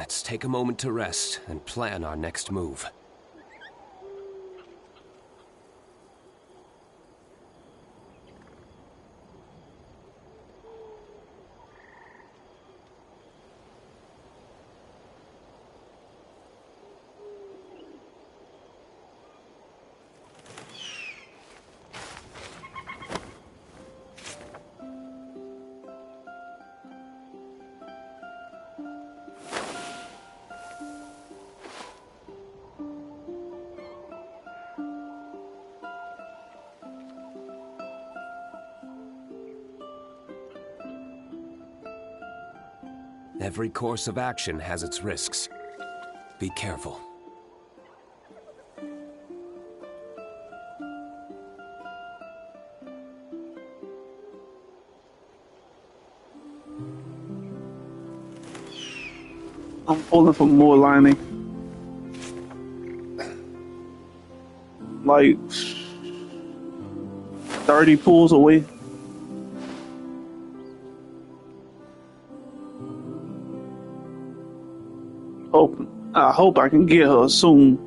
Let's take a moment to rest and plan our next move. Every course of action has its risks. Be careful. I'm pulling for more lining. Like 30 pulls away. I hope I can get her soon.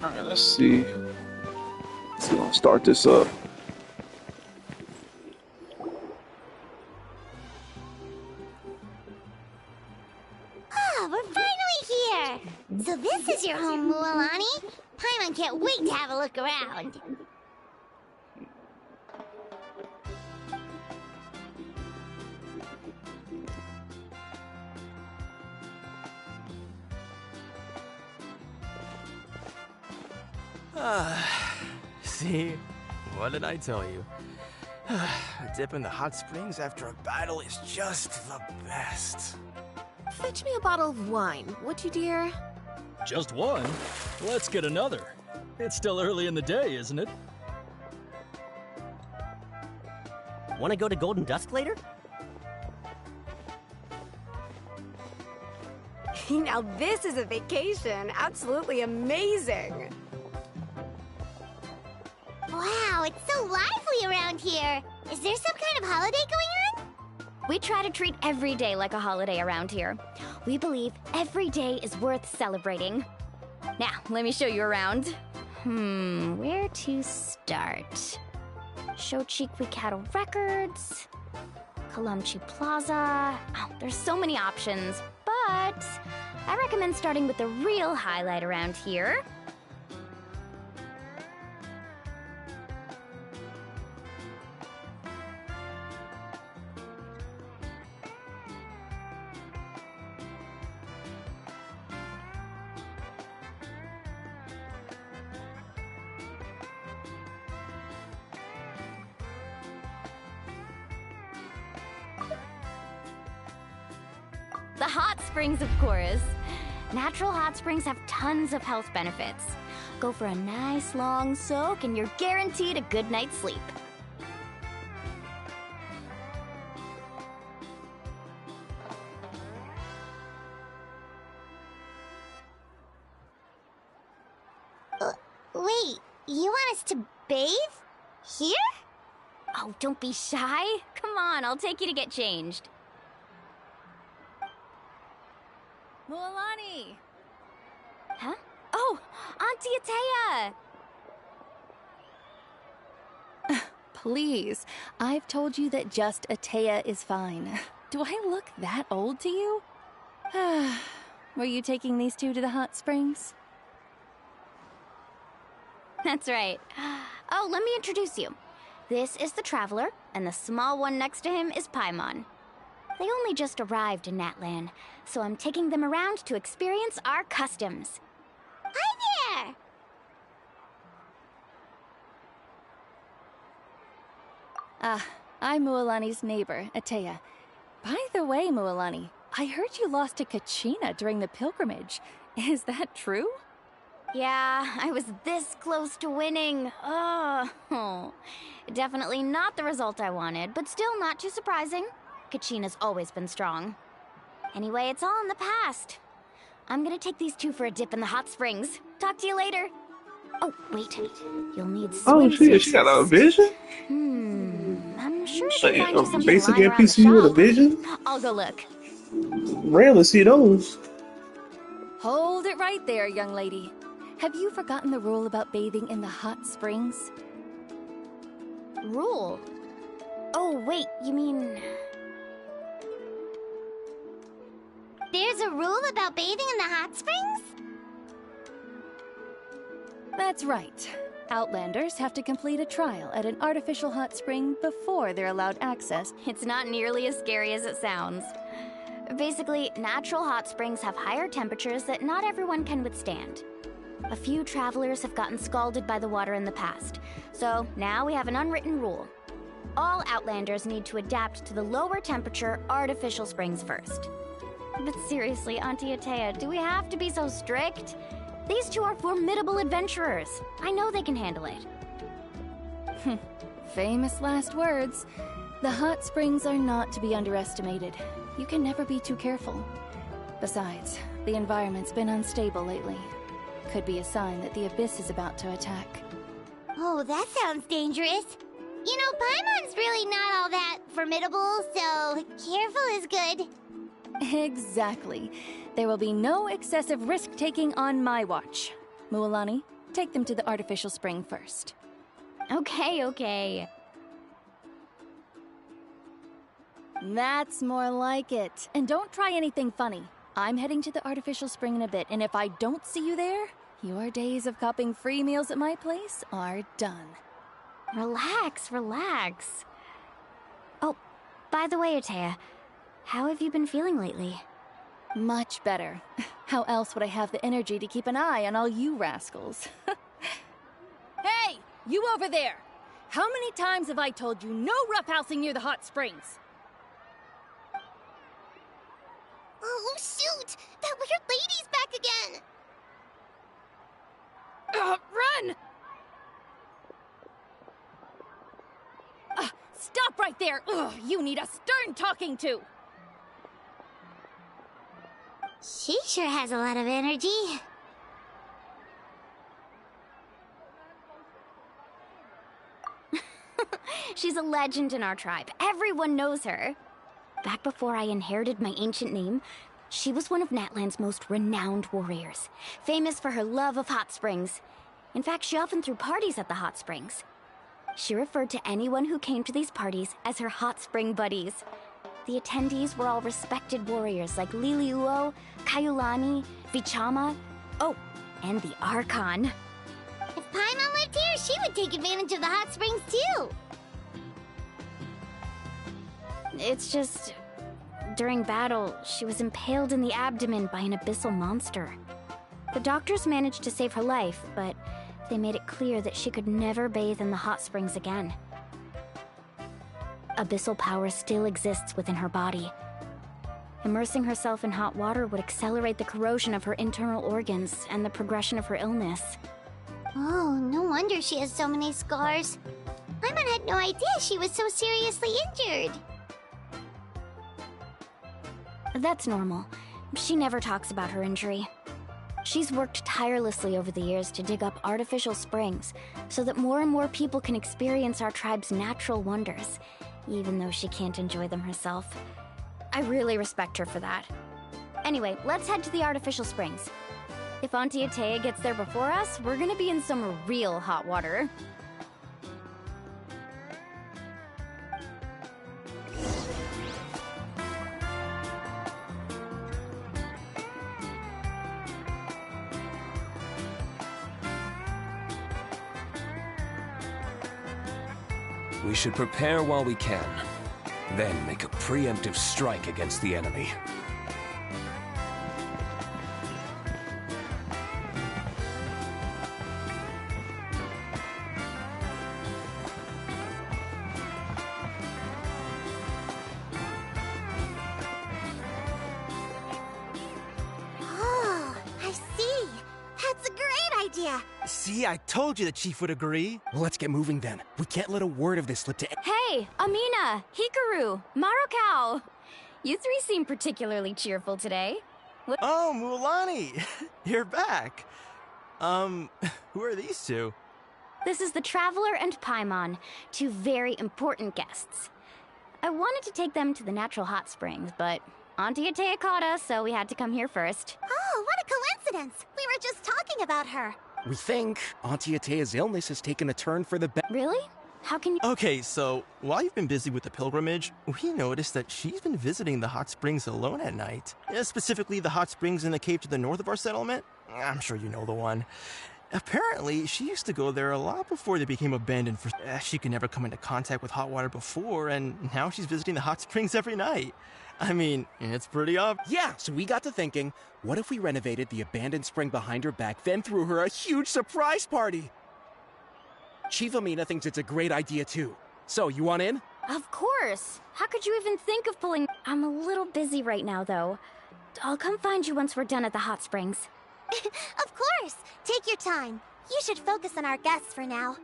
Alright, let's see. I'll start this up. So this is your home, Mualani? Paimon can't wait to have a look around. See? What did I tell you? A dip in the hot springs after a battle is just the best. Fetch me a bottle of wine, would you, dear? Just one? Let's get another. It's still early in the day, isn't it? Want to go to Golden Dusk later? Now this is a vacation. Absolutely amazing. Wow, it's so lively around here. Is there some kind of holiday going on? We try to treat every day like a holiday around here. We believe every day is worth celebrating. Now, let me show you around. Where to start? Shochikwi Cattle Records, Kalamchi Plaza. Oh, there's so many options, but I recommend starting with the real highlight around here. The hot springs, of course. Natural hot springs have tons of health benefits. Go for a nice long soak and you're guaranteed a good night's sleep. Wait, you want us to bathe? Here? Oh, don't be shy. Come on, I'll take you to get changed. Mualani! Huh? Oh, Auntie Atea! Please, I've told you that just Atea is fine. Do I look that old to you? Were you taking these two to the hot springs? That's right. Oh, let me introduce you. This is the Traveler, and the small one next to him is Paimon. They only just arrived in Natlan, so I'm taking them around to experience our customs. Hi there! I'm Mualani's neighbor, Atea. By the way, Mualani, I heard you lost to Kachina during the pilgrimage. Is that true? Yeah, I was this close to winning. Oh, definitely not the result I wanted, but still not too surprising. Kachina's always been strong. Anyway, it's all in the past. I'm gonna take these two for a dip in the hot springs. Talk to you later. Oh, wait. You'll need Oh shit, swimsuits she got a first. vision? I'm sure I Like can find you a something basic lying around the NPC with a shop. vision? I'll go look. Rarely see those. Hold it right there, young lady. Have you forgotten the rule about bathing in the hot springs? Rule? Oh, wait, you mean... There's a rule about bathing in the hot springs? That's right. Outlanders have to complete a trial at an artificial hot spring before they're allowed access. It's not nearly as scary as it sounds. Basically, natural hot springs have higher temperatures that not everyone can withstand. A few travelers have gotten scalded by the water in the past, so now we have an unwritten rule. All Outlanders need to adapt to the lower temperature artificial springs first. But seriously, Auntie Atea, do we have to be so strict? These two are formidable adventurers. I know they can handle it. Famous last words. The hot springs are not to be underestimated. You can never be too careful. Besides, the environment's been unstable lately. Could be a sign that the abyss is about to attack. Oh, that sounds dangerous. You know, Paimon's really not all that formidable, so careful is good. Exactly. There will be no excessive risk-taking on my watch. Mualani, take them to the artificial spring first. Okay. That's more like it. And don't try anything funny. I'm heading to the artificial spring in a bit, and if I don't see you there, your days of copping free meals at my place are done. Relax. Oh, by the way, Atea, how have you been feeling lately? Much better. How else would I have the energy to keep an eye on all you rascals? Hey! You over there! How many times have I told you no roughhousing near the hot springs? Oh, shoot! That weird lady's back again! Run! Stop right there! Ugh, you need a stern talking to! She sure has a lot of energy. She's a legend in our tribe. Everyone knows her. Back before I inherited my ancient name, she was one of Natlan's most renowned warriors, famous for her love of hot springs. In fact, she often threw parties at the hot springs. She referred to anyone who came to these parties as her hot spring buddies. The attendees were all respected warriors like Liliuo, Kaiulani, Vichama, oh, and the Archon. If Paimon lived here, she would take advantage of the hot springs too. It's just... during battle, she was impaled in the abdomen by an abyssal monster. The doctors managed to save her life, but they made it clear that she could never bathe in the hot springs again. Abyssal power still exists within her body. Immersing herself in hot water would accelerate the corrosion of her internal organs and the progression of her illness. Oh, no wonder she has so many scars. Paimon had no idea she was so seriously injured. That's normal. She never talks about her injury. She's worked tirelessly over the years to dig up artificial springs so that more and more people can experience our tribe's natural wonders, even though she can't enjoy them herself. I really respect her for that. Anyway, let's head to the artificial springs. If Auntie Atea gets there before us, we're gonna be in some real hot water. We should prepare while we can, then make a preemptive strike against the enemy. Oh, I see. That's a great See, I told you the chief would agree. Well, let's get moving then. We can't let a word of this slip to... Hey, Amina, Hikaru, Marukao. You three seem particularly cheerful today. Oh, Mulani, you're back. Who are these two? This is the Traveler and Paimon, two very important guests. I wanted to take them to the natural hot springs, but Auntie Atea caught us, so we had to come here first. Oh, what a coincidence! We were just talking about her. We think Auntie Atea's illness has taken a turn for the better. Really? How can you... Okay, so while you've been busy with the pilgrimage, we noticed that she's been visiting the hot springs alone at night. Specifically, the hot springs in the cave to the north of our settlement. I'm sure you know the one. Apparently, she used to go there a lot before they became abandoned for... she could never come into contact with hot water before, and now she's visiting the hot springs every night. I mean, it's pretty obvious. Yeah, so we got to thinking, what if we renovated the abandoned spring behind her back, then threw her a huge surprise party? Chief Amina thinks it's a great idea too. So, you want in? Of course! How could you even think of pulling... I'm a little busy right now, though. I'll come find you once we're done at the hot springs. Of course! Take your time. You should focus on our guests for now.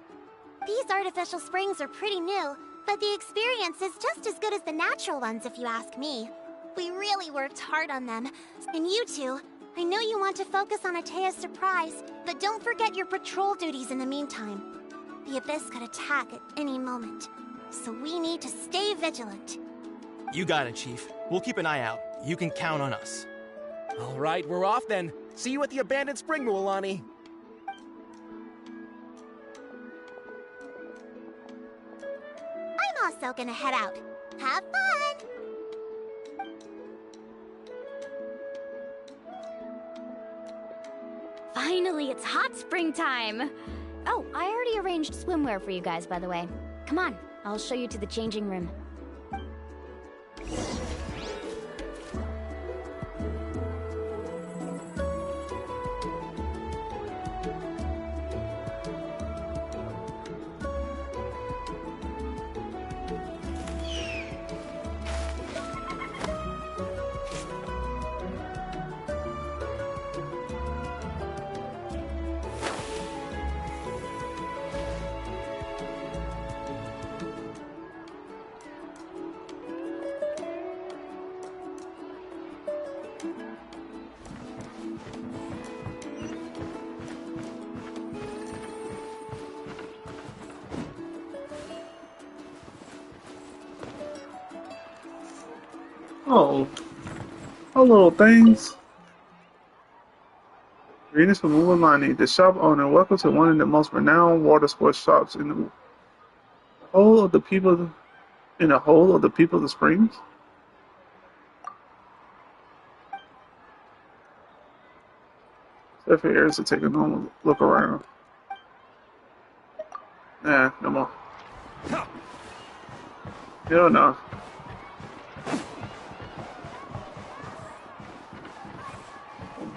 These artificial springs are pretty new, but the experience is just as good as the natural ones if you ask me. We really worked hard on them. And you two, I know you want to focus on Atea's surprise, but don't forget your patrol duties in the meantime. The Abyss could attack at any moment, so we need to stay vigilant. You got it, Chief. We'll keep an eye out. You can count on us. All right, we're off then. See you at the abandoned spring, Mualani. I'm also gonna head out. Have fun! Finally, it's hot spring time! Oh, I already arranged swimwear for you guys, by the way. Come on, I'll show you to the changing room. Oh, hello, things. Greetings from Mualani, the shop owner. Welcome to one of the most renowned water sports shops in the whole of the people. In the whole of the people of the springs. Except for areas to take a normal look around. Nah, no more. Hell no.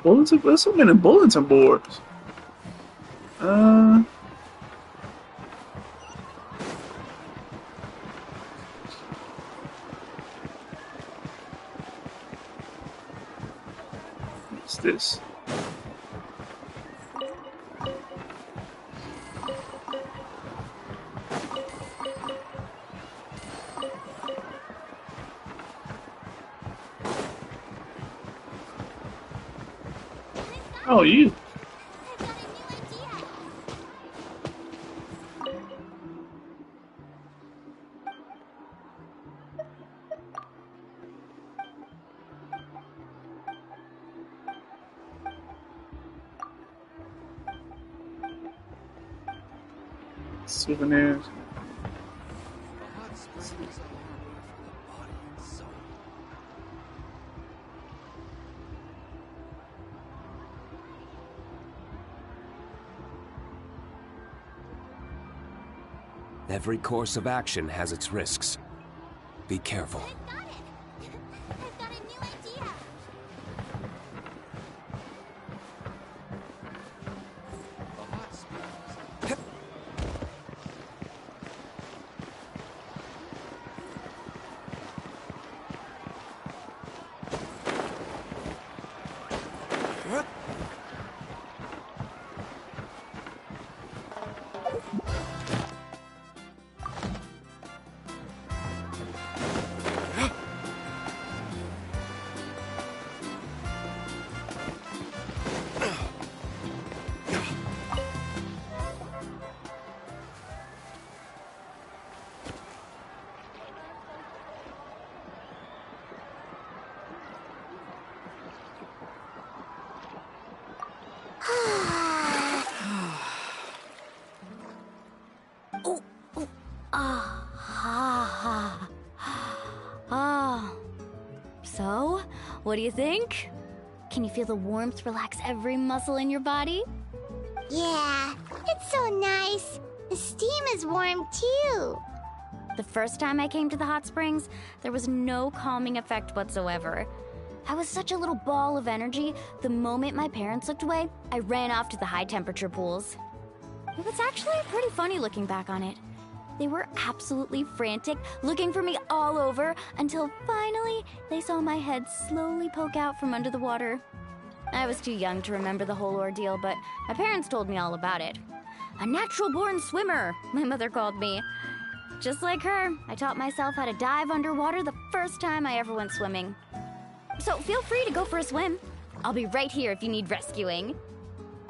Bulletin, there's so many bulletin boards. What's this? Oh, you. I've got a new idea. Souvenirs. Every course of action has its risks. Be careful. I've got it. I've got a new idea. So, what do you think? Can you feel the warmth relax every muscle in your body? Yeah, it's so nice. The steam is warm too. The first time I came to the hot springs, there was no calming effect whatsoever. I was such a little ball of energy, the moment my parents looked away, I ran off to the high temperature pools. It was actually pretty funny looking back on it. They were absolutely frantic, looking for me all over, until finally they saw my head slowly poke out from under the water. I was too young to remember the whole ordeal, but my parents told me all about it. A natural-born swimmer, my mother called me. Just like her, I taught myself how to dive underwater the first time I ever went swimming. So feel free to go for a swim. I'll be right here if you need rescuing.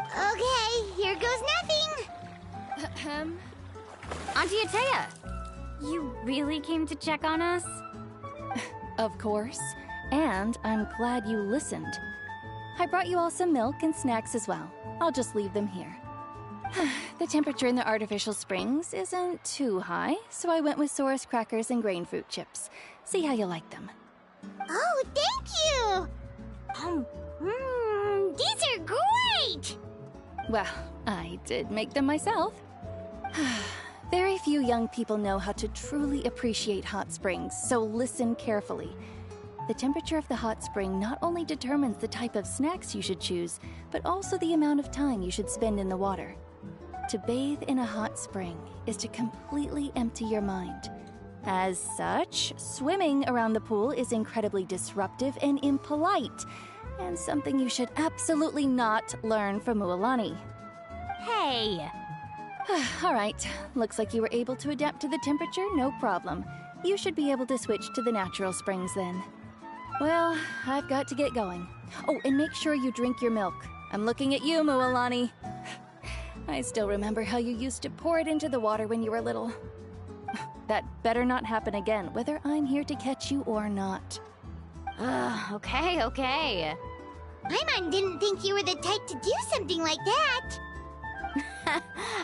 Okay, here goes nothing. Auntie Atea, you really came to check on us? Of course. And I'm glad you listened. I brought you all some milk and snacks as well. I'll just leave them here. The temperature in the artificial springs isn't too high, so I went with Saurus crackers and grain fruit chips. See how you like them. Oh, thank you! These are great! Well, I did make them myself. Very few young people know how to truly appreciate hot springs, so listen carefully. The temperature of the hot spring not only determines the type of snacks you should choose, but also the amount of time you should spend in the water. To bathe in a hot spring is to completely empty your mind. As such, swimming around the pool is incredibly disruptive and impolite, and something you should absolutely not learn from Mualani. Hey! All right, looks like you were able to adapt to the temperature, no problem. You should be able to switch to the natural springs then. Well, I've got to get going. Oh, and make sure you drink your milk. I'm looking at you, Mualani. I still remember how you used to pour it into the water when you were little. That better not happen again, whether I'm here to catch you or not. Okay. Paimon didn't think you were the type to do something like that.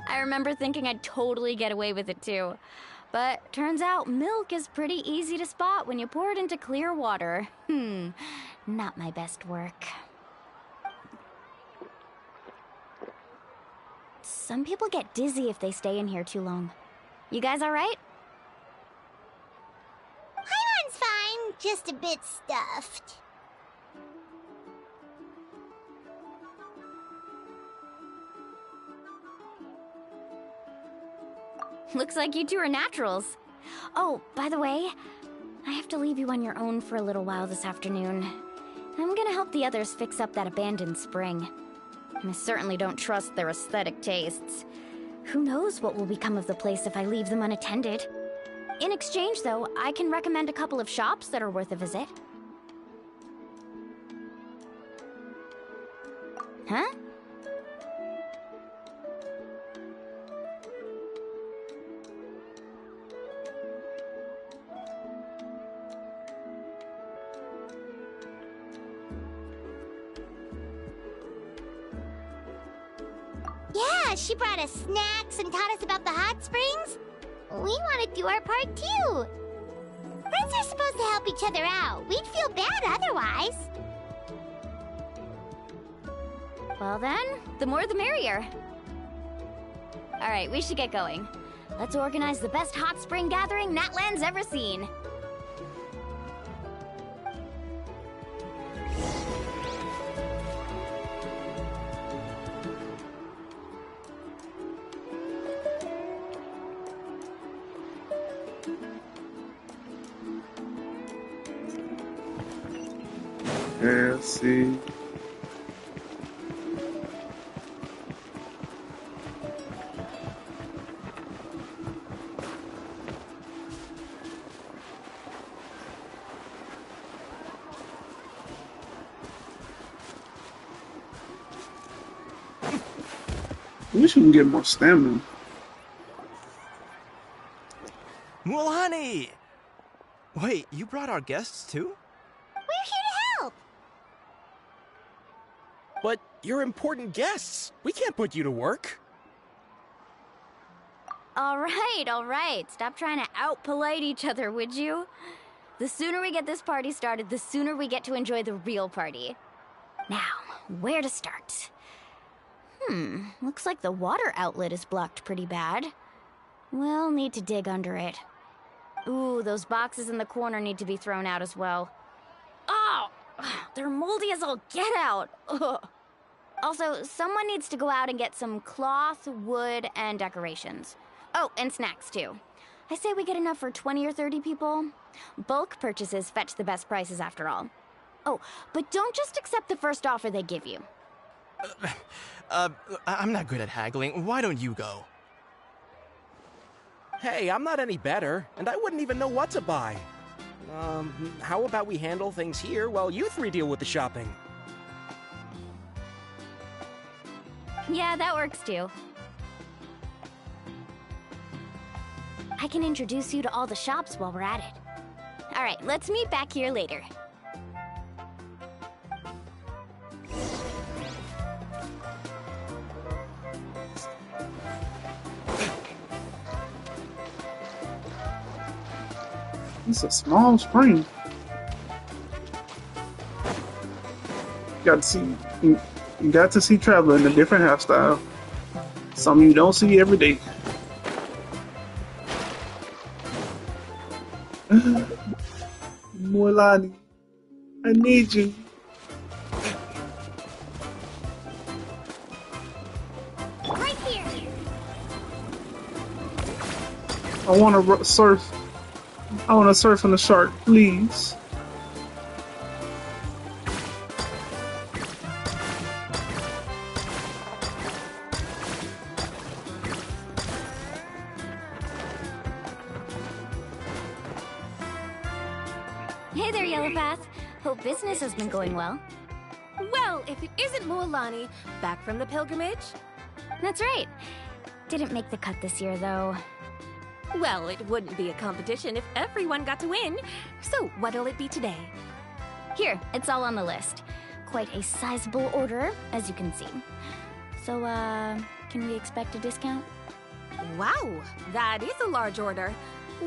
I remember thinking I'd totally get away with it too. But turns out milk is pretty easy to spot when you pour it into clear water. Not my best work. Some people get dizzy if they stay in here too long. You guys alright? Paimon's fine, just a bit stuffed. Looks like you two are naturals. Oh, by the way, I have to leave you on your own for a little while this afternoon. I'm gonna help the others fix up that abandoned spring. I certainly don't trust their aesthetic tastes. Who knows what will become of the place if I leave them unattended? In exchange, though, I can recommend a couple of shops that are worth a visit. Huh? Yeah, she brought us snacks and taught us about the hot springs. We want to do our part too. Friends are supposed to help each other out. We'd feel bad otherwise. Well then, the more the merrier. Alright, we should get going. Let's organize the best hot spring gathering Natlan's ever seen. Yeah, let's see. I wish we can get more stamina. Mualani! Wait, you brought our guests too? We're here to help. But you're important guests. We can't put you to work. All right. Stop trying to out-polite each other, would you? The sooner we get this party started, the sooner we get to enjoy the real party. Now, where to start? Looks like the water outlet is blocked pretty bad. We'll need to dig under it. Ooh, those boxes in the corner need to be thrown out as well. Oh! They're moldy as all get out! Ugh. Also, someone needs to go out and get some cloth, wood, and decorations. Oh, and snacks too. I say we get enough for 20 or 30 people. Bulk purchases fetch the best prices after all. Oh, but don't just accept the first offer they give you. I'm not good at haggling. Why don't you go? Hey, I'm not any better, and I wouldn't even know what to buy. How about we handle things here while you three deal with the shopping? Yeah, that works too. I can introduce you to all the shops while we're at it. Alright, let's meet back here later. It's a small spring. You got to see Traveler in a different hairstyle. Something you don't see every day. Mualani, I need you. Right here. I want to surf. I want to surf on the shark, please. Hey there, Yellowpath. Hope business has been going well. Well, if it isn't Mualani, back from the pilgrimage? That's right. Didn't make the cut this year, though. Well, it wouldn't be a competition if everyone got to win. So, what'll it be today? Here, it's all on the list. Quite a sizable order, as you can see. So, can we expect a discount? Wow, that is a large order.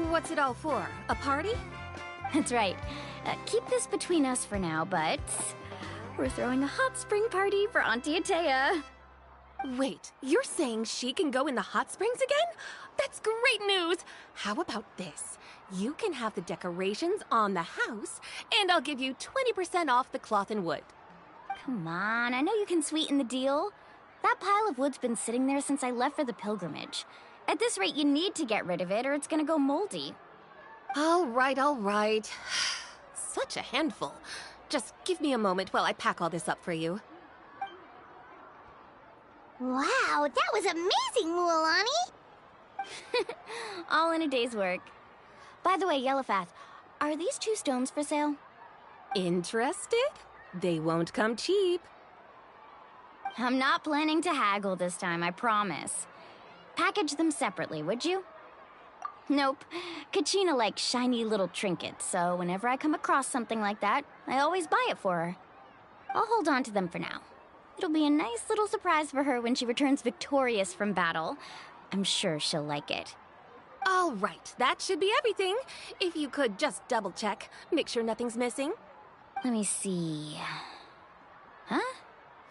What's it all for? A party? That's right. Keep this between us for now, but we're throwing a hot spring party for Auntie Atea. Wait, you're saying she can go in the hot springs again? That's great news! How about this? You can have the decorations on the house, and I'll give you 20% off the cloth and wood. Come on, I know you can sweeten the deal. That pile of wood's been sitting there since I left for the pilgrimage. At this rate, you need to get rid of it or it's gonna go moldy. All right. Such a handful. Just give me a moment while I pack all this up for you. Wow, that was amazing, Mualani! All in a day's work. By the way, Yellowpath, are these 2 stones for sale? Interested? They won't come cheap. I'm not planning to haggle this time, I promise. Package them separately, would you? Nope. Kachina likes shiny little trinkets, so whenever I come across something like that, I always buy it for her. I'll hold on to them for now. It'll be a nice little surprise for her when she returns victorious from battle. I'm sure she'll like it. All right, that should be everything. If you could just double check, make sure nothing's missing. Let me see. Huh?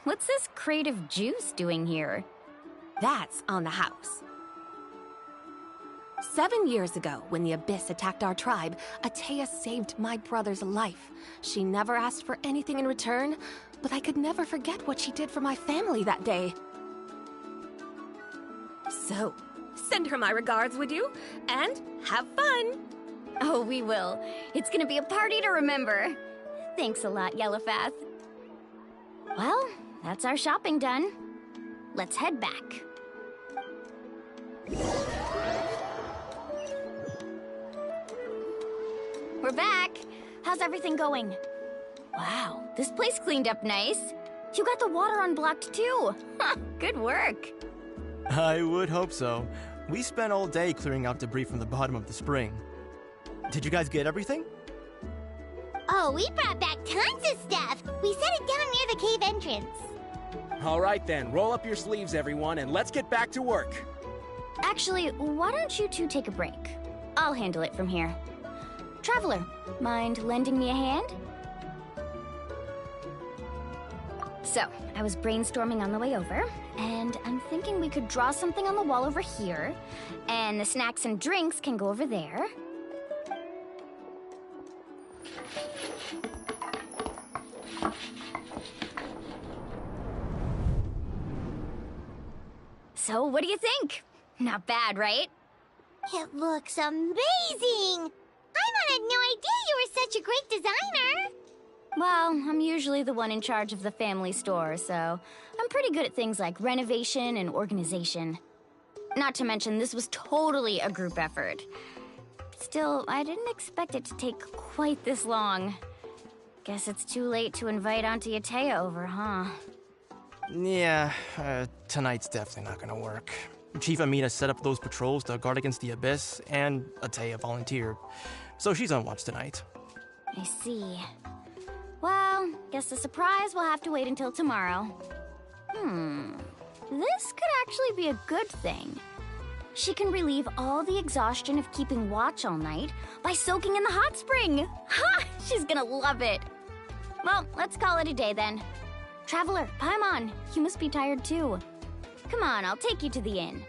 What's this crate of juice doing here? That's on the house. 7 years ago, when the Abyss attacked our tribe, Atea saved my brother's life. She never asked for anything in return, but I could never forget what she did for my family that day. So, send her my regards, would you? And have fun! Oh, we will. It's gonna be a party to remember. Thanks a lot, Yellowpath. Well, that's our shopping done. Let's head back. We're back. How's everything going? Wow, this place cleaned up nice. You got the water unblocked too. Good work. I would hope so. We spent all day clearing out debris from the bottom of the spring. Did you guys get everything? Oh, we brought back tons of stuff. We set it down near the cave entrance. All right then, roll up your sleeves everyone and let's get back to work. Actually, why don't you two take a break? I'll handle it from here. Traveler, mind lending me a hand? So, I was brainstorming on the way over, and I'm thinking we could draw something on the wall over here, and the snacks and drinks can go over there. So, what do you think? Not bad, right? It looks amazing! Paimon had no idea you were such a great designer! Well, I'm usually the one in charge of the family store, so I'm pretty good at things like renovation and organization. Not to mention, this was totally a group effort. Still, I didn't expect it to take quite this long. Guess it's too late to invite Auntie Atea over, huh? Yeah, tonight's definitely not gonna work. Chief Amina set up those patrols to guard against the Abyss, and Atea volunteered. So she's on watch tonight. I see. Well, guess the surprise will have to wait until tomorrow. This could actually be a good thing. She can relieve all the exhaustion of keeping watch all night by soaking in the hot spring. Ha! She's gonna love it. Well, let's call it a day then. Traveler, Paimon, you must be tired too. Come on, I'll take you to the inn.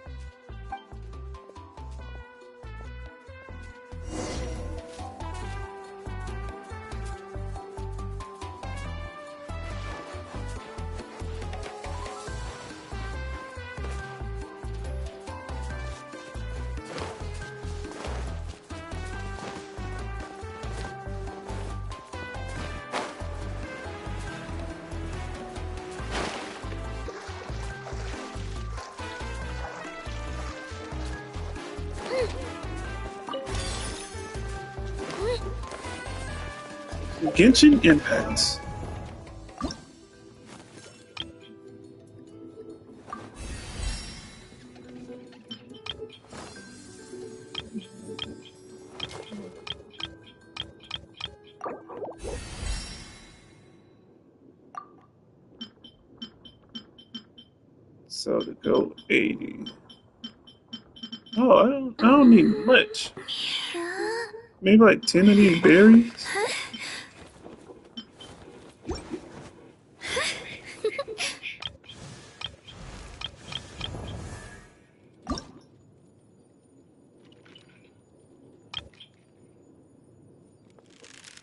Genshin Impact. So to go 80. Oh, I don't need much. Maybe like 10 of these berries.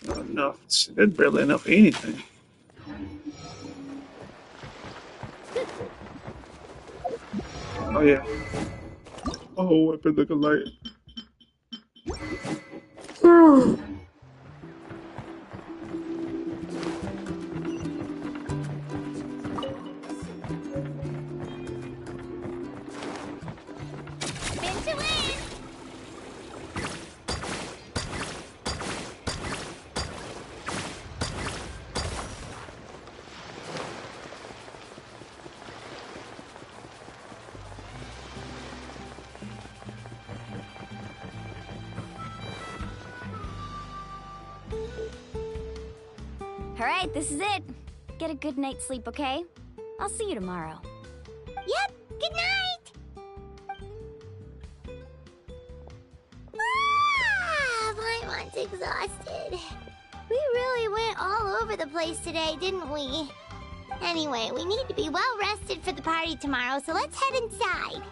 Not enough. That's barely enough for anything. Oh yeah. Oh, weapon look alike. Alright, this is it. Get a good night's sleep, okay? I'll see you tomorrow. Yep, good night! Paimon's exhausted. We really went all over the place today, didn't we? Anyway, we need to be well rested for the party tomorrow, so let's head inside.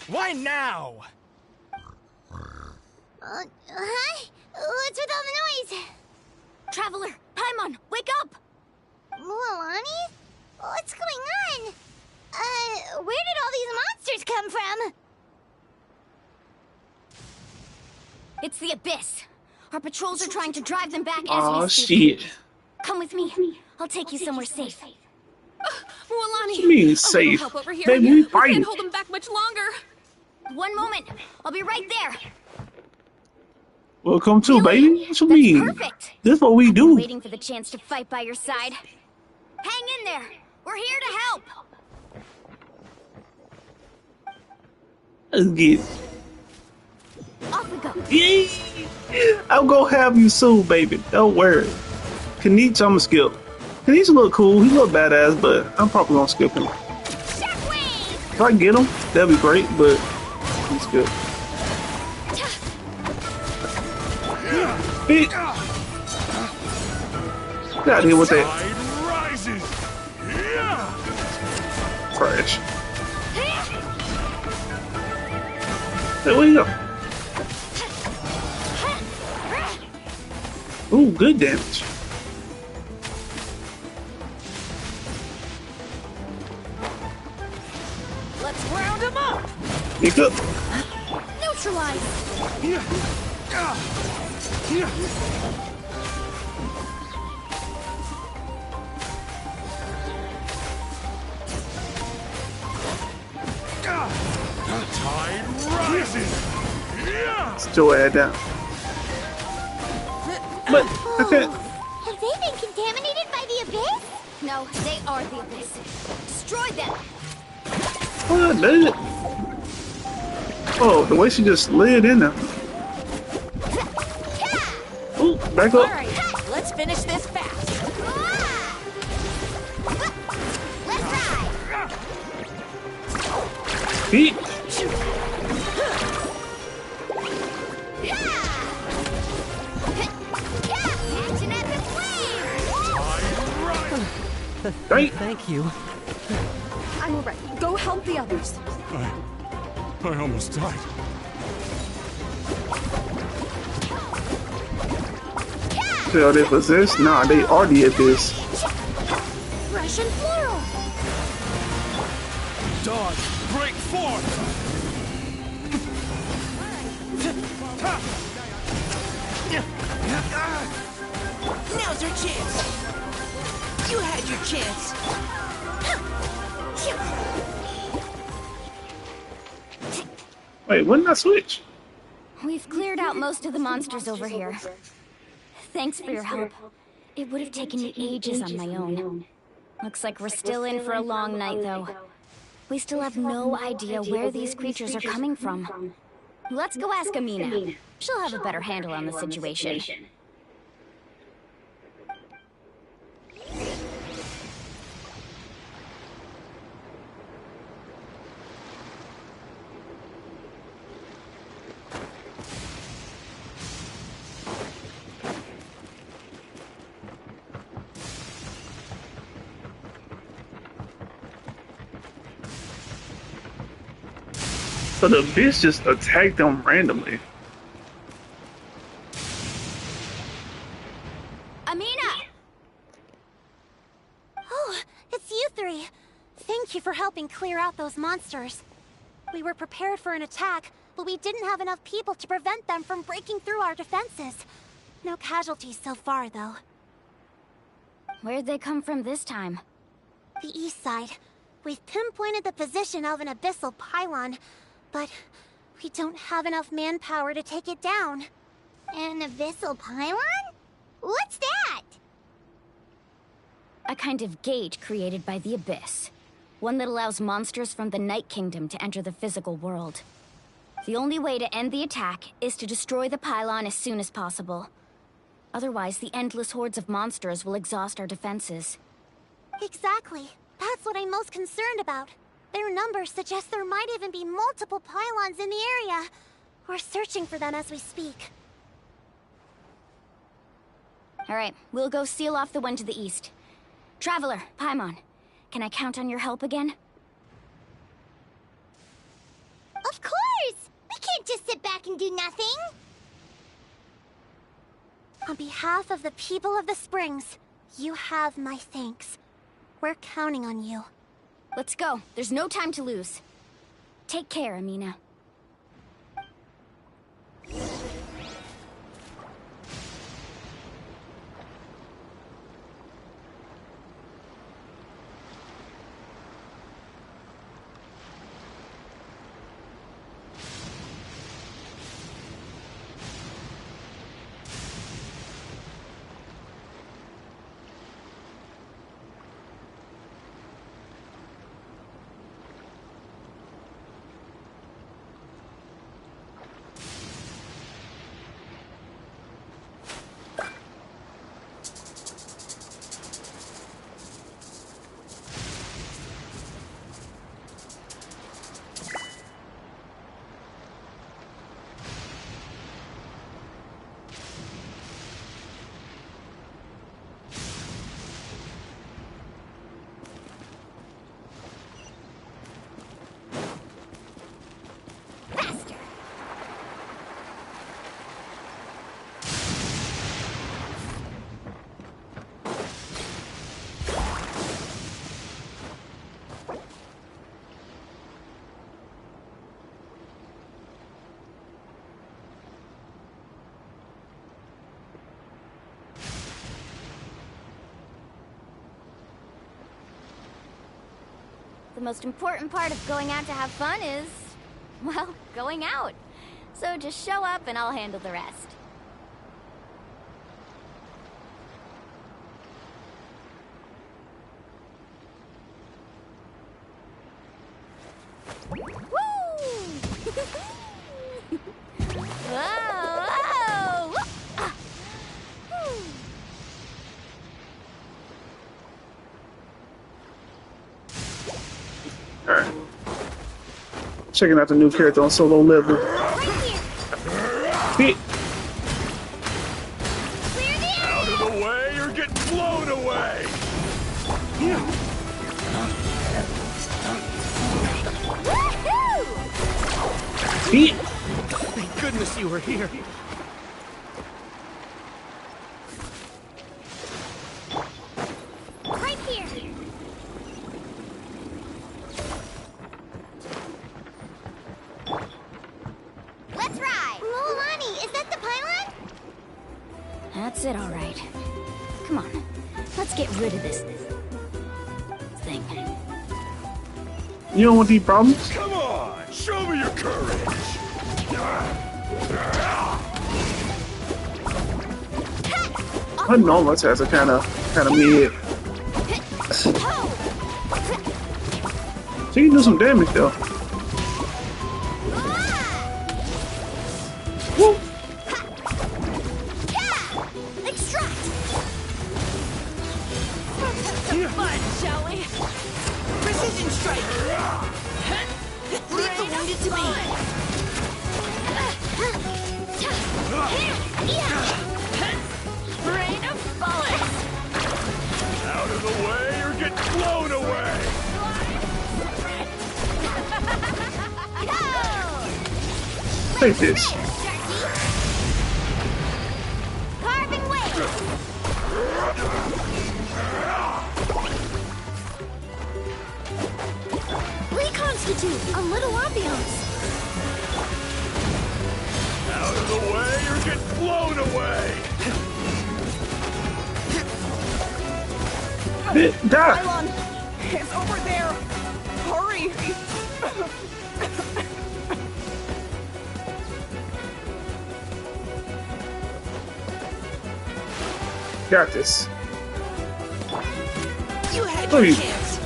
Why now? Huh? What's with all the noise? Traveler, Paimon, wake up! Mualani? What's going on? Where did all these monsters come from? It's the Abyss. Our patrols are trying to drive them back as Oh we speak. shit. Come with me. I'll take you somewhere safe. Mualani! What you mean safe? Help over here. Baby, we We fighting. can't hold them back much longer. One moment. I'll be right there. Welcome to, Really? baby. What you That's mean? perfect. This is what we I'm do. waiting for the chance to fight by your side. Hang in there. We're here to help. Let's get it. Off we go. Yeah. I'm gonna have you soon, baby. Don't worry. Kenichi, I'ma skip. Kenichi look cool. He look badass, but I'm probably gonna skip him. Shockwave! If I get him, that'd be great, but he's good. Hey. Get out of here with that. Trash. There we go. Ooh, good damage. Let's round him up! Pick up. Neutralize! Tide rises! Sit your ass down. But I can't. Have they been contaminated by the abyss? No, they are the abyss. Destroy them! Oh, did it? Oh, the way she just slid in there. Ooh, back up. Alright, let's finish this fast. Let's ride! Beat. Action at the flame! Right. Thank you. I'm alright. Go help the others. I almost died. So are they possessed? Nah, they are the abyss. Fresh and floral! Dodge! Break forth! Now's your chance. You had your chance. Wait, when did I switch? We've cleared out most of the monsters over here. Thanks for your help. It would have taken me ages on my own. Looks like we're still in for a long night, though. We still have no idea where these creatures are coming from. Let's go ask Amina. She'll have a better handle on the situation. So the abyss just attacked them randomly. Amina! Oh, it's you three. Thank you for helping clear out those monsters. We were prepared for an attack, but we didn't have enough people to prevent them from breaking through our defenses. No casualties so far, though. Where'd they come from this time? The east side. We've pinpointed the position of an abyssal pylon, but we don't have enough manpower to take it down. An abyssal pylon? What's that? A kind of gate created by the abyss. One that allows monsters from the Night Kingdom to enter the physical world. The only way to end the attack is to destroy the pylon as soon as possible. Otherwise, the endless hordes of monsters will exhaust our defenses. Exactly. That's what I'm most concerned about. Their numbers suggest there might even be multiple pylons in the area. We're searching for them as we speak. Alright, we'll go seal off the one to the east. Traveler, Paimon, can I count on your help again? Of course! We can't just sit back and do nothing! On behalf of the people of the Springs, you have my thanks. We're counting on you. Let's go. There's no time to lose. Take care, Amina. The most important part of going out to have fun is, well, going out. So just show up and I'll handle the rest. Woo! Whoa! Whoa! Ah. Alright. Checking out the new character on solo level. Hit. Out of the way, you're getting blown away! Hit. Thank goodness you were here. Right here. Let's ride. Lolani, is that the pylon? That's it, all right. Come on, let's get rid of this thing. You don't want these problems? Come on, show me your courage! I know my attacks are kind of mid. So you can do some damage though. Woo. Fun, shall we? Precision strike! Leave the wounded to me! Rain of bullets! Out of the way, you're getting blown away! Take this. Carving weight! Reconstitute! A little ambiance! Out of the way, you're getting blown away! Die! Natlan! It's over there! Hurry! Got this. You had Oh, your you- chance!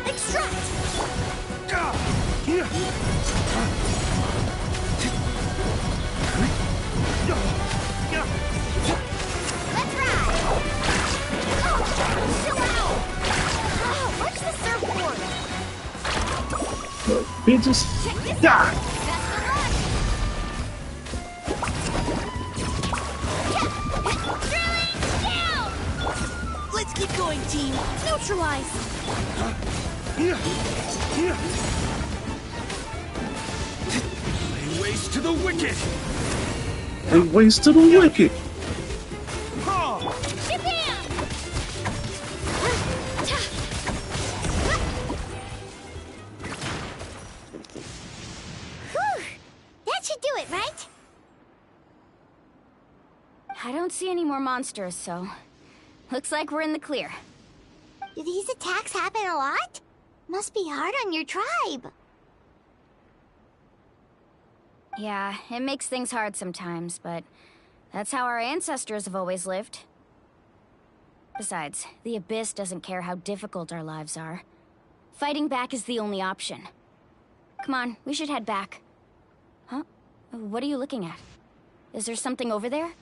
Extract! Let's ride! Chill out! Oh, where's the surfboard? Bitches. Die! Let's keep going, team! Neutralize! Lay waste to the wicked! They waste to the wicked. Whew! That should do it, right? I don't see any more monsters, so looks like we're in the clear. Do these attacks happen a lot? Must be hard on your tribe. Yeah, it makes things hard sometimes, but that's how our ancestors have always lived. Besides, the Abyss doesn't care how difficult our lives are. Fighting back is the only option. Come on, we should head back. Huh? What are you looking at? Is there something over there?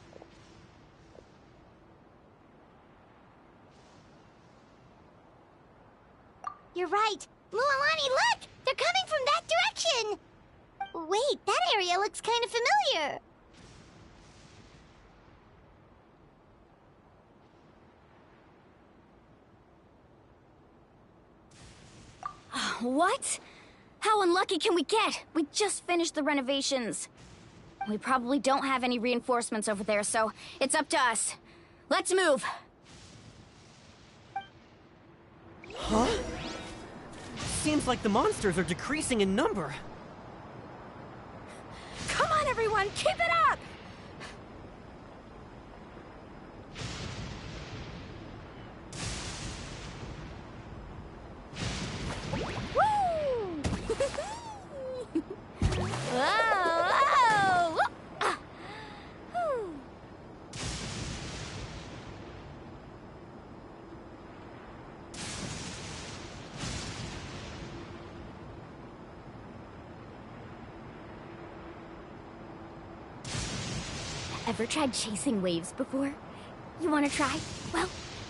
You're right. Lualani, look! They're coming from that direction! Wait, that area looks kind of familiar. What? How unlucky can we get? We just finished the renovations. We probably don't have any reinforcements over there, so it's up to us. Let's move. Huh? Seems like the monsters are decreasing in number. Come on, everyone, keep it up! Ever tried chasing waves before? You wanna try?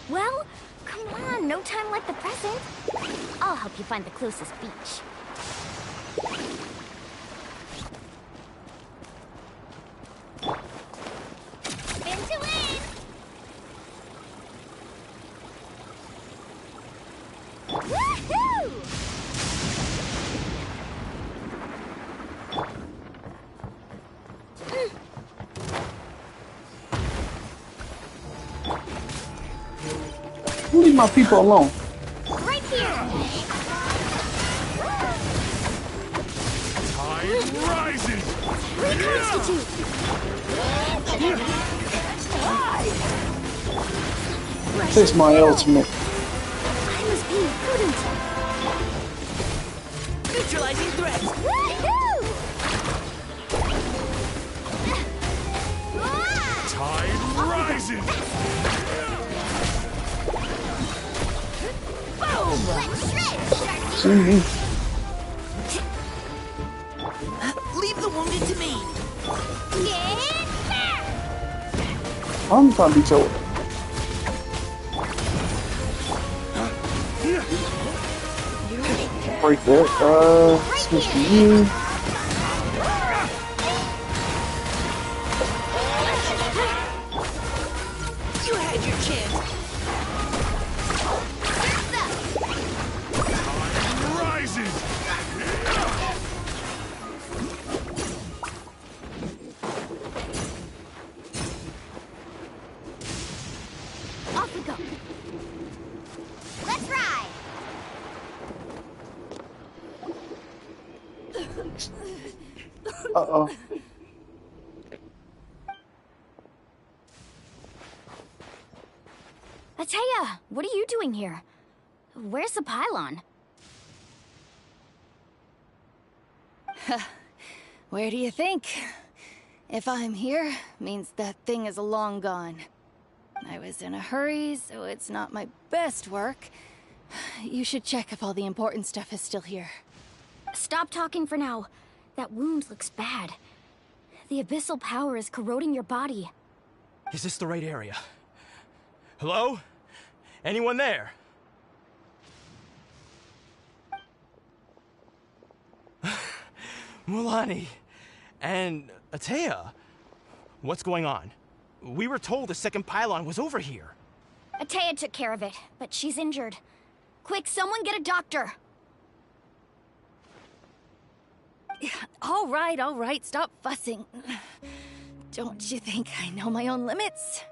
Well, come on, no time like the present. I'll help you find the closest beach. Spin to win! Woohoo! Leave my people alone. Right here! Tide rises! Reconstitute! This is my ultimate. I was being prudent. Neutralizing threats. Woohoo! Tide rises! Let's shred, Sharky! See me. Leave the wounded to me. Get back! I'm trying to be told. Break that. Switch to you. You had your chance. Rises! Off we go. Let's ride! Uh-oh. Ateya, what are you doing here? Where's the pylon? Where do you think? If I'm here, means that thing is long gone. I was in a hurry, so it's not my best work. You should check if all the important stuff is still here. Stop talking for now. That wound looks bad. The abyssal power is corroding your body. Is this the right area? Hello? Anyone there? Mulani and Ateya, what's going on? We were told the second pylon was over here. Ateya took care of it, but she's injured. Quick, someone get a doctor! All right, stop fussing. Don't you think I know my own limits?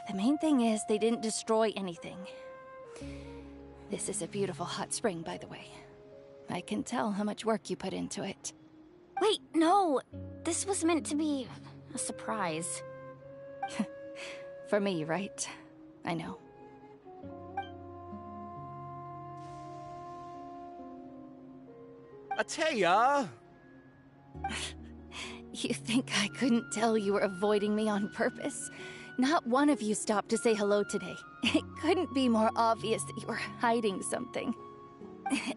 The main thing is they didn't destroy anything. This is a beautiful hot spring, by the way. I can tell how much work you put into it. Wait, no! This was meant to be a surprise. For me, right? I know. Ateya! You think I couldn't tell you were avoiding me on purpose? Not one of you stopped to say hello today. It couldn't be more obvious that you were hiding something.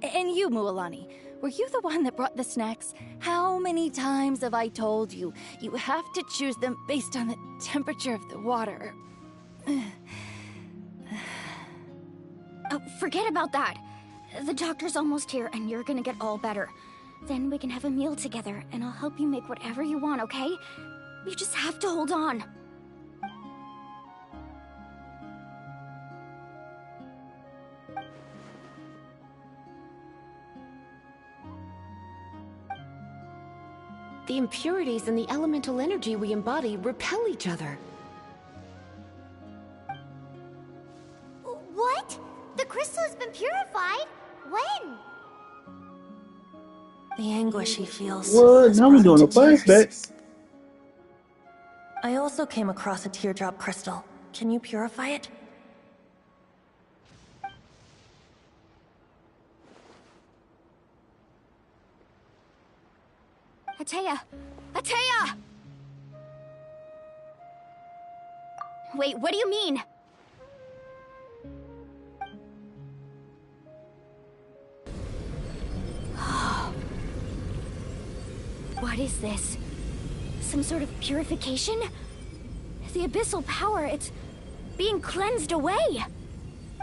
And you, Mualani, were you the one that brought the snacks? How many times have I told you, you have to choose them based on the temperature of the water? Oh, forget about that. The doctor's almost here, and you're gonna get all better. Then we can have a meal together, and I'll help you make whatever you want, okay? You just have to hold on. The impurities and the elemental energy we embody repel each other. What? The crystal has been purified? When? The anguish he feels. What? has Now we're brought doing him a to tears. flashback. I also came across a teardrop crystal. Can you purify it? Ateya! Ateya! Wait, what do you mean? What is this? some sort of purification? The abyssal power, it's being cleansed away.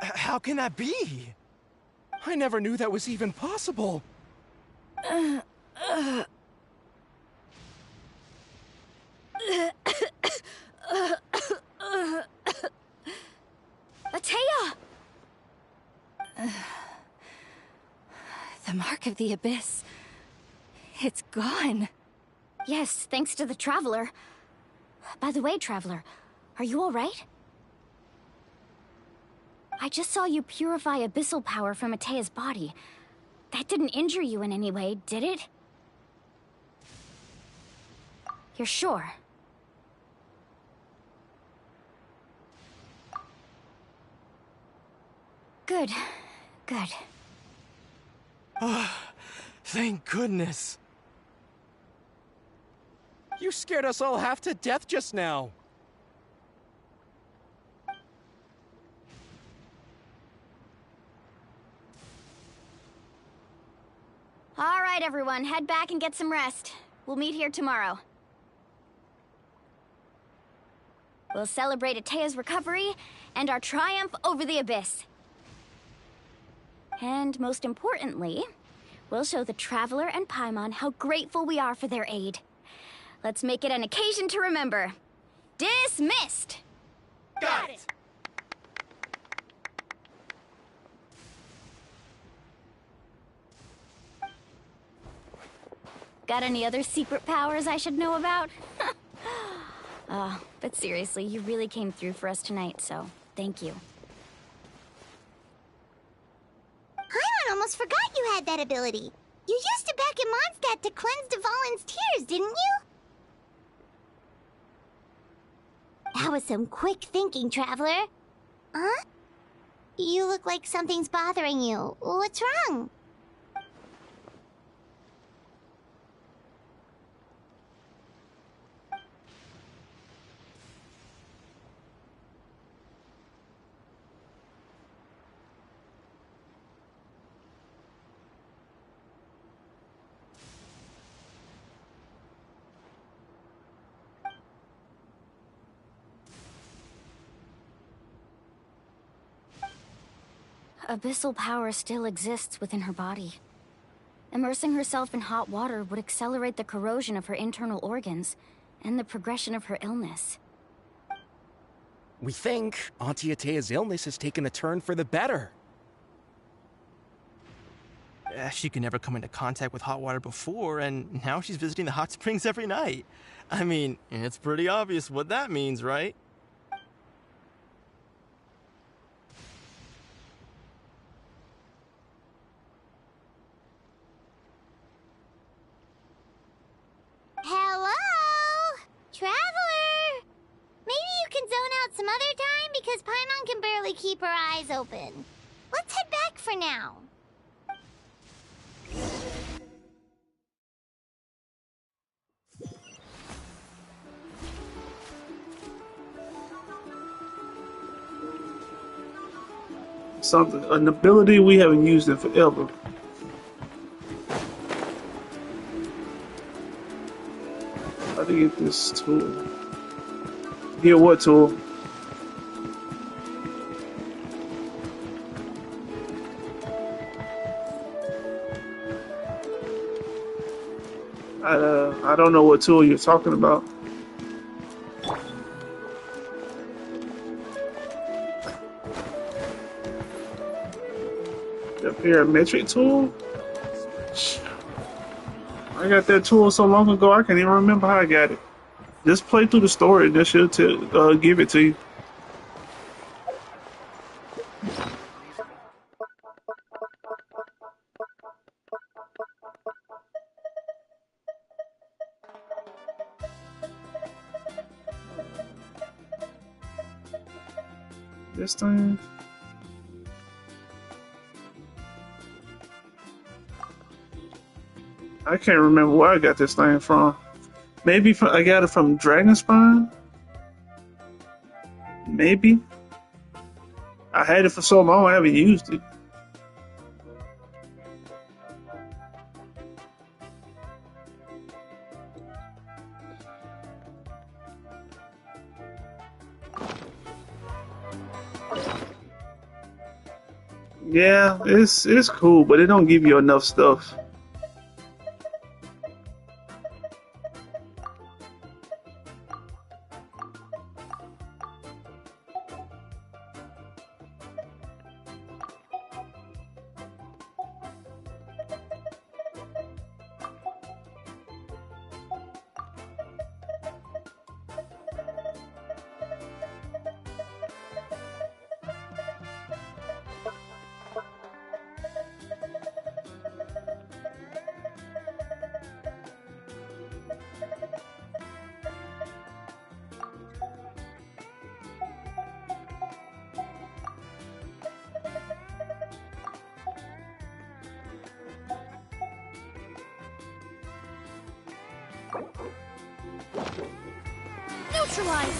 How can that be? I never knew that was even possible. Atea! The mark of the abyss. It's gone. Yes, thanks to the Traveler. By the way, Traveler, are you alright? I just saw you purify abyssal power from Atea's body. That didn't injure you in any way, did it? You're sure? Good. Good. Thank goodness. You scared us all half to death just now. All right, everyone, head back and get some rest. We'll meet here tomorrow. We'll celebrate Atea's recovery and our triumph over the abyss. And most importantly, we'll show the Traveler and Paimon how grateful we are for their aid. Let's make it an occasion to remember. Dismissed! Got it! Got any other secret powers I should know about? But seriously, you really came through for us tonight, so thank you. Paimon almost forgot you had that ability. You used it back in Mondstadt to cleanse Dvalin's tears, didn't you? That was some quick thinking, Traveler. Huh? You look like something's bothering you. What's wrong? Abyssal power still exists within her body. Immersing herself in hot water would accelerate the corrosion of her internal organs and the progression of her illness. We think Auntie Atea's illness has taken a turn for the better. She could never come into contact with hot water before, and now she's visiting the hot springs every night. I mean, it's pretty obvious what that means, right? Hello? Traveler? Maybe you can zone out some other time because Paimon can barely keep her eyes open. Let's head back for now. Something, an ability we haven't used in forever. How to get this tool? Get what tool? I don't know what tool you're talking about. The parametric tool? I got that tool so long ago I can't even remember how I got it. Just play through the story and that should give it to you. This thing. I can't remember where I got this thing from. Maybe I got it from Dragonspine? Maybe. I had it for so long I haven't used it. Yeah, it's cool, but it don't give you enough stuff. Neutralize!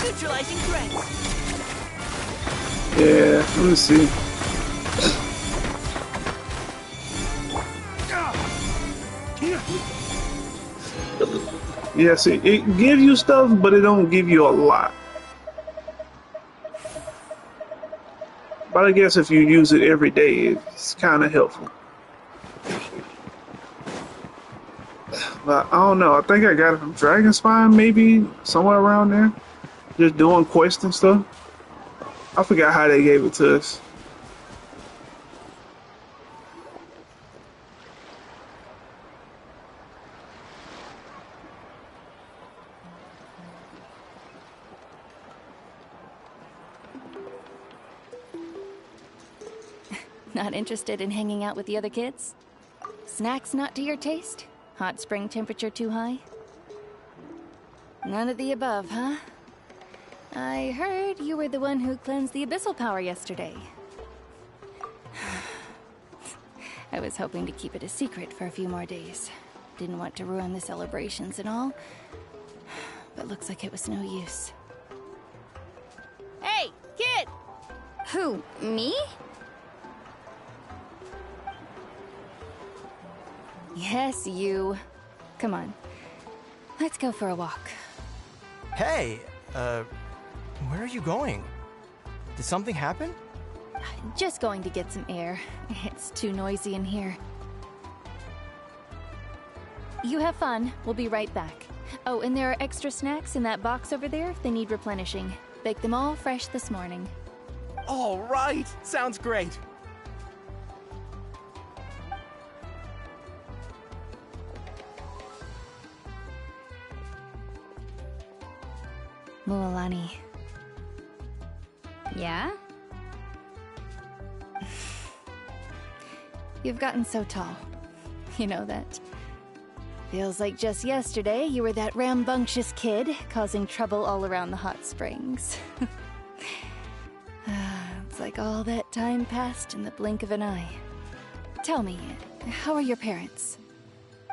Neutralizing threats! Yeah, let me see. Yeah, see, it gives you stuff, but it don't give you a lot. But I guess if you use it every day, it's kind of helpful. But I don't know. I think I got it from Dragon Spine, maybe somewhere around there. Just doing quests and stuff. I forgot how they gave it to us. Not interested in hanging out with the other kids? Snacks not to your taste? Hot spring temperature too high? None of the above, huh? I heard you were the one who cleansed the abyssal power yesterday. I was hoping to keep it a secret for a few more days. Didn't want to ruin the celebrations and all. But looks like it was no use. Hey, kid! Who, me? Yes, you. Come on. Let's go for a walk. Hey, where are you going? Did something happen? Just going to get some air. It's too noisy in here. You have fun. We'll be right back. Oh, and there are extra snacks in that box over there if they need replenishing. Baked them all fresh this morning. All right! Sounds great! Mualani. Yeah? You've gotten so tall. You know that. Feels like just yesterday you were that rambunctious kid causing trouble all around the hot springs. It's like all that time passed in the blink of an eye. Tell me, how are your parents?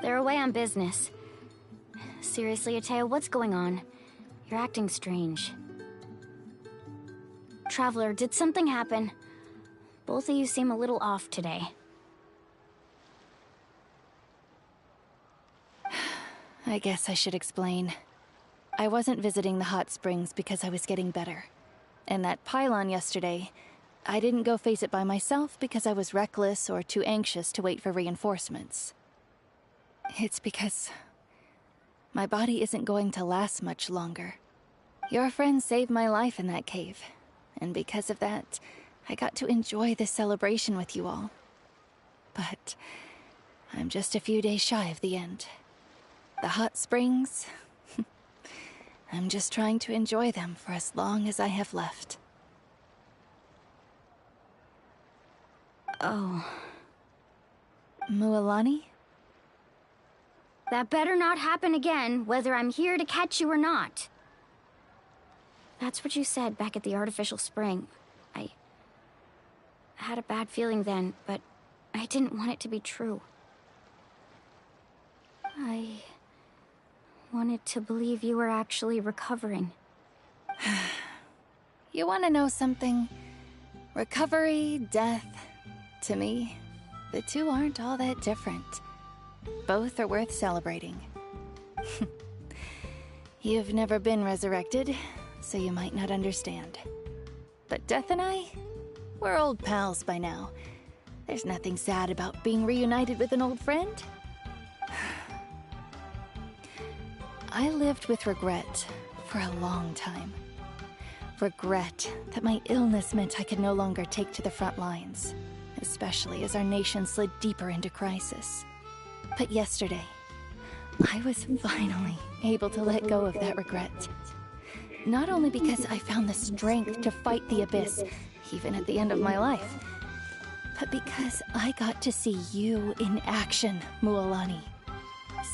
They're away on business. Seriously, Ateo, what's going on? You're acting strange. Traveler, did something happen? Both of you seem a little off today. I guess I should explain. I wasn't visiting the hot springs because I was getting better. And that pylon yesterday, I didn't go face it by myself because I was reckless or too anxious to wait for reinforcements. It's because my body isn't going to last much longer. Your friend saved my life in that cave, and because of that, I got to enjoy this celebration with you all. But I'm just a few days shy of the end. The hot springs, I'm just trying to enjoy them for as long as I have left. Oh. Mualani? That better not happen again, whether I'm here to catch you or not. That's what you said back at the artificial spring. I had a bad feeling then, but I didn't want it to be true. I wanted to believe you were actually recovering. You want to know something? Recovery, death, to me, the two aren't all that different. Both are worth celebrating. You've never been resurrected, so you might not understand. But Death and I, we're old pals by now. There's nothing sad about being reunited with an old friend. I lived with regret for a long time. Regret that my illness meant I could no longer take to the front lines, especially as our nation slid deeper into crisis. But yesterday, I was finally able to let go of that regret. Not only because I found the strength to fight the abyss, even at the end of my life, but because I got to see you in action, Mualani.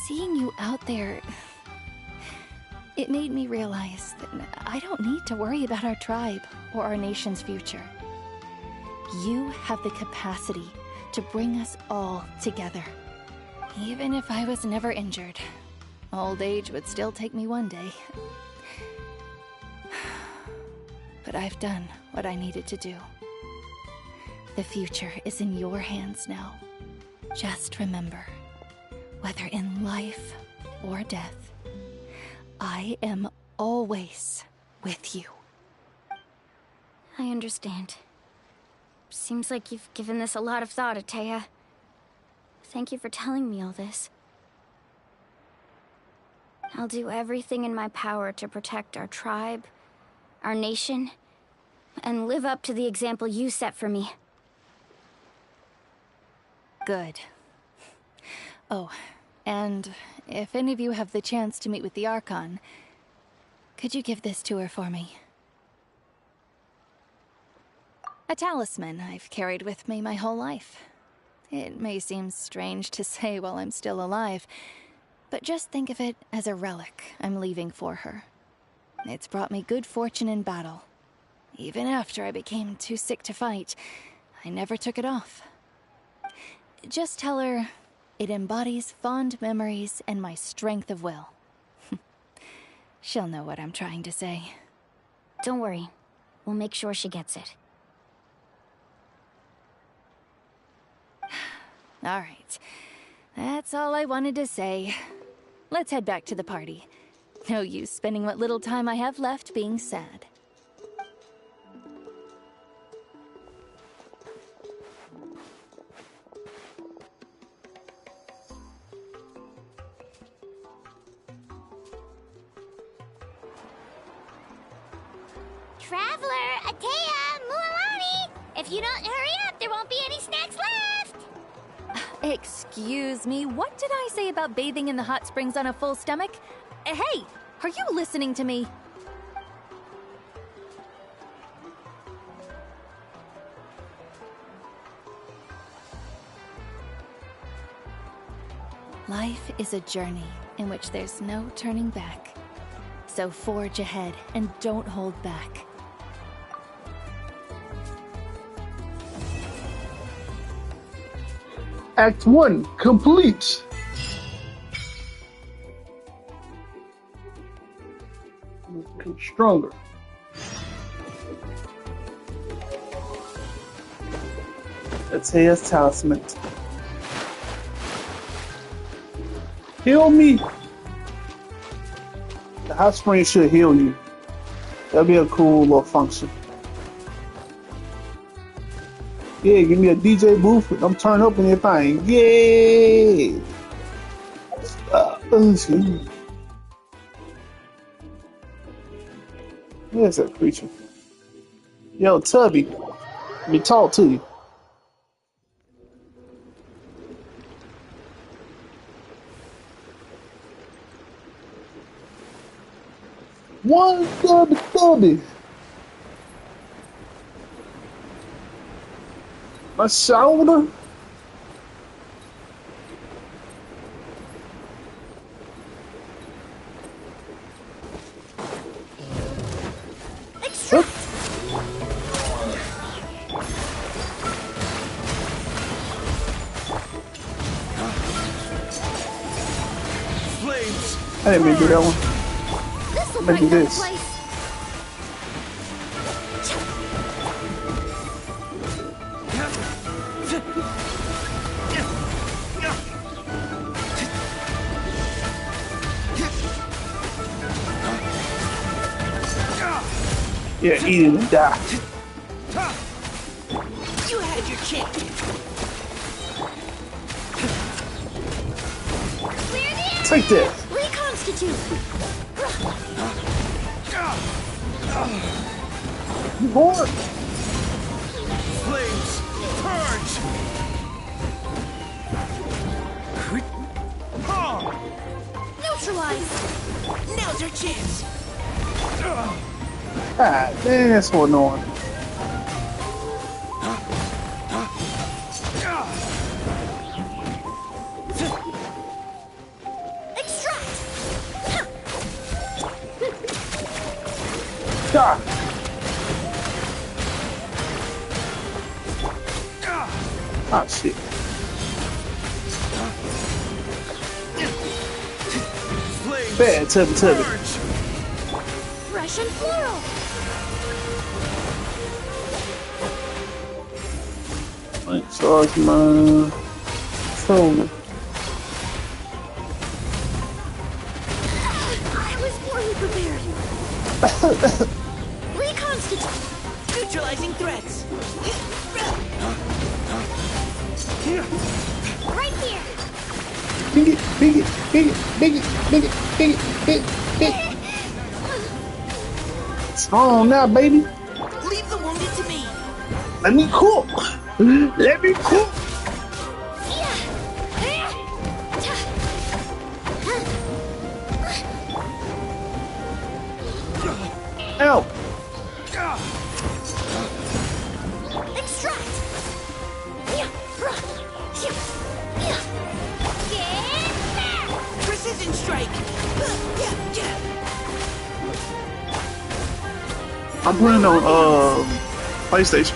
Seeing you out there, it made me realize that I don't need to worry about our tribe or our nation's future. You have the capacity to bring us all together. Even if I was never injured, old age would still take me one day. But I've done what I needed to do. The future is in your hands now. Just remember, whether in life or death, I am always with you. I understand. Seems like you've given this a lot of thought, Atea. Thank you for telling me all this. I'll do everything in my power to protect our tribe, our nation, and live up to the example you set for me. Good. Oh, and if any of you have the chance to meet with the Archon, could you give this to her for me? A talisman I've carried with me my whole life. It may seem strange to say while I'm still alive, but just think of it as a relic I'm leaving for her. It's brought me good fortune in battle. Even after I became too sick to fight, I never took it off. Just tell her it embodies fond memories and my strength of will. She'll know what I'm trying to say. Don't worry. We'll make sure she gets it. All right. That's all I wanted to say. Let's head back to the party. No use spending what little time I have left being sad. Traveler, Atea, Mualani! If you don't hurry up, there won't be any snacks left! Excuse me, what did I say about bathing in the hot springs on a full stomach? Hey, are you listening to me? Life is a journey in which there's no turning back. So forge ahead and don't hold back. Act 1 complete. Become stronger. Atea's talisman. Heal me. The hot spring should heal you. That'd be a cool little function. Yeah, give me a DJ booth. I'm turning up in your thing. Yeah. Excuse me. Where's that creature? Yo, Tubby. Let me talk to you. One Tubby. My shoulder. Flames. I didn't mean to do that one. Let me do this. Yeah, eat it and die. You had your chance. Take this. Reconstitute. You bored? Flames, purge! Neutralize. Now's our chance. God damn, that's so annoying. Extract. God. Ah, shit. Bad, tubby. Fresh and floral. Like, charge my phone. I was poorly prepared. Reconstitute. Neutralizing threats. Right here. Big it. It's on now, baby. Leave the wounded to me. Let me cook. Let me cook. Help. Extract. Precision strike. I'm playing on PlayStation.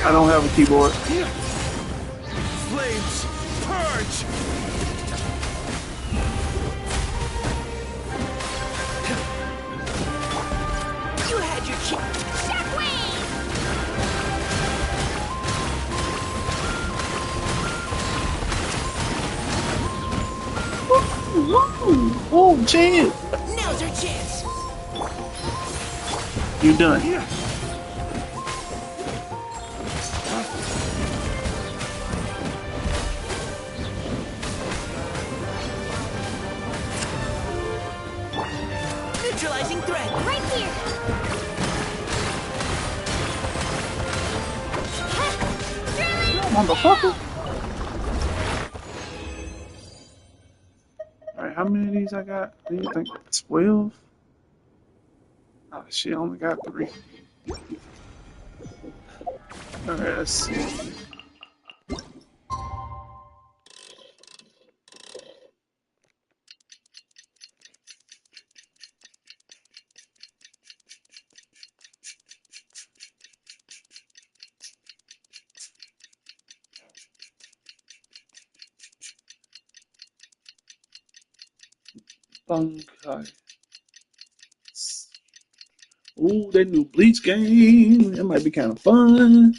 I don't have a keyboard. Flames, purge! You had your chance. Oh, chill. Now's our chance. You done. Neutralizing threat. Right here. Motherfucker. Alright, how many of these I got? Do you think 12? Oh shit, I only got 3. Alright, let's see. Bunkai. Ooh, that new Bleach game. That might be kind of fun.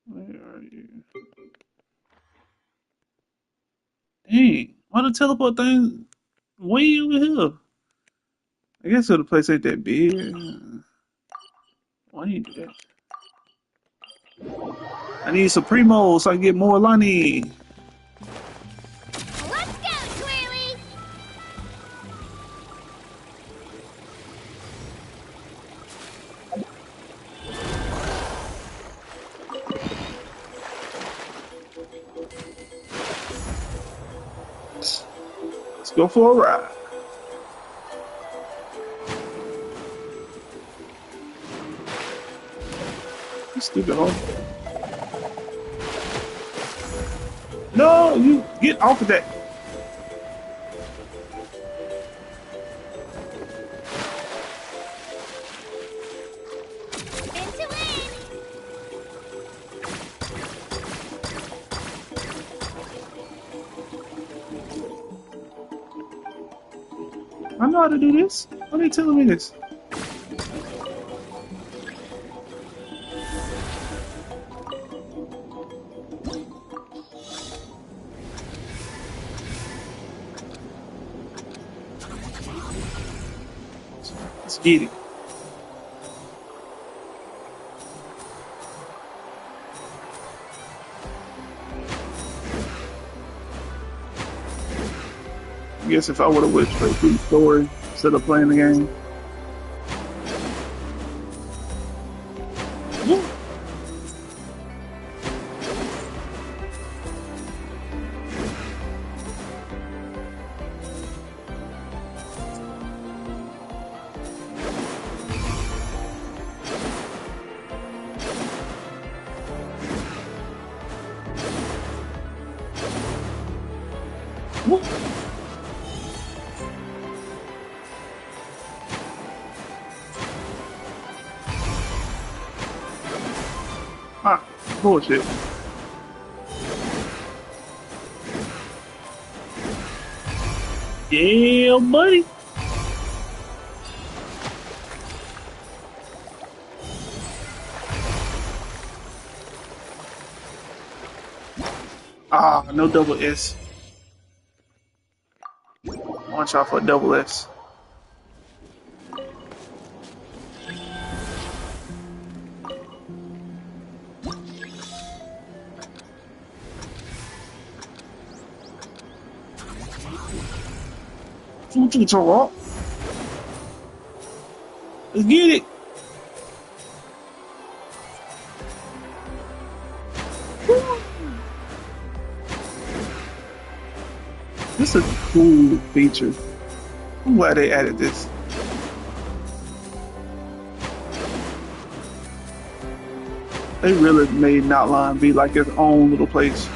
Where are you? Dang, why the teleport thing way over here? I guess the place ain't that big. Why do you do that? I need Supremo so I can get more Lonnie. Let's go, Twirly. Let's go for a ride. You stupid home. No, you get off of that. I know how to do this. Why are they telling me this? Let's get it. I guess if I would have went straight through the story instead of playing the game. Ah, bullshit. Yeah, buddy. Ah, no double S. Watch out for a double S. Let's get it. This is a cool feature. I'm glad they added this. They really made Natlan be like its own little place.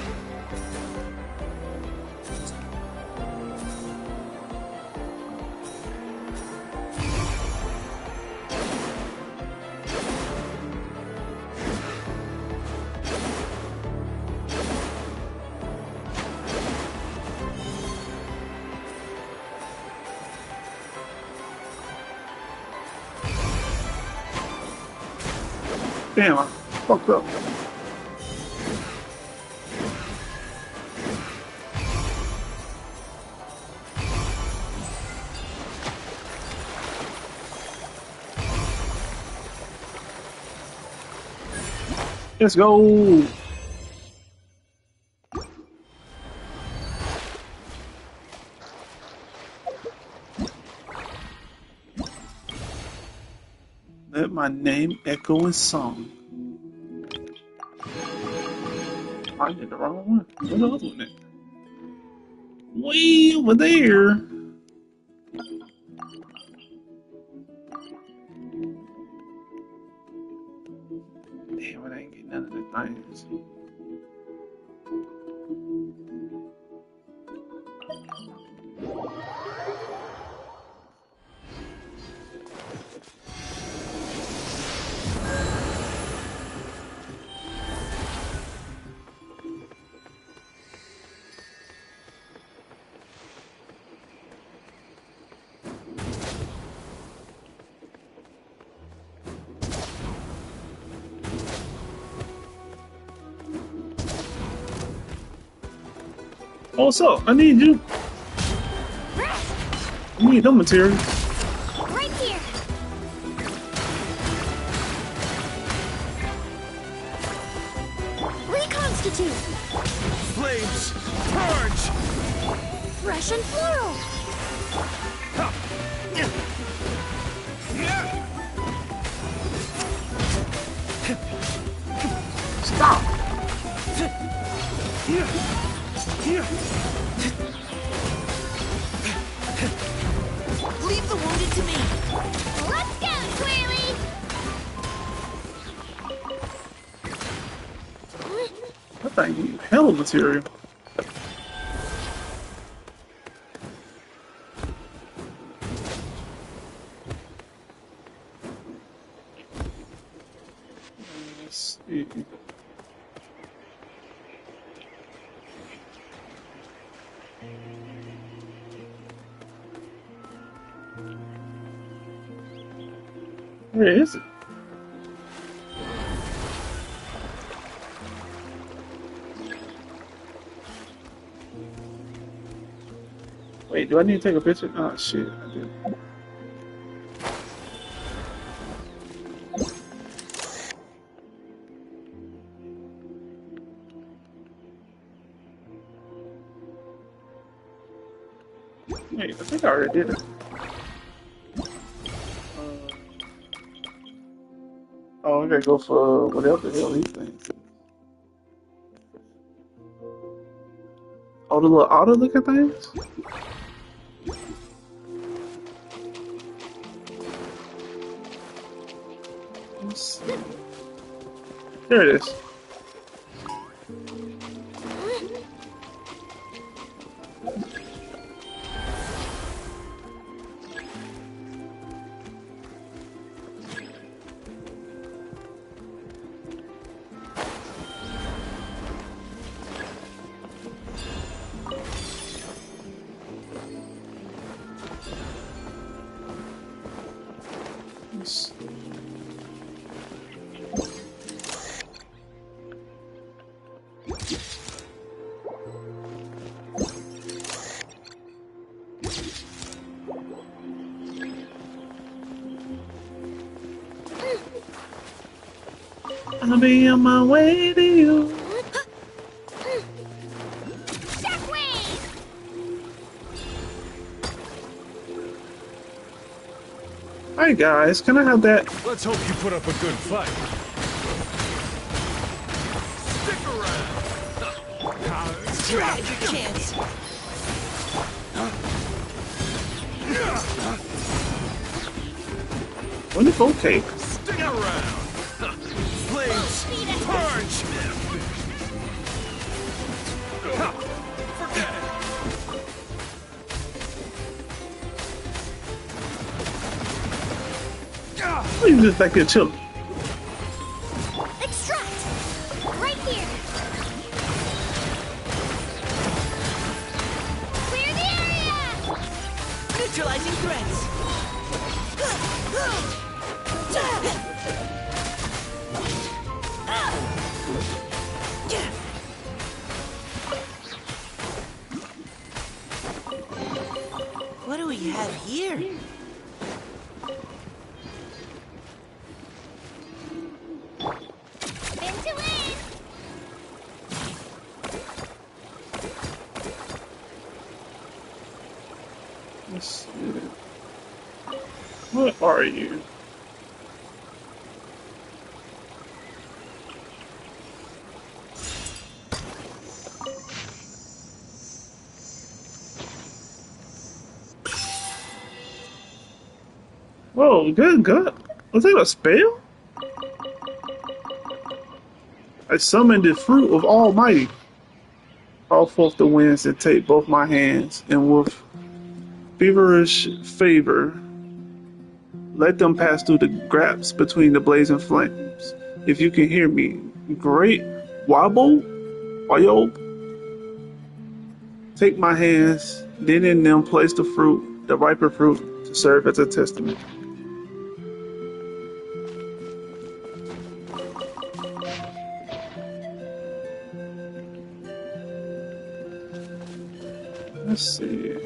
Damn, I fucked up. Let's go. Let my name echo in song. I did the wrong one. What the other one at? Way over there. Damn, I ain't getting none of the things. Oh, what's up? I need you. I need them materials. Right here. Reconstitute. Flames, purge. Fresh and floral. Stop. Leave the wounded to me. Let's go, Twirly. That thing needs hell of material. Let's see. Where is it? Wait, do I need to take a picture? Oh shit, I did. Wait, I think I already did it. Oh, I gotta go for whatever the hell these things. Oh, the little auto looking things? There it is. I'll be on my way to you. Hi guys, can I have that? Let's hope you put up a good fight. Stick around. You had your chance. Wonderful cake. Stick around. Flames, punch. Forget it. What are you just back there chilling? Extract! Right here! Clear the area! Neutralizing threats. What do we have here? Let's see. What are you? Whoa, good God. Was that a spell? I summoned the fruit of Almighty. Call forth the winds and take both my hands, and with feverish favor, let them pass through the gaps between the blazing flames. If you can hear me, great Wabob, take my hands, then in them place the fruit, the riper fruit, to serve as a testament. Let's see.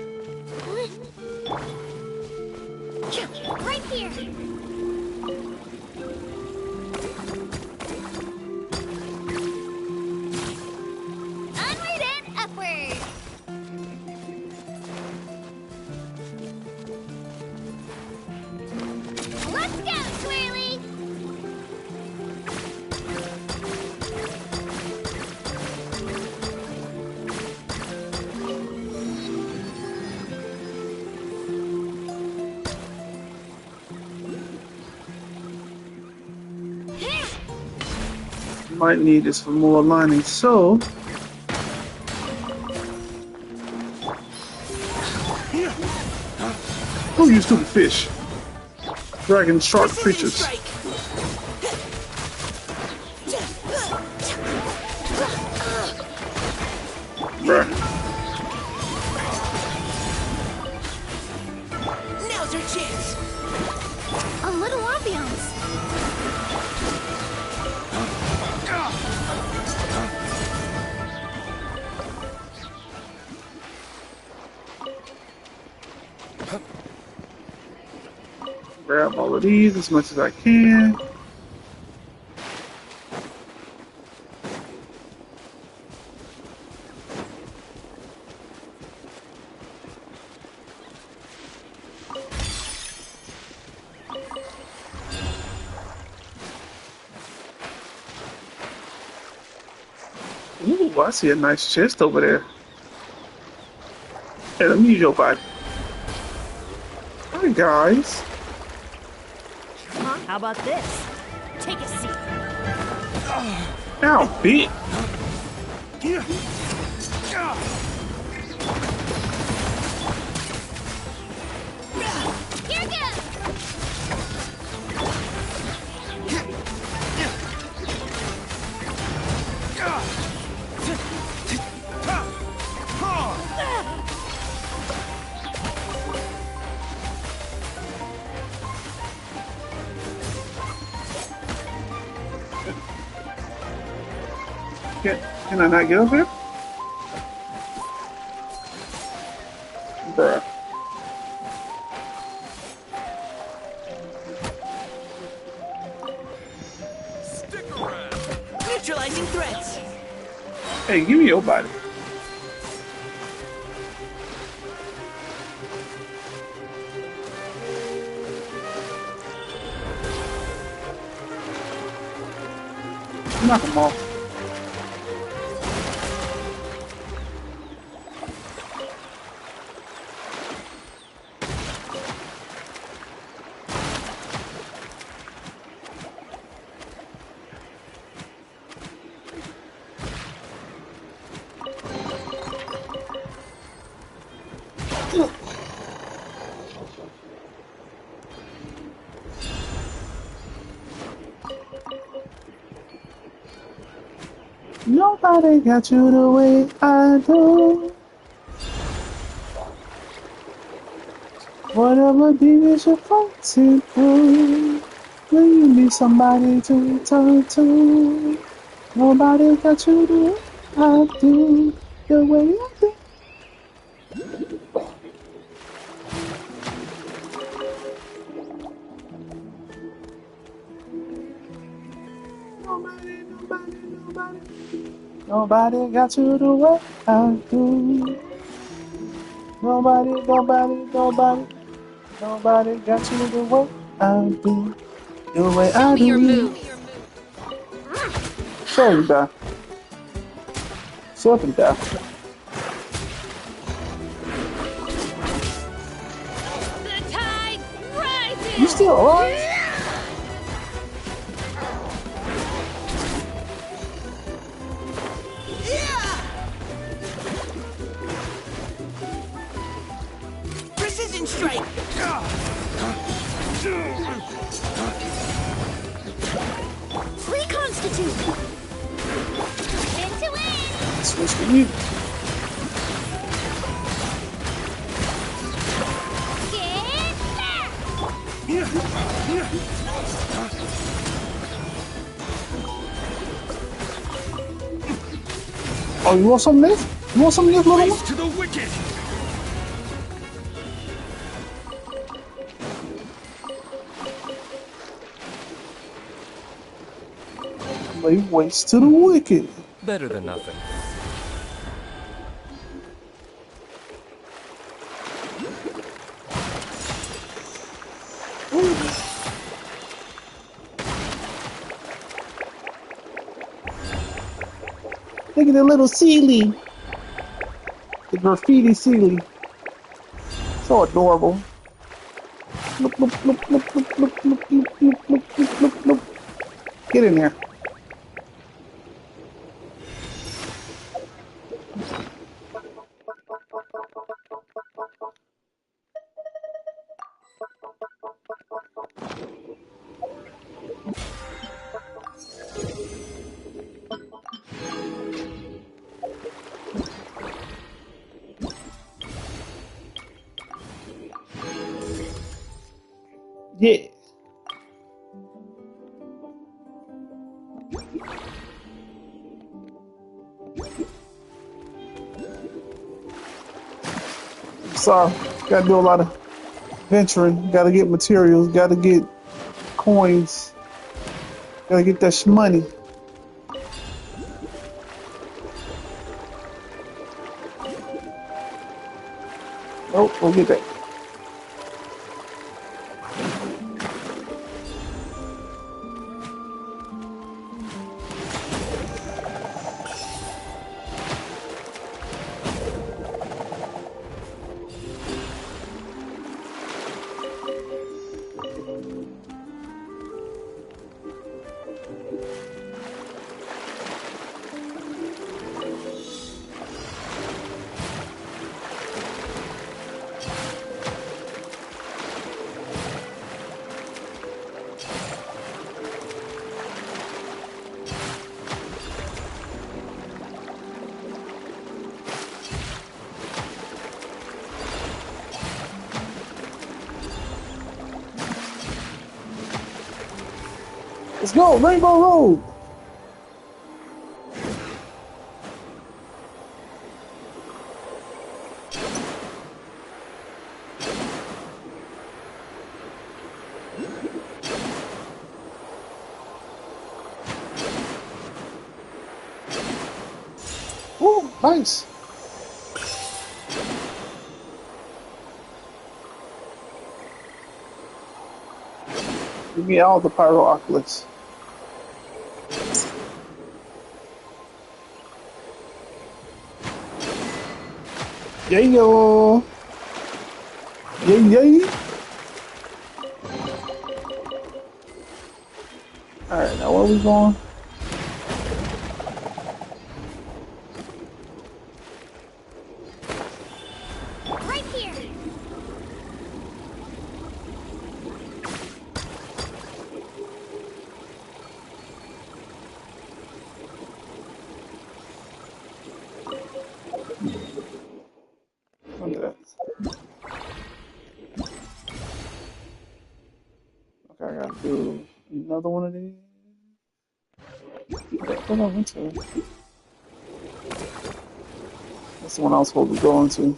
Right here! Onward and upward! Let's go, Twirly! Might need this for more lining, so who you stupid fish? Dragon shark creatures. Bruh. Now's our chance. A little ambiance. Grab all of these as much as I can. Ooh, I see a nice chest over there. Hey, let me use your body. Hi, guys. Huh? How about this? Take a seat. Ow, bitch. Here goes! Can I not get up here? Bruh. Neutralizing threats. Hey, give me your body. Knock him off. Nobody got you the way I do. Whatever demons you're fighting through, when you need somebody to turn to, nobody got you the way I do, the way I do. Nobody got you the way I do. Nobody got you the way I do. The way Show I me your do. move. Show you that. Show you that. The tide rises. You still alive? Precision strike. Reconstitute. Spin to win. Switch to you. Get back. Oh, you want some of this? You want some of this, little one? To the wicked. Lay waste to the wicked. Better than nothing. Look at the little Sealy. The graffiti Sealy. So adorable. Look, look, look, look, look, look, look, look, look, look, look, look, look. Get in there. Yeah. Sorry, gotta do a lot of venturing. Gotta get materials. Gotta get coins. Gotta get that money. Oh, we'll get that. Let's go, Rainbow Road. Ooh, nice. Give me all the Pyroculus. Yeah, yo. Yeah. Alright, now where are we going? Right here. Look at that. Okay, I gotta do another one of these. What I went to? That's the one I was supposed to go into.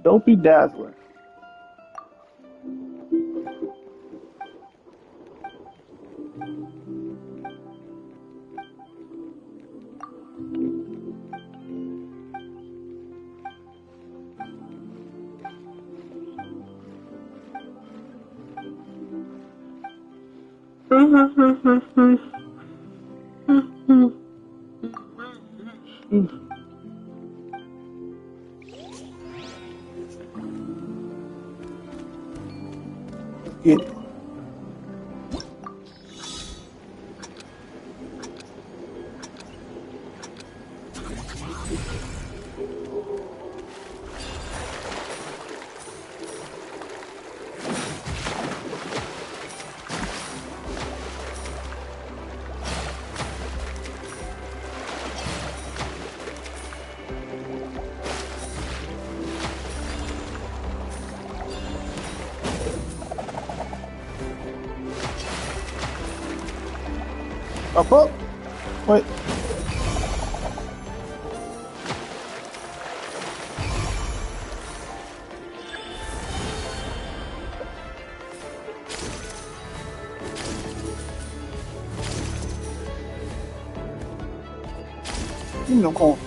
Dopey Dazzler. Get it. Up. Wait. Give me no corn.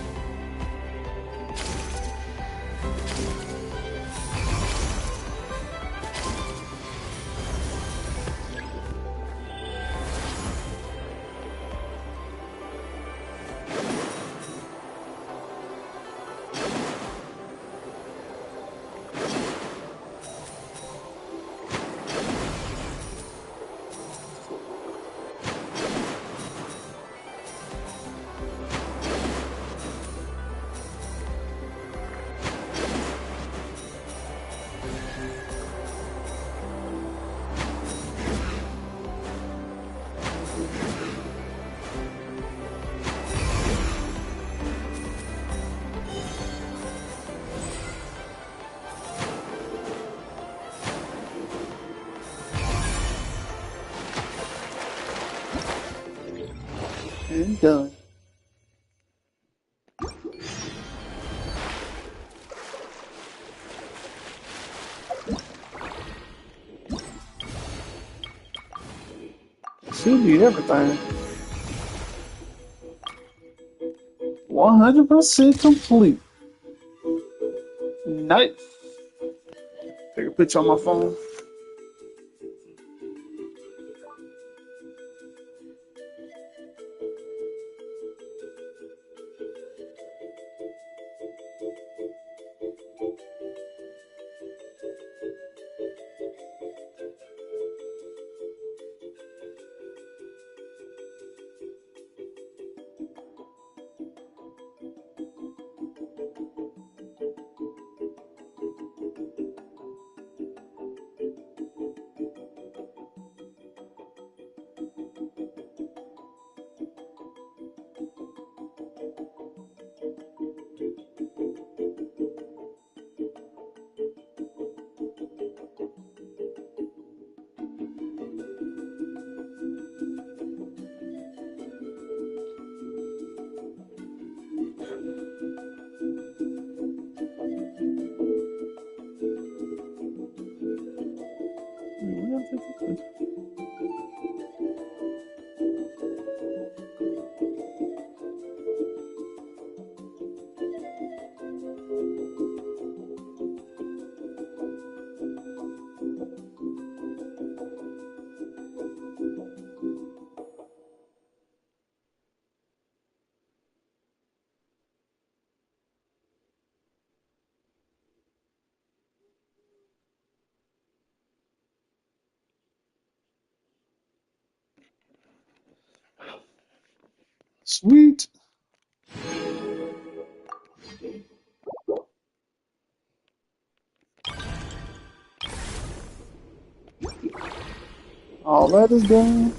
And done. Should be everything. 100% complete. Nice. Take a picture on my phone. Sweet. All that is done.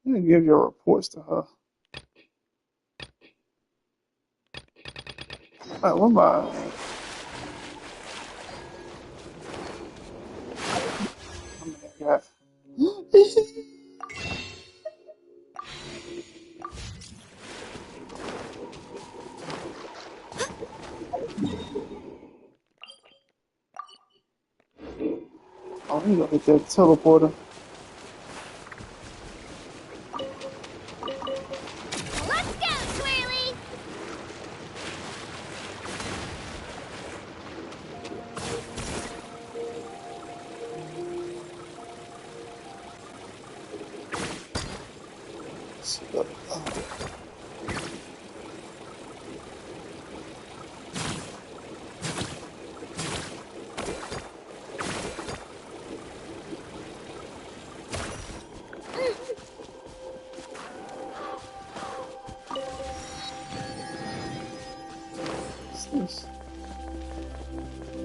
I'm gonna give your reports to her. Alright, what am I? How many I got? Oh, we gonna hit that teleporter. Let's go, Swirly!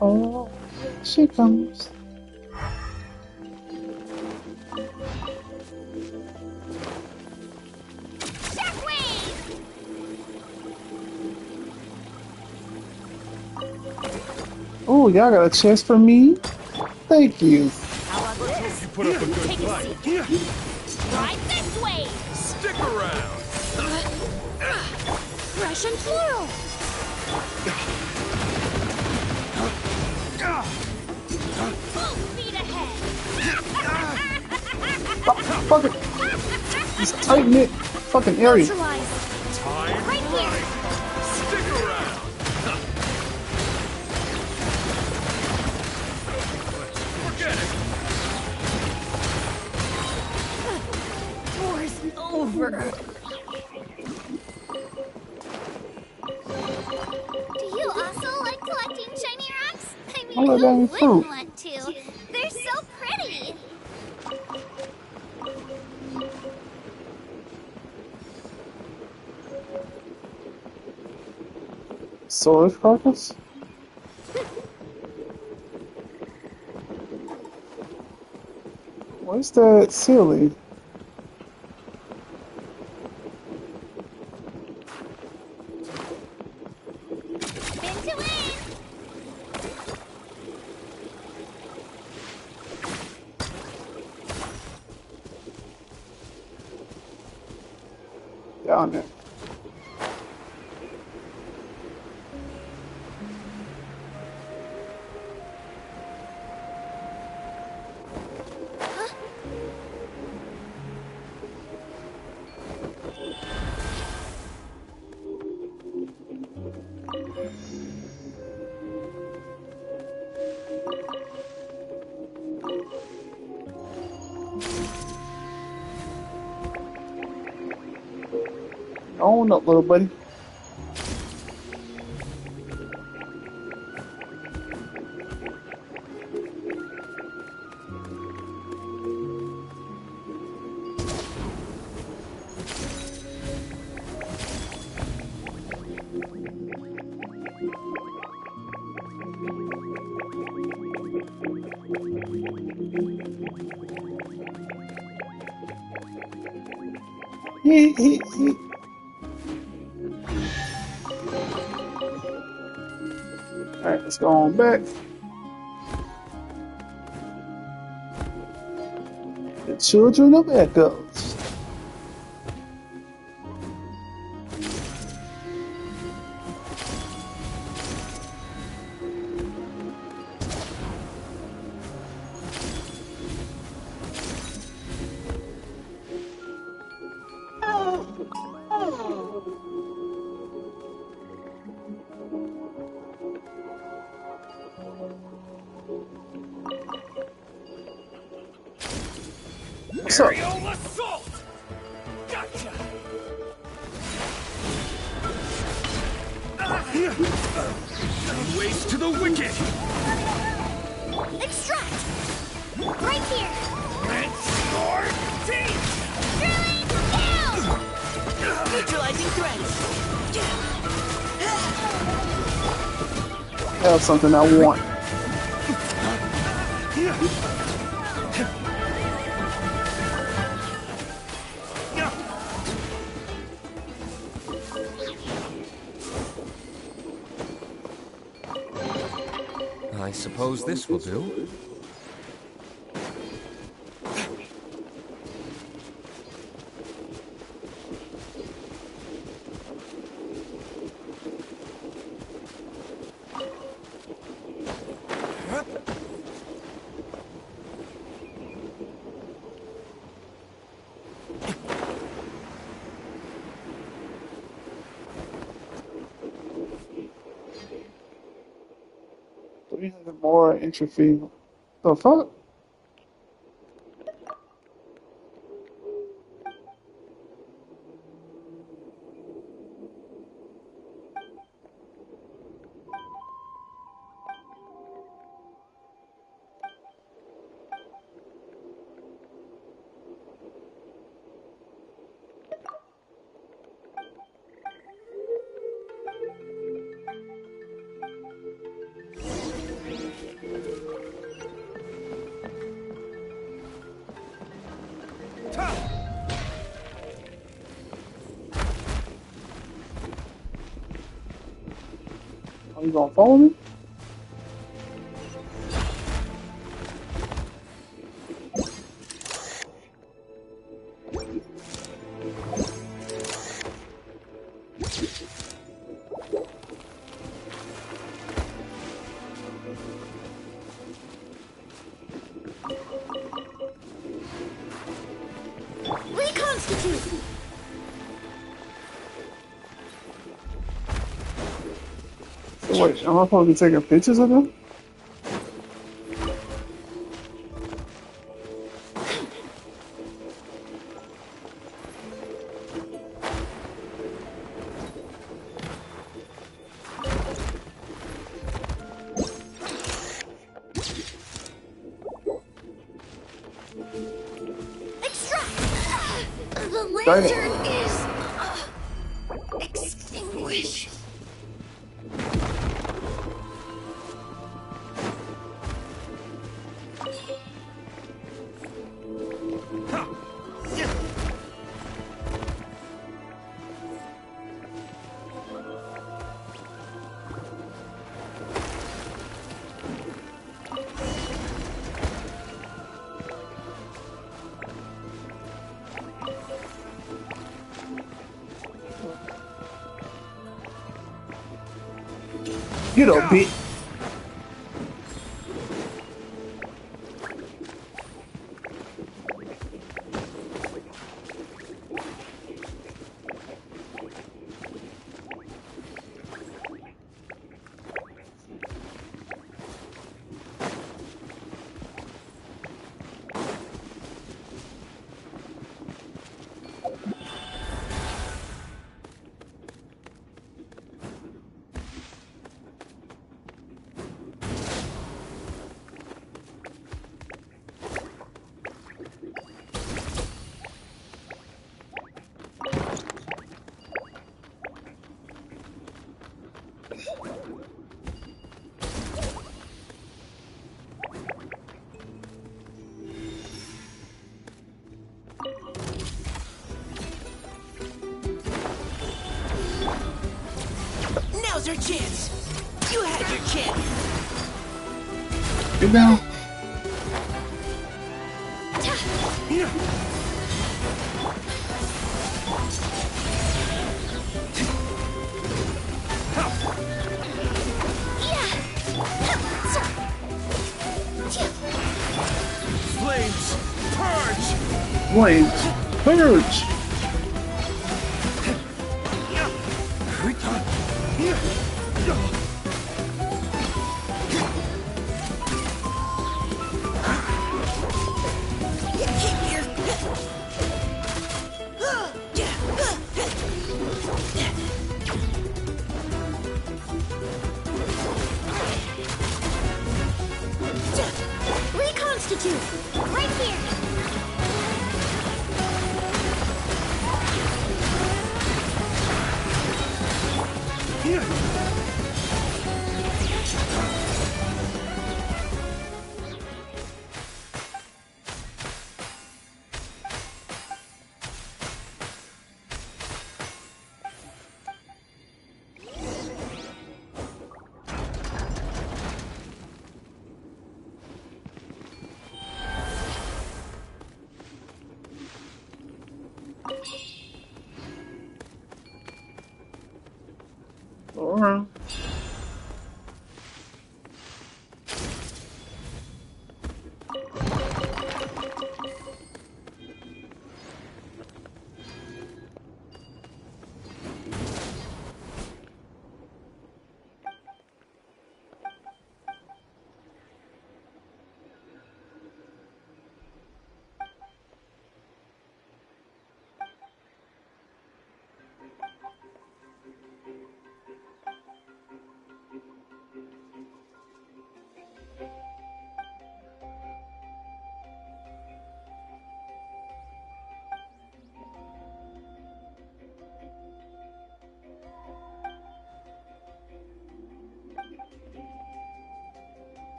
Oh, she comes. Oh, y'all got a chest for me? Thank you. Let's hope you put up a good fight. Right this way! Stick around! Fresh and floral! Full speed ahead! Fuck it. This tight knit fucking area. Time Right here! Stick around! Forget it! War's over. Do you also like collecting shiny rocks? I mean, Oh, who that ain't wouldn't fruit. want to? They're so pretty! Solar sparkles? What's that silly? Spin to win! Down there. Own up, little buddy. He. Alright, let's go on back. The Children of Echoes. What's up? Aerial assault! Gotcha! Waste to the wicked! Extract! Right here! Neutralizing threats! I have something I want. I suppose this will do. More entry fee. The fuck? Are you gonna follow me? Reconstitute! Wait, am I supposed to be taking pictures of them? The lantern is extinguished. Get up, bitch. Now's our chance! You had your chance! Get down. Flames, purge! Flames, purge! All right.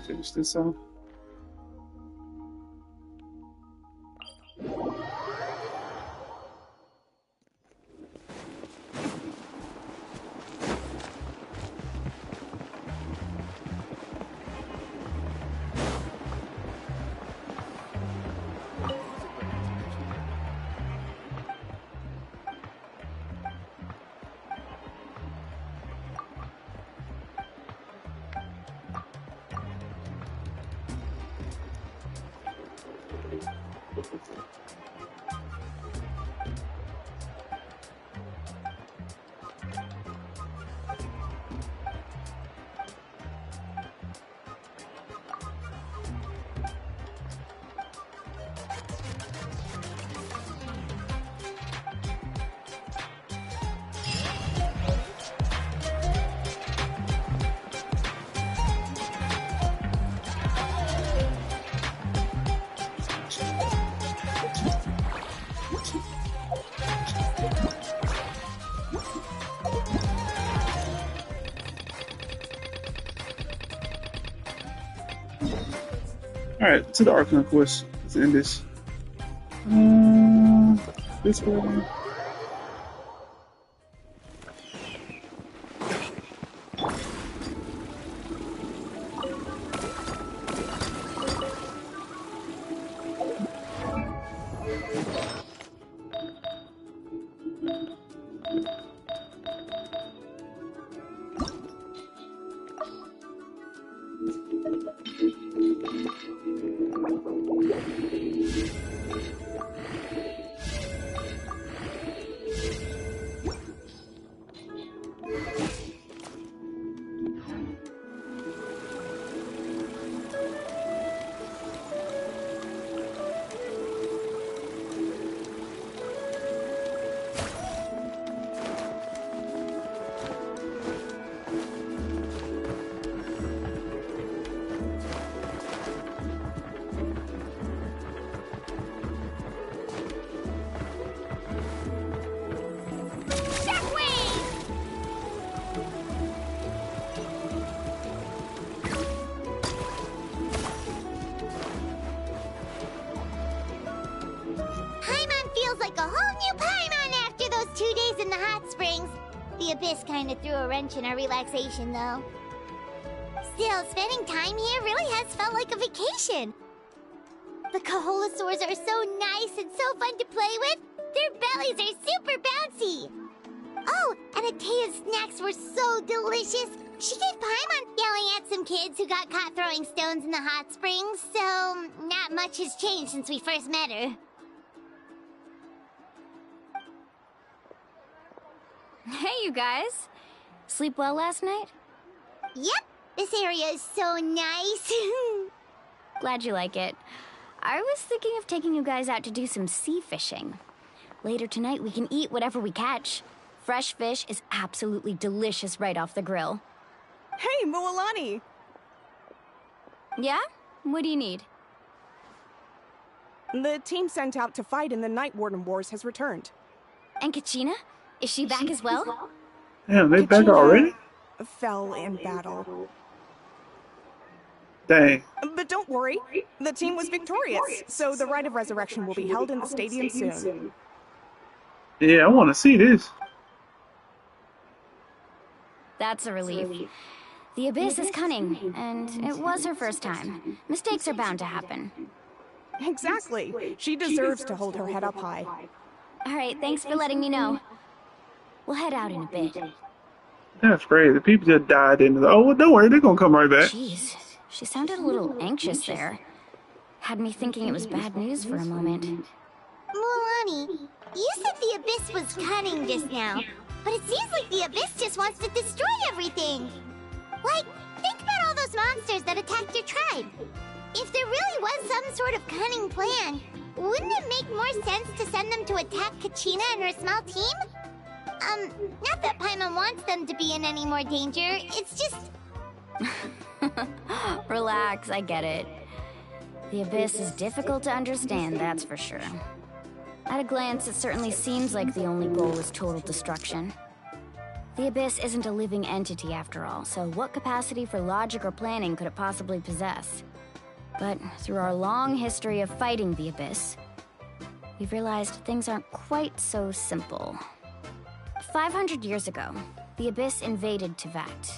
Finish this off. Alright, to the Arcana quest. Let's end this. This way. Like a whole new Paimon after those 2 days in the hot springs. The Abyss kind of threw a wrench in our relaxation, though. Still, spending time here really has felt like a vacation. The Kaholosaurs are so nice and so fun to play with. Their bellies are super bouncy. Oh, and Atea's snacks were so delicious. She gave Paimon yelling at some kids who got caught throwing stones in the hot springs, so not much has changed since we first met her. Hey, you guys. Sleep well last night? Yep, this area is so nice. Glad you like it. I was thinking of taking you guys out to do some sea fishing. Later tonight, we can eat whatever we catch. Fresh fish is absolutely delicious right off the grill. Hey, Moalani! Yeah? What do you need? The team sent out to fight in the Night Warden Wars has returned. And Kachina? Is she back as well? Damn, they back Kachina already? fell in battle. Dang. But don't worry, the team was victorious, so the Rite of Resurrection will be held in the stadium soon. Yeah, I want to see this. That's a relief. The Abyss is cunning, and it was her first time. Mistakes are bound to happen. Exactly. She deserves to hold her head up high. All right, thanks for letting me know. We'll head out in a bit. That's crazy. People just died in the... Oh, well, don't worry. They're going to come right back. Jeez, she sounded a little anxious there. Had me thinking it was bad news for a moment. Mualani, you said the Abyss was cunning just now, but it seems like the Abyss just wants to destroy everything. Like, think about all those monsters that attacked your tribe. If there really was some sort of cunning plan, wouldn't it make more sense to send them to attack Kachina and her small team? Not that Paimon wants them to be in any more danger, it's just... Relax, I get it. The Abyss is difficult to understand, that's for sure. At a glance, it certainly seems like the only goal is total destruction. The Abyss isn't a living entity after all, so what capacity for logic or planning could it possibly possess? But through our long history of fighting the Abyss, we've realized things aren't quite so simple. 500 years ago, the Abyss invaded Teyvat.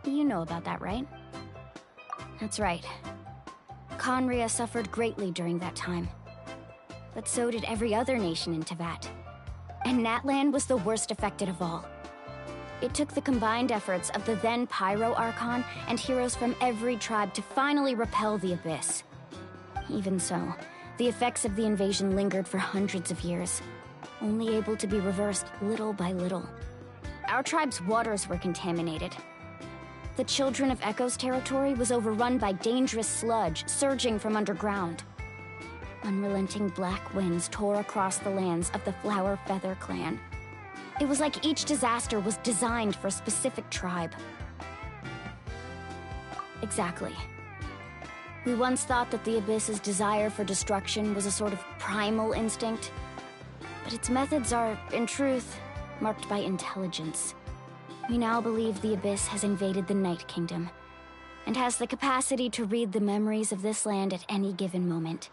You know about that, right? That's right. Khaenri'ah suffered greatly during that time. But so did every other nation in Teyvat. And Natlan was the worst affected of all. It took the combined efforts of the then Pyro Archon and heroes from every tribe to finally repel the Abyss. Even so, the effects of the invasion lingered for hundreds of years, only able to be reversed little by little. Our tribe's waters were contaminated. The Children of Echo's territory was overrun by dangerous sludge surging from underground. Unrelenting black winds tore across the lands of the Flower Feather clan. It was like each disaster was designed for a specific tribe. Exactly. We once thought that the Abyss's desire for destruction was a sort of primal instinct, but its methods are, in truth, marked by intelligence. We now believe the Abyss has invaded the Night Kingdom, and has the capacity to read the memories of this land at any given moment.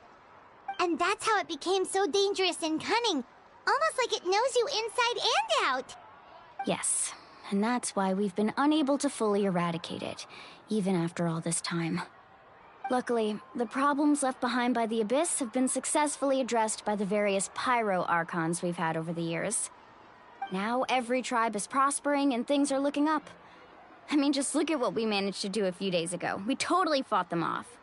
And that's how it became so dangerous and cunning. Almost like it knows you inside and out. Yes, and that's why we've been unable to fully eradicate it, even after all this time. Luckily, the problems left behind by the Abyss have been successfully addressed by the various Pyro Archons we've had over the years. Now every tribe is prospering and things are looking up. I mean, just look at what we managed to do a few days ago. We totally fought them off.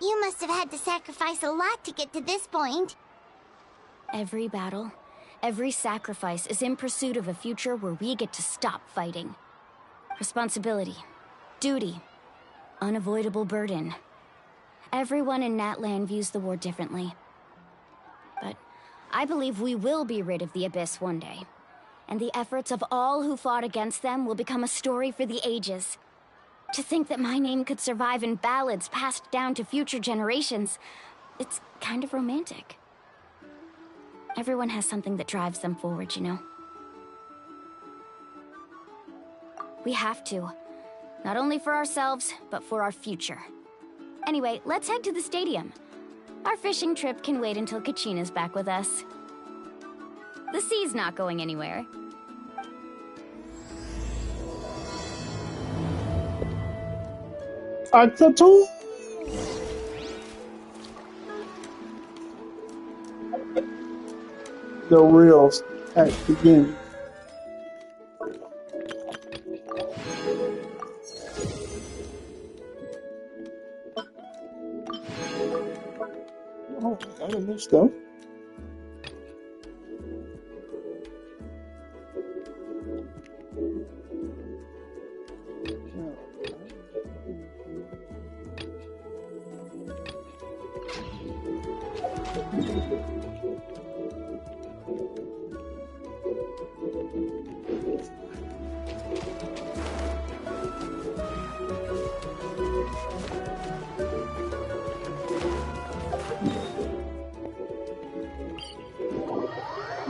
You must have had to sacrifice a lot to get to this point. Every battle, every sacrifice is in pursuit of a future where we get to stop fighting. Responsibility, duty, unavoidable burden. Everyone in Natlan views the war differently. But I believe we will be rid of the Abyss one day. And the efforts of all who fought against them will become a story for the ages. To think that my name could survive in ballads passed down to future generations, it's kind of romantic. Everyone has something that drives them forward, you know? We have to. Not only for ourselves, but for our future. Anyway, let's head to the stadium. Our fishing trip can wait until Kachina's back with us. The sea's not going anywhere. Atatu. The real act begins. Oh, I got new stuff.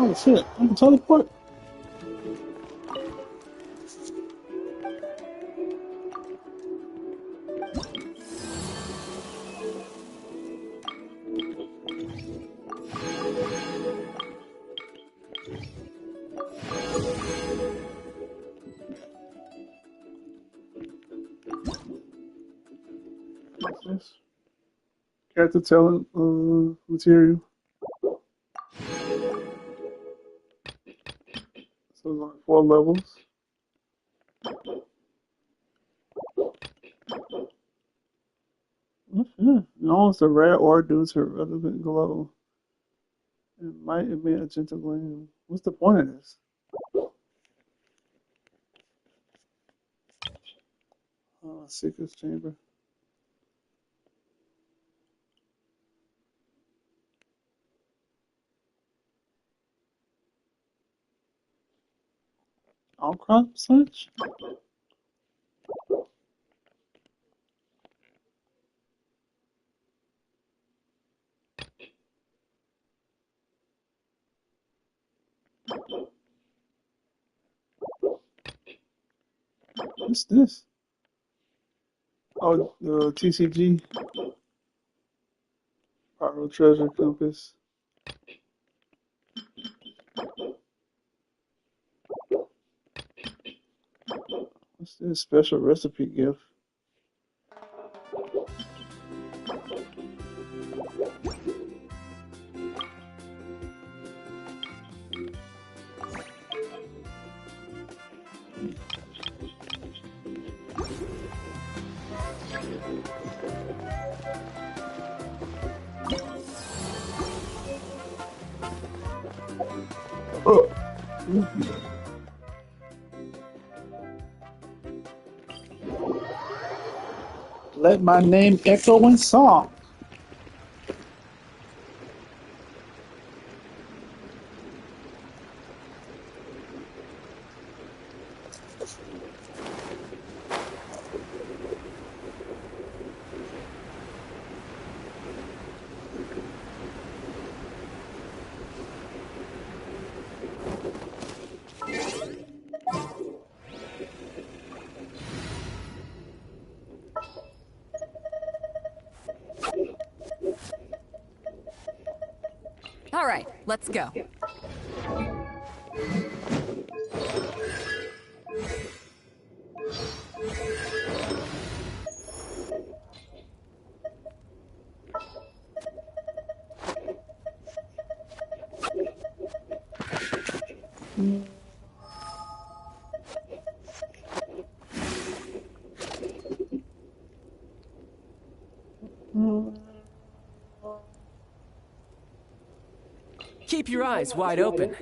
Oh shit, I can teleport. What's this? Character talent material. So it's like 4 levels. No, it's a rare ore due to relevant glow. It might emit a gentle gleam. What's the point of this? Seeker's chamber. All crop search? What's this? Oh, the TCG. Pyro treasure compass. What's this? Special recipe gift. Oh. Let my name echo in song. All right, let's go. Keep your eyes wide open.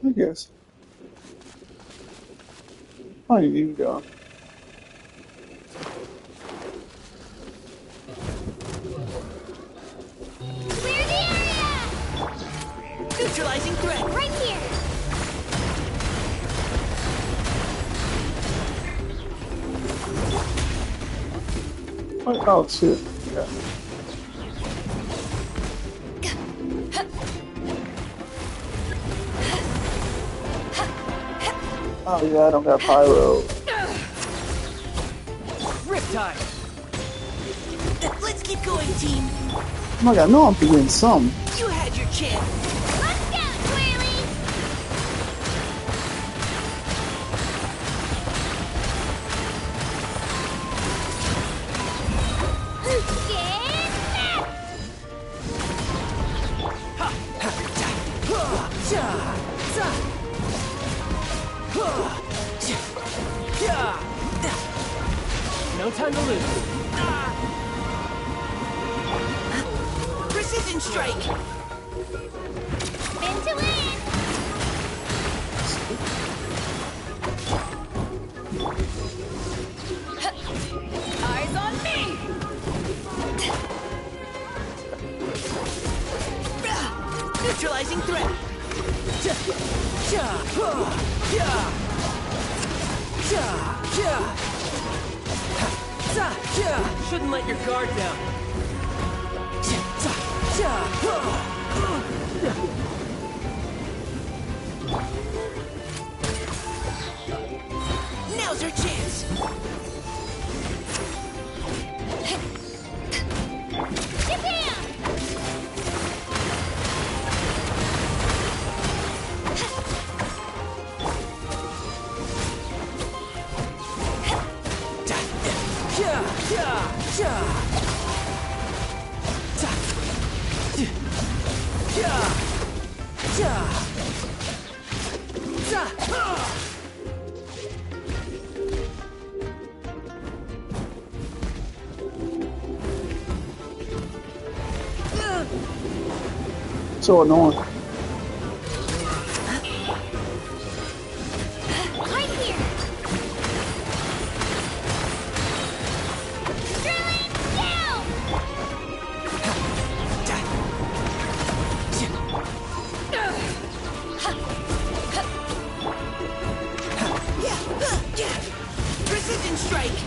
I guess. I didn't even go. Neutralizing threat! Right here! Oh shit. Yeah. Oh yeah, I don't got pyro. Riptide! Let's keep going, team! Oh my god, no, I'm doing some. You had your chance! Let's go, Twirly! No time to lose. Precision strike! Spin to win! Eyes on me! Neutralizing threat! Shouldn't let your guard down. Now's our chance. So annoying. Right here. Drilling down. Precision strike.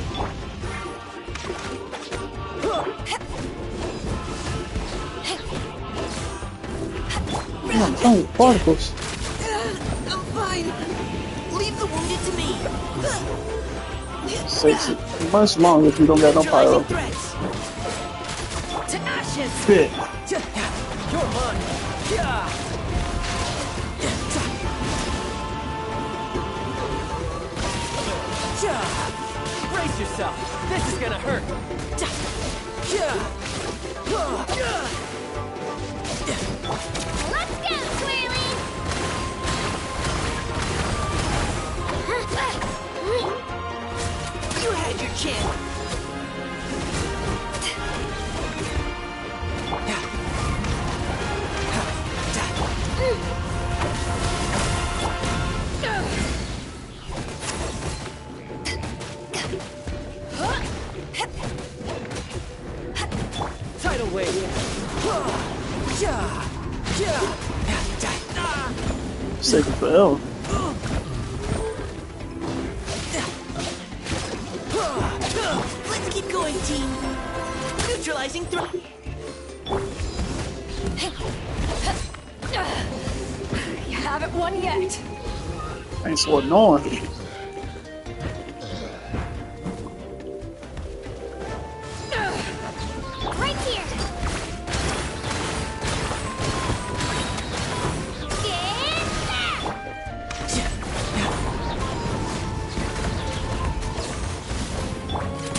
Oh, particles. I'm fine. Leave the wounded to me. Sexy. Much longer if you don't got no pyro. Threats. To ashes. Bit. You're mine. Brace yourself. This is gonna hurt. Let's go, Twirly. You had your chance. Tidal wave. It's taking forever. Let's keep going, team. Neutralizing threat. You haven't won yet. Ain't so annoying. Right here.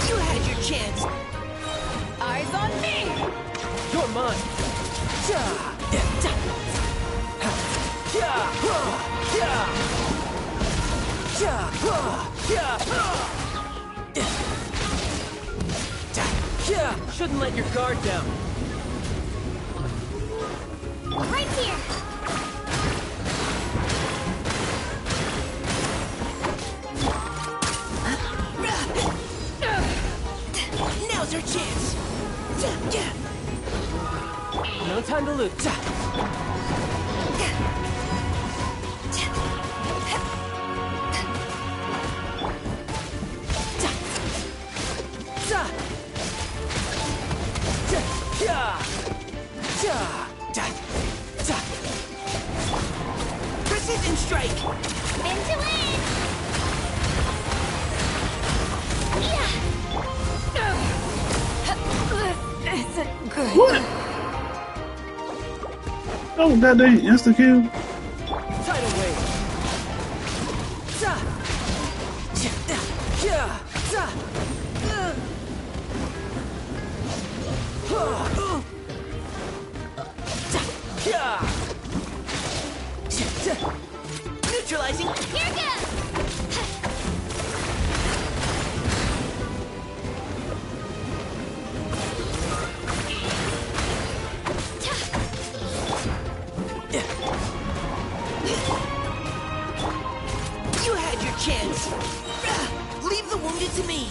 You had your chance. Eyes on me. You're mine. Shouldn't let your guard down. Right here. Now's our chance. No time to lose. Precision strike. Spin to win. This isn't good. What? Oh, goddamn insta kill. Tidal wave. Neutralizing. Here goes. You had your chance. Leave the wounded to me.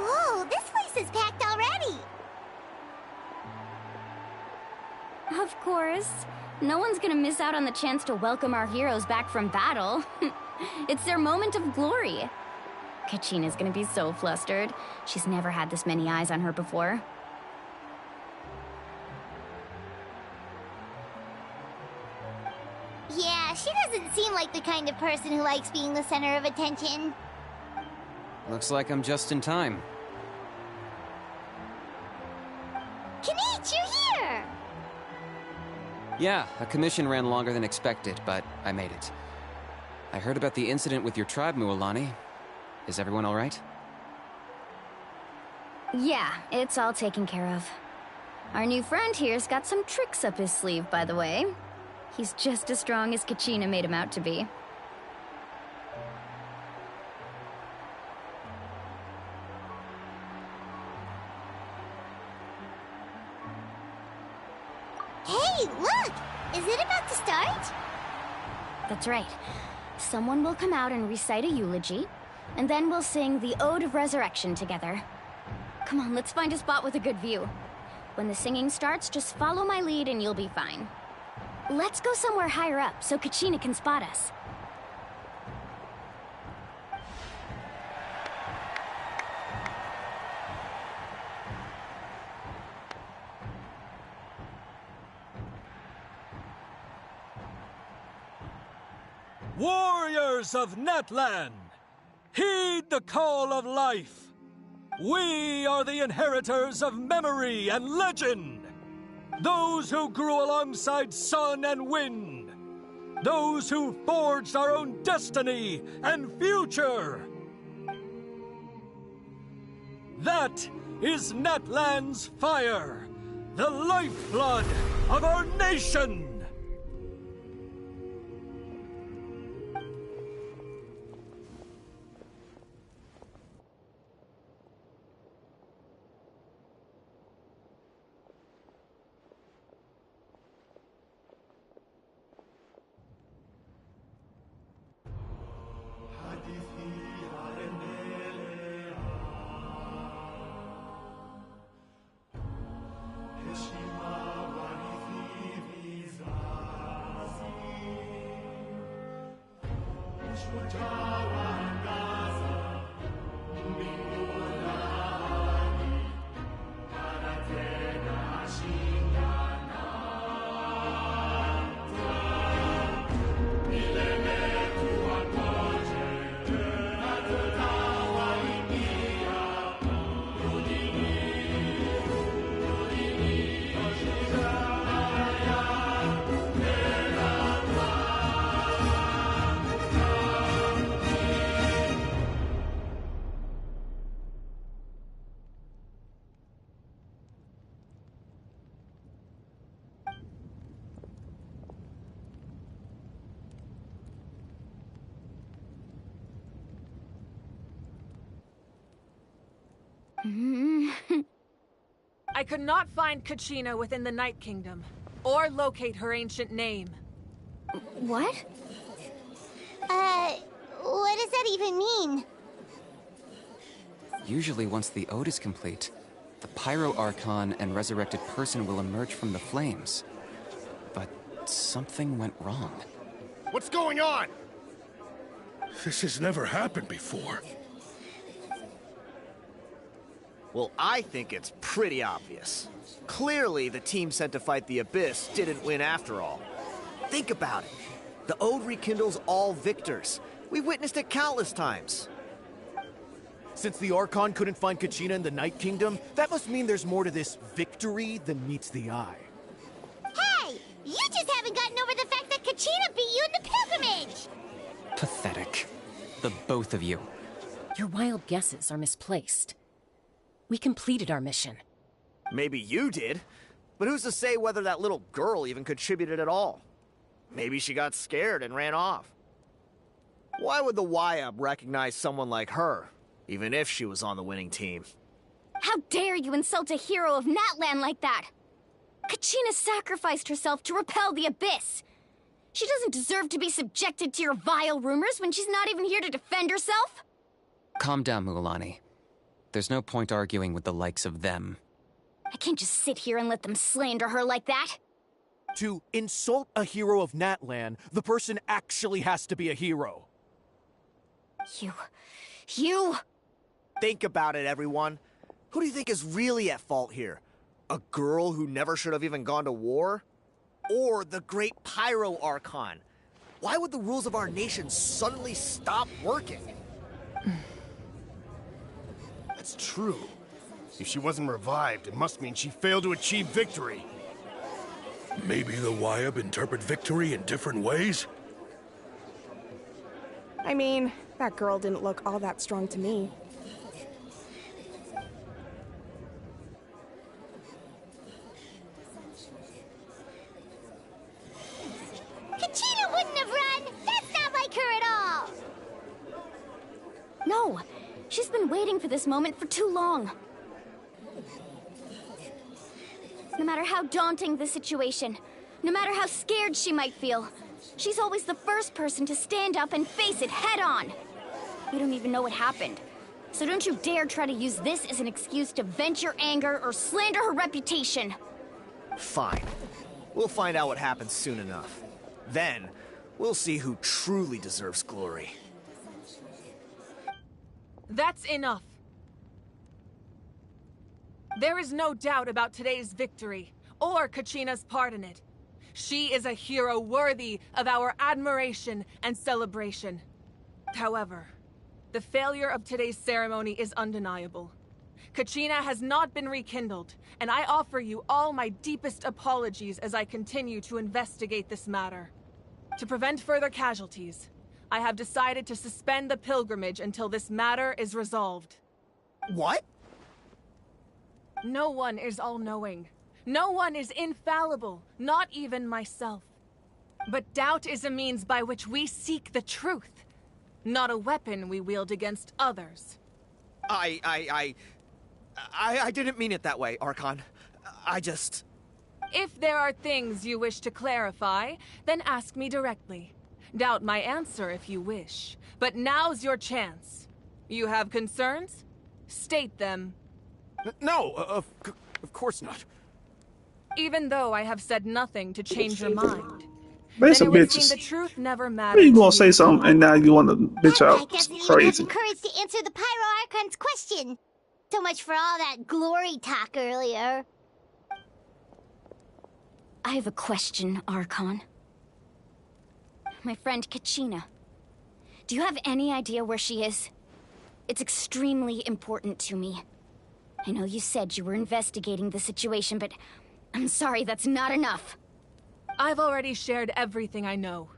Whoa, this place is packed already! Of course. No one's gonna miss out on the chance to welcome our heroes back from battle. It's their moment of glory. Kachina's gonna be so flustered. She's never had this many eyes on her before. Yeah, she doesn't seem like the kind of person who likes being the center of attention. Looks like I'm just in time. Kinich, you're here! Yeah, a commission ran longer than expected, but I made it. I heard about the incident with your tribe, Mualani. Is everyone alright? Yeah, it's all taken care of. Our new friend here's got some tricks up his sleeve, by the way. He's just as strong as Kachina made him out to be. Hey, look! Is it about to start? That's right. Someone will come out and recite a eulogy, and then we'll sing the Ode of Resurrection together. Come on, let's find a spot with a good view. When the singing starts, just follow my lead and you'll be fine. Let's go somewhere higher up so Kachina can spot us. Warriors of Natlan, heed the call of life. We are the inheritors of memory and legend. Those who grew alongside sun and wind. Those who forged our own destiny and future. That is Natlan's fire, the lifeblood of our nation. I could not find Kachina within the Night Kingdom, or locate her ancient name. What? What does that even mean? Usually once the ode is complete, the Pyro Archon and resurrected person will emerge from the flames. But something went wrong. What's going on? This has never happened before. Well, I think it's pretty obvious. Clearly, the team sent to fight the Abyss didn't win after all. Think about it. The Ode rekindles all victors. We've witnessed it countless times. Since the Archon couldn't find Kachina in the Night Kingdom, that must mean there's more to this victory than meets the eye. Hey! You just haven't gotten over the fact that Kachina beat you in the pilgrimage! Pathetic. The both of you. Your wild guesses are misplaced. We completed our mission. Maybe you did, but who's to say whether that little girl even contributed at all? Maybe she got scared and ran off. Why would the YUB recognize someone like her, even if she was on the winning team? How dare you insult a hero of Natlan like that? Kachina sacrificed herself to repel the Abyss. She doesn't deserve to be subjected to your vile rumors when she's not even here to defend herself. Calm down, Mualani. There's no point arguing with the likes of them. I can't just sit here and let them slander her like that. To insult a hero of Natlan, the person actually has to be a hero. You... Think about it, everyone. Who do you think is really at fault here? A girl who never should have even gone to war? Or the great Pyro Archon? Why would the rules of our nation suddenly stop working? That's true. If she wasn't revived, it must mean she failed to achieve victory. Maybe the YUB interpret victory in different ways? I mean, that girl didn't look all that strong to me. Kachina wouldn't have run! That's not like her at all! No, she's been waiting for this moment for too long. No matter how daunting the situation, no matter how scared she might feel, she's always the first person to stand up and face it head on. You don't even know what happened, so don't you dare try to use this as an excuse to vent your anger or slander her reputation. Fine. We'll find out what happens soon enough. Then, we'll see who truly deserves glory. That's enough. There is no doubt about today's victory, or Kachina's part in it. She is a hero worthy of our admiration and celebration. However, the failure of today's ceremony is undeniable. Kachina has not been rekindled, and I offer you all my deepest apologies as I continue to investigate this matter. To prevent further casualties, I have decided to suspend the pilgrimage until this matter is resolved. What? No one is all-knowing. No one is infallible, not even myself. But doubt is a means by which we seek the truth, not a weapon we wield against others. I didn't mean it that way, Archon. I just... If there are things you wish to clarify, then ask me directly. Doubt my answer if you wish, but now's your chance. You have concerns? State them. No, of course not. Even though I have said nothing to change your mind, Man, then some it would bitches. seem the truth never How mattered. you gonna say something and now you want to bitch I out? guess It's you didn't have crazy. the courage to answer the Pyro Archon's question. So much for all that glory talk earlier. I have a question, Archon. My friend Kachina. Do you have any idea where she is? It's extremely important to me. I know you said you were investigating the situation, but I'm sorry, that's not enough. I've already shared everything I know.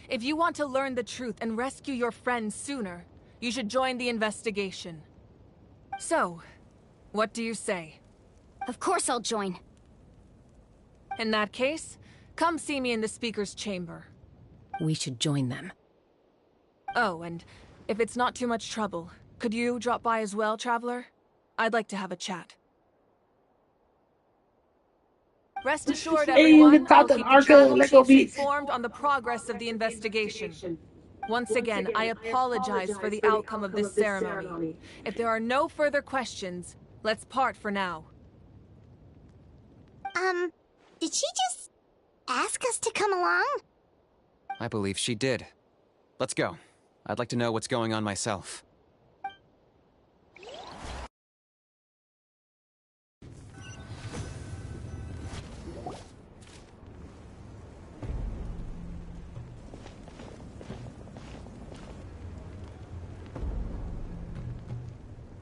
If you want to learn the truth and rescue your friend sooner, you should join the investigation. So, what do you say? Of course I'll join. In that case, come see me in the speaker's chamber. We should join them. Oh, and if it's not too much trouble, could you drop by as well, Traveler? I'd like to have a chat. Rest assured, Hey, everyone, the I'll Cotton keep the Arca, tribal Lego chiefs Beats. informed on the progress of the investigation. Once again, I apologize for the outcome of this ceremony. If there are no further questions, let's part for now. Did she just ask us to come along? I believe she did. Let's go. I'd like to know what's going on myself.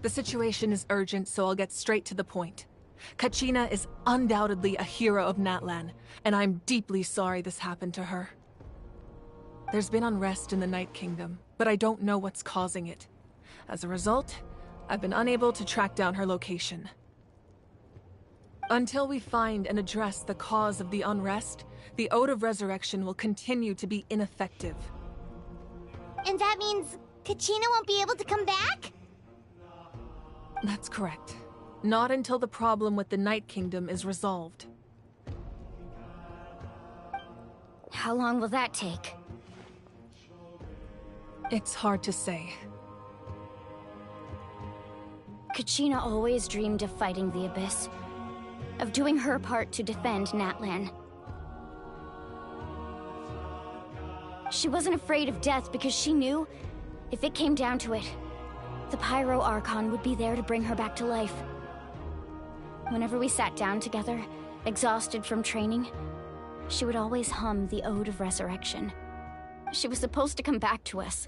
The situation is urgent, so I'll get straight to the point. Kachina is undoubtedly a hero of Natlan, and I'm deeply sorry this happened to her. There's been unrest in the Night Kingdom, but I don't know what's causing it. As a result, I've been unable to track down her location. Until we find and address the cause of the unrest, the Ode of Resurrection will continue to be ineffective. And that means Kachina won't be able to come back? That's correct. Not until the problem with the Night Kingdom is resolved. How long will that take? It's hard to say. Kachina always dreamed of fighting the Abyss, of doing her part to defend Natlan. She wasn't afraid of death because she knew, if it came down to it, the Pyro Archon would be there to bring her back to life. Whenever we sat down together, exhausted from training, she would always hum the Ode of Resurrection. She was supposed to come back to us.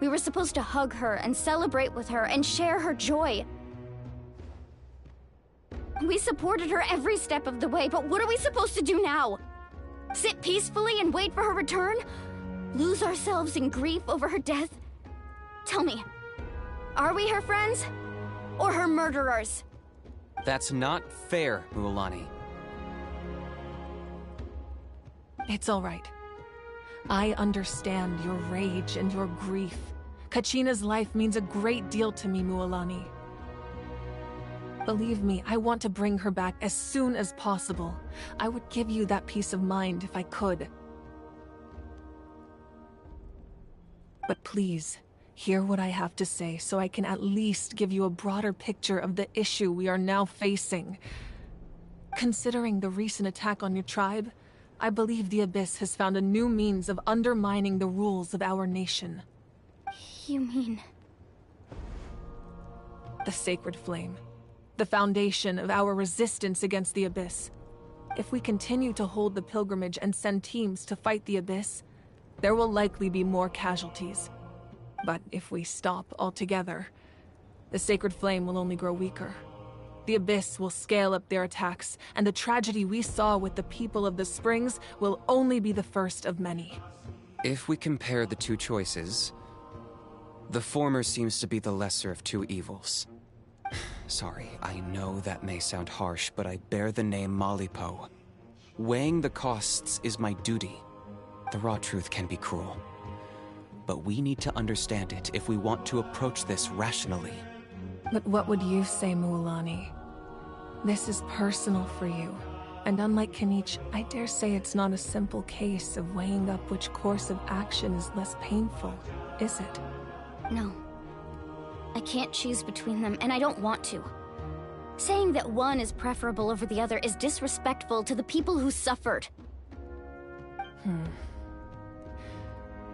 We were supposed to hug her and celebrate with her and share her joy. We supported her every step of the way, but what are we supposed to do now? Sit peacefully and wait for her return? Lose ourselves in grief over her death? Tell me, are we her friends? Or her murderers? That's not fair, Mualani. It's all right. I understand your rage and your grief. Kachina's life means a great deal to me, Mualani. Believe me, I want to bring her back as soon as possible. I would give you that peace of mind if I could. But please, hear what I have to say so I can at least give you a broader picture of the issue we are now facing. Considering the recent attack on your tribe, I believe the Abyss has found a new means of undermining the rules of our nation. You mean... The Sacred Flame. The foundation of our resistance against the Abyss. If we continue to hold the pilgrimage and send teams to fight the Abyss, there will likely be more casualties. But if we stop altogether, the Sacred Flame will only grow weaker. The Abyss will scale up their attacks, and the tragedy we saw with the people of the Springs will only be the first of many. If we compare the two choices, the former seems to be the lesser of two evils. Sorry, I know that may sound harsh, but I bear the name Malipo. Weighing the costs is my duty. The raw truth can be cruel. But we need to understand it if we want to approach this rationally. But what would you say, Mualani? This is personal for you. And unlike Kanich, I dare say it's not a simple case of weighing up which course of action is less painful, is it? No. I can't choose between them, and I don't want to. Saying that one is preferable over the other is disrespectful to the people who suffered.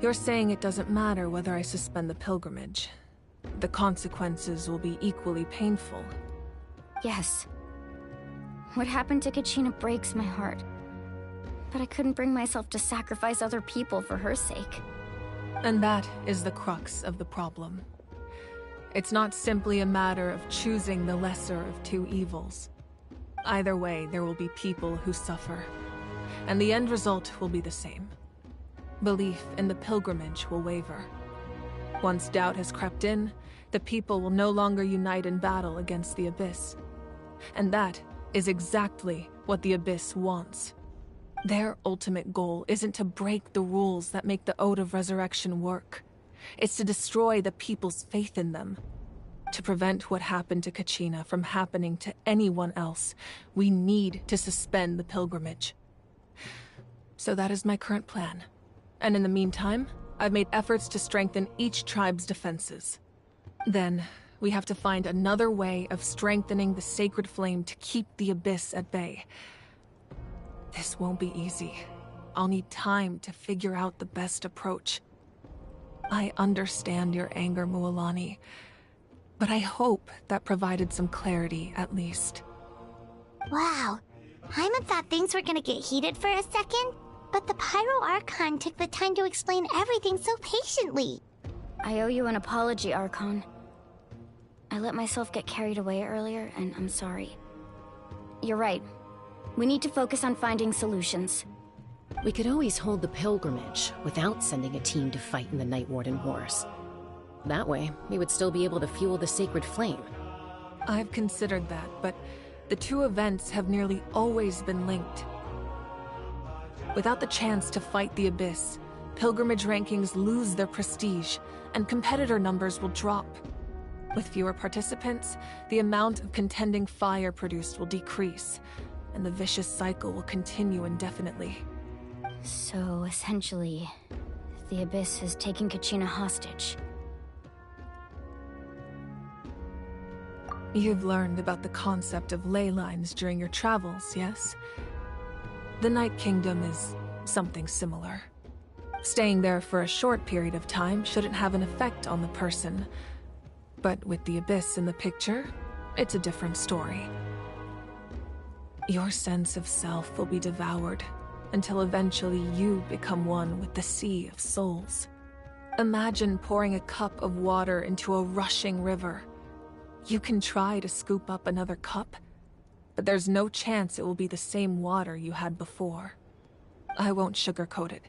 You're saying it doesn't matter whether I suspend the pilgrimage. The consequences will be equally painful. Yes. What happened to Kachina breaks my heart. But I couldn't bring myself to sacrifice other people for her sake. And that is the crux of the problem. It's not simply a matter of choosing the lesser of two evils. Either way, there will be people who suffer. And the end result will be the same. Belief in the pilgrimage will waver. Once doubt has crept in, the people will no longer unite in battle against the Abyss. And that is exactly what the Abyss wants. Their ultimate goal isn't to break the rules that make the Ode of Resurrection work. It's to destroy the people's faith in them. To prevent what happened to Kachina from happening to anyone else, we need to suspend the pilgrimage. So that is my current plan. And in the meantime, I've made efforts to strengthen each tribe's defenses. Then, we have to find another way of strengthening the sacred flame to keep the Abyss at bay. This won't be easy. I'll need time to figure out the best approach. I understand your anger, Mualani, but I hope that provided some clarity, at least. Wow. Hyman thought things were gonna get heated for a second, but the Pyro Archon took the time to explain everything so patiently. I owe you an apology, Archon. I let myself get carried away earlier, and I'm sorry. You're right. We need to focus on finding solutions. We could always hold the pilgrimage without sending a team to fight in the Night Warden Wars. That way, we would still be able to fuel the sacred flame. I've considered that, but the two events have nearly always been linked. Without the chance to fight the Abyss, pilgrimage rankings lose their prestige, and competitor numbers will drop. With fewer participants, the amount of contending fire produced will decrease, and the vicious cycle will continue indefinitely. So, essentially, the Abyss is taking Kachina hostage. You've learned about the concept of ley lines during your travels, yes? The Night Kingdom is something similar. Staying there for a short period of time shouldn't have an effect on the person. But with the Abyss in the picture, it's a different story. Your sense of self will be devoured until eventually you become one with the Sea of Souls. Imagine pouring a cup of water into a rushing river. You can try to scoop up another cup, but there's no chance it will be the same water you had before. I won't sugarcoat it.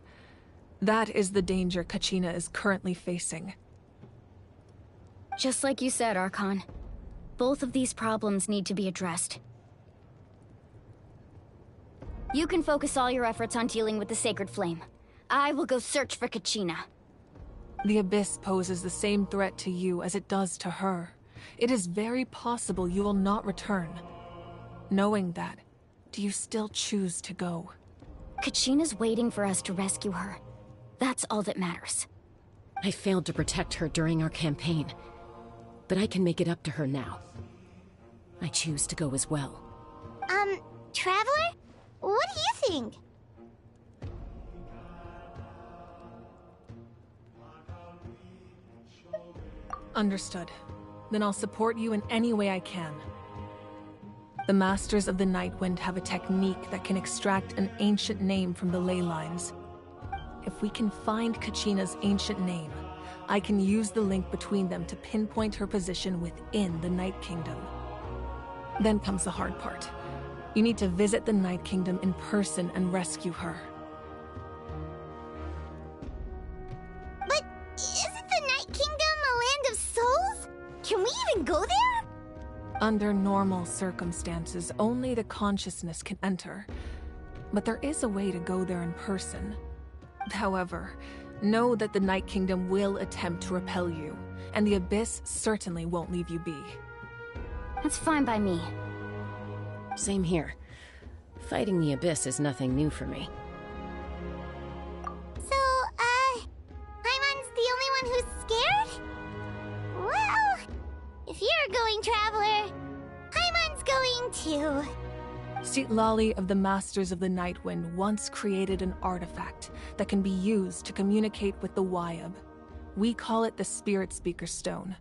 That is the danger Kachina is currently facing. Just like you said, Archon. Both of these problems need to be addressed. You can focus all your efforts on dealing with the sacred flame. I will go search for Kachina. The Abyss poses the same threat to you as it does to her. It is very possible you will not return. Knowing that, do you still choose to go? Kachina's waiting for us to rescue her. That's all that matters. I failed to protect her during our campaign, but I can make it up to her now. I choose to go as well. Traveler? What do you think? Understood. Then I'll support you in any way I can. The Masters of the Nightwind have a technique that can extract an ancient name from the ley lines. If we can find Kachina's ancient name, I can use the link between them to pinpoint her position within the Night Kingdom. Then comes the hard part. You need to visit the Night Kingdom in person and rescue her. But isn't the Night Kingdom a land of souls? Can we even go there? Under normal circumstances, only the consciousness can enter. But there is a way to go there in person. However, know that the Night Kingdom will attempt to repel you, and the Abyss certainly won't leave you be. That's fine by me. Same here. Fighting the Abyss is nothing new for me. So, Hyman's the only one who's scared? Well, if you're going, Traveler, Hyman's going too. Citlali of the Masters of the Nightwind once created an artifact that can be used to communicate with the Wyab. We call it the Spirit Speaker Stone.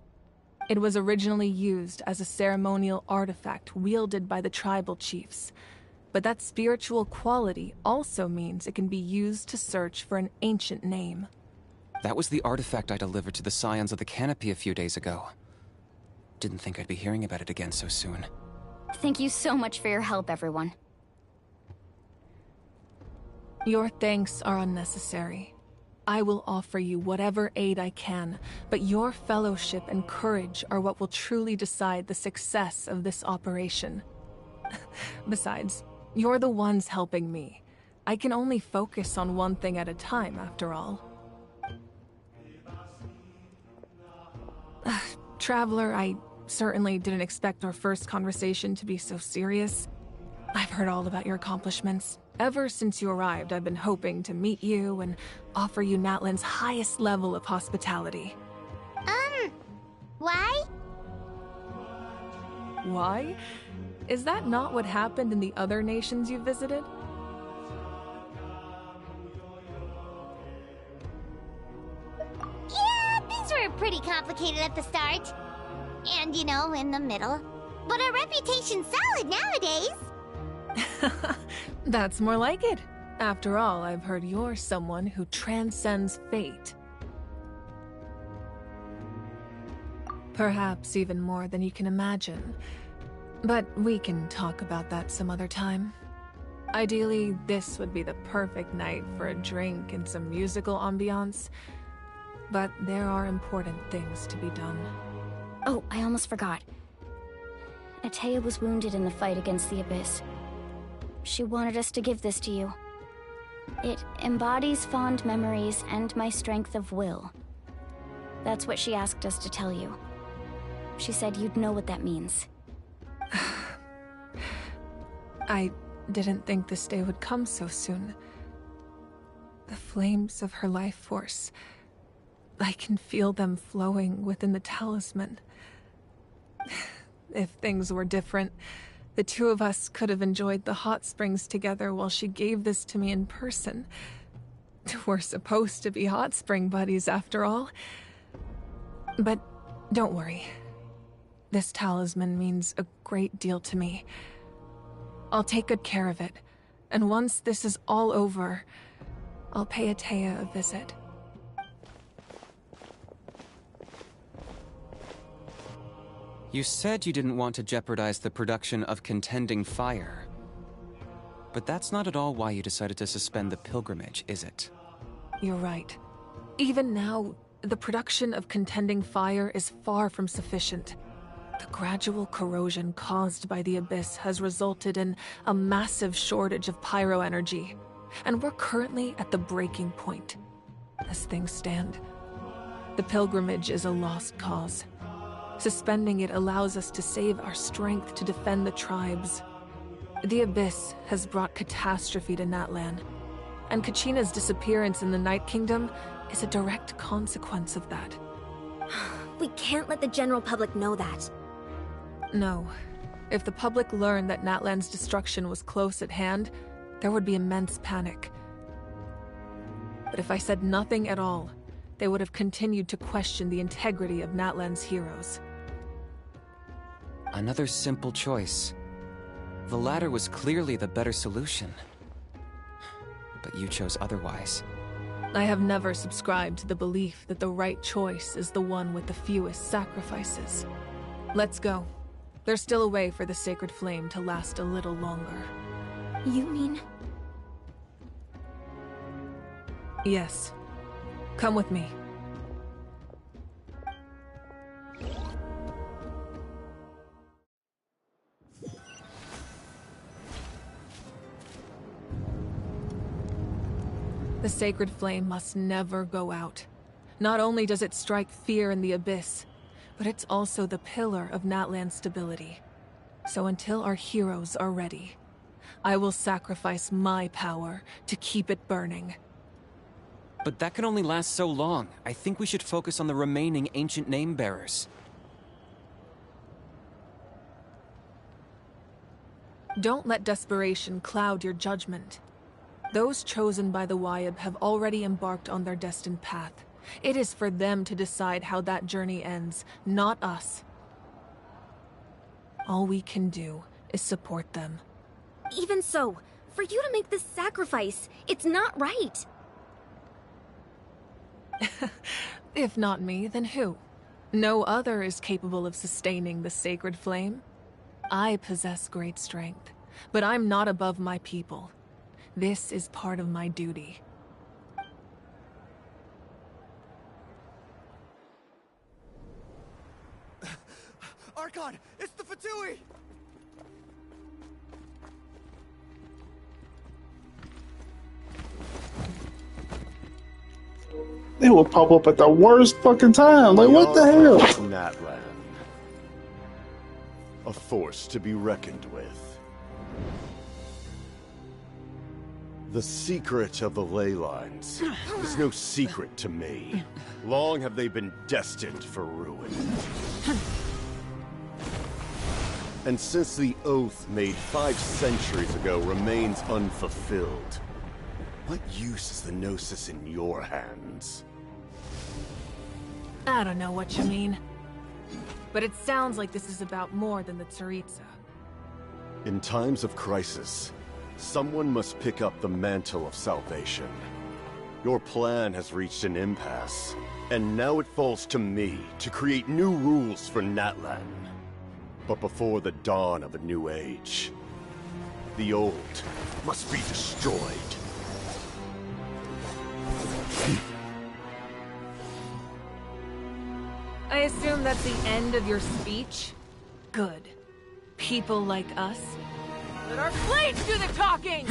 It was originally used as a ceremonial artifact wielded by the tribal chiefs, but that spiritual quality also means it can be used to search for an ancient name. That was the artifact I delivered to the Scions of the Canopy a few days ago. Didn't think I'd be hearing about it again so soon. Thank you so much for your help, everyone. Your thanks are unnecessary. I will offer you whatever aid I can, but your fellowship and courage are what will truly decide the success of this operation. Besides, you're the ones helping me. I can only focus on one thing at a time, after all. Traveler, I certainly didn't expect our first conversation to be so serious. I've heard all about your accomplishments. Ever since you arrived, I've been hoping to meet you and offer you Natlan's highest level of hospitality. Why? Why? Is that not what happened in the other nations you visited? Yeah, things were pretty complicated at the start. And, you know, in the middle. But our reputation's solid nowadays. That's more like it. After all, I've heard you're someone who transcends fate. Perhaps even more than you can imagine. But we can talk about that some other time. Ideally, this would be the perfect night for a drink and some musical ambiance. But there are important things to be done. Oh, I almost forgot. Atea was wounded in the fight against the Abyss. She wanted us to give this to you. It embodies fond memories and my strength of will. That's what she asked us to tell you. She said you'd know what that means. I didn't think this day would come so soon. The flames of her life force. I can feel them flowing within the talisman. If things were different, the two of us could have enjoyed the hot springs together while she gave this to me in person. We're supposed to be hot spring buddies after all. But don't worry. This talisman means a great deal to me. I'll take good care of it, and once this is all over, I'll pay Atea a visit. You said you didn't want to jeopardize the production of Contending Fire. But that's not at all why you decided to suspend the pilgrimage, is it? You're right. Even now, the production of Contending Fire is far from sufficient. The gradual corrosion caused by the Abyss has resulted in a massive shortage of pyro energy, and we're currently at the breaking point. As things stand, the pilgrimage is a lost cause. Suspending it allows us to save our strength to defend the tribes. The Abyss has brought catastrophe to Natlan, and Kachina's disappearance in the Night Kingdom is a direct consequence of that. We can't let the general public know that. No. If the public learned that Natlan's destruction was close at hand, there would be immense panic. But if I said nothing at all, they would have continued to question the integrity of Natlan's heroes. Another simple choice. The latter was clearly the better solution. But you chose otherwise. I have never subscribed to the belief that the right choice is the one with the fewest sacrifices. Let's go. There's still a way for the sacred flame to last a little longer. You mean? Yes. Come with me. The sacred flame must never go out. Not only does it strike fear in the Abyss, but it's also the pillar of Natlan's stability. So until our heroes are ready, I will sacrifice my power to keep it burning. But that can only last so long. I think we should focus on the remaining ancient name-bearers. Don't let desperation cloud your judgment. Those chosen by the Wayab have already embarked on their destined path. It is for them to decide how that journey ends, not us. All we can do is support them. Even so, for you to make this sacrifice, it's not right. If not me, then who? No other is capable of sustaining the sacred flame. I possess great strength, but I'm not above my people. This is part of my duty. Archon, it's the Fatui! They will pop up at the worst fucking time. Like, what the hell? Natlan. force to be reckoned with. The secret of the ley lines is no secret to me. Long have they been destined for ruin. And since the oath made 5 centuries ago remains unfulfilled, what use is the Gnosis in your hands? I don't know what you mean. But it sounds like this is about more than the Tsaritsa. In times of crisis, someone must pick up the mantle of salvation. Your plan has reached an impasse, and now it falls to me to create new rules for Natlan. But before the dawn of a new age, the old must be destroyed. I assume that's the end of your speech? Good. People like us? Let our blades do the talking!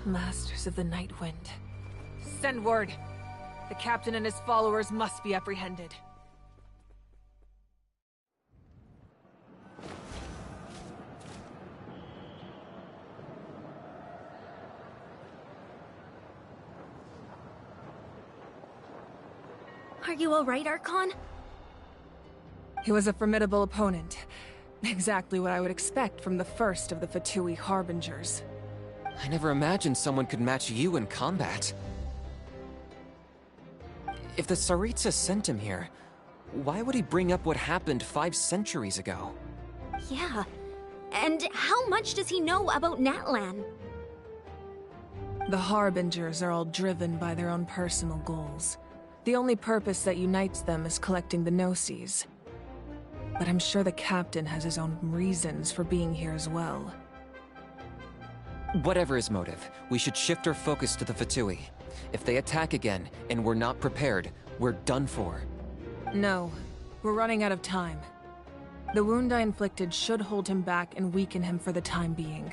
Masters of the Night Wind. Send word. The captain and his followers must be apprehended. Are you alright, Archon? He was a formidable opponent. Exactly what I would expect from the first of the Fatui Harbingers. I never imagined someone could match you in combat. If the Tsaritsa sent him here, why would he bring up what happened 5 centuries ago? Yeah. And how much does he know about Natlan? The Harbingers are all driven by their own personal goals. The only purpose that unites them is collecting the Gnosis. But I'm sure the captain has his own reasons for being here as well. Whatever his motive, we should shift our focus to the Fatui. If they attack again, and we're not prepared, we're done for. No, we're running out of time. The wound I inflicted should hold him back and weaken him for the time being.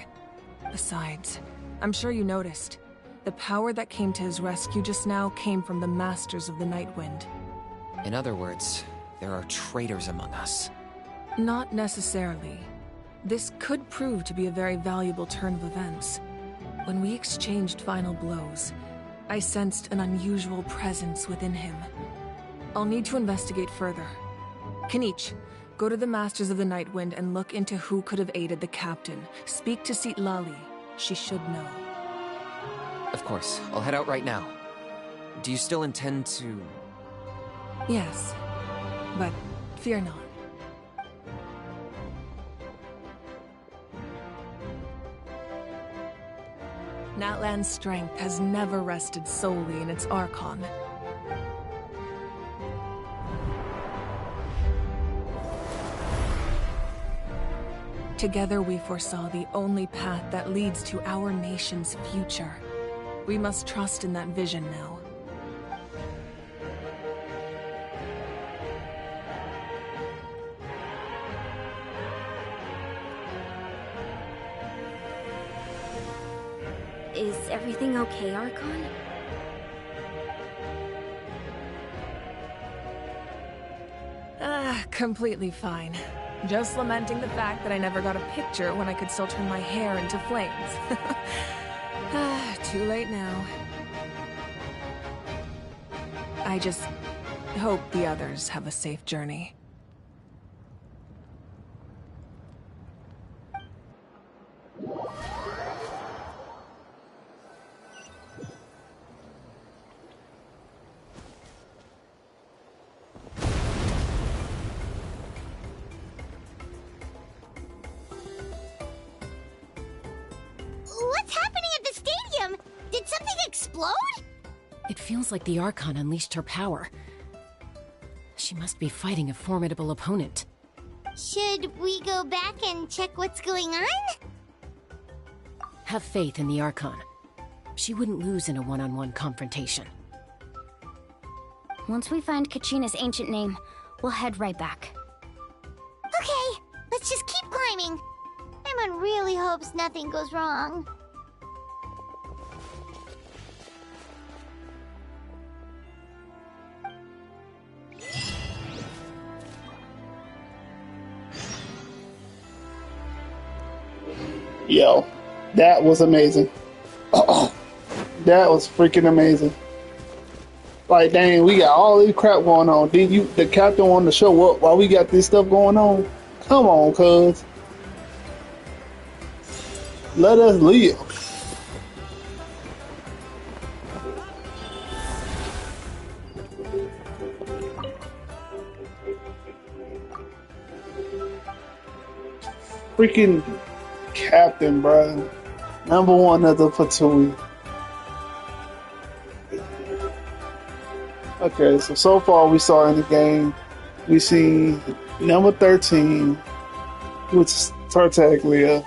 Besides, I'm sure you noticed, the power that came to his rescue just now came from the Masters of the Night Wind. In other words, there are traitors among us. Not necessarily. This could prove to be a very valuable turn of events. When we exchanged final blows, I sensed an unusual presence within him. I'll need to investigate further. Kenichi, go to the Masters of the Night Wind and look into who could have aided the captain. Speak to Lali. She should know. Of course. I'll head out right now. Do you still intend to... Yes, but fear not. Natlan's strength has never rested solely in its Archon. Together we foresaw the only path that leads to our nation's future. We must trust in that vision now. Is everything okay, Archon? Completely fine. Just lamenting the fact that I never got a picture when I could still turn my hair into flames. Too late now. I just hope the others have a safe journey. What's happening at the stadium? Did something explode? It feels like the Archon unleashed her power. She must be fighting a formidable opponent. Should we go back and check what's going on? Have faith in the Archon. She wouldn't lose in a one-on-one confrontation. Once we find Kachina's ancient name, we'll head right back. Okay, let's just keep climbing. Emon really hopes nothing goes wrong. Yo, that was amazing. That was freaking amazing. Like, dang, we got all this crap going on. Did the captain want to show up while we got this stuff going on? Come on, cuz. Let us live. Freaking captain, bro. Number one of the platoon. Okay, so far we saw in the game, we see number 13, which is Tartaglia.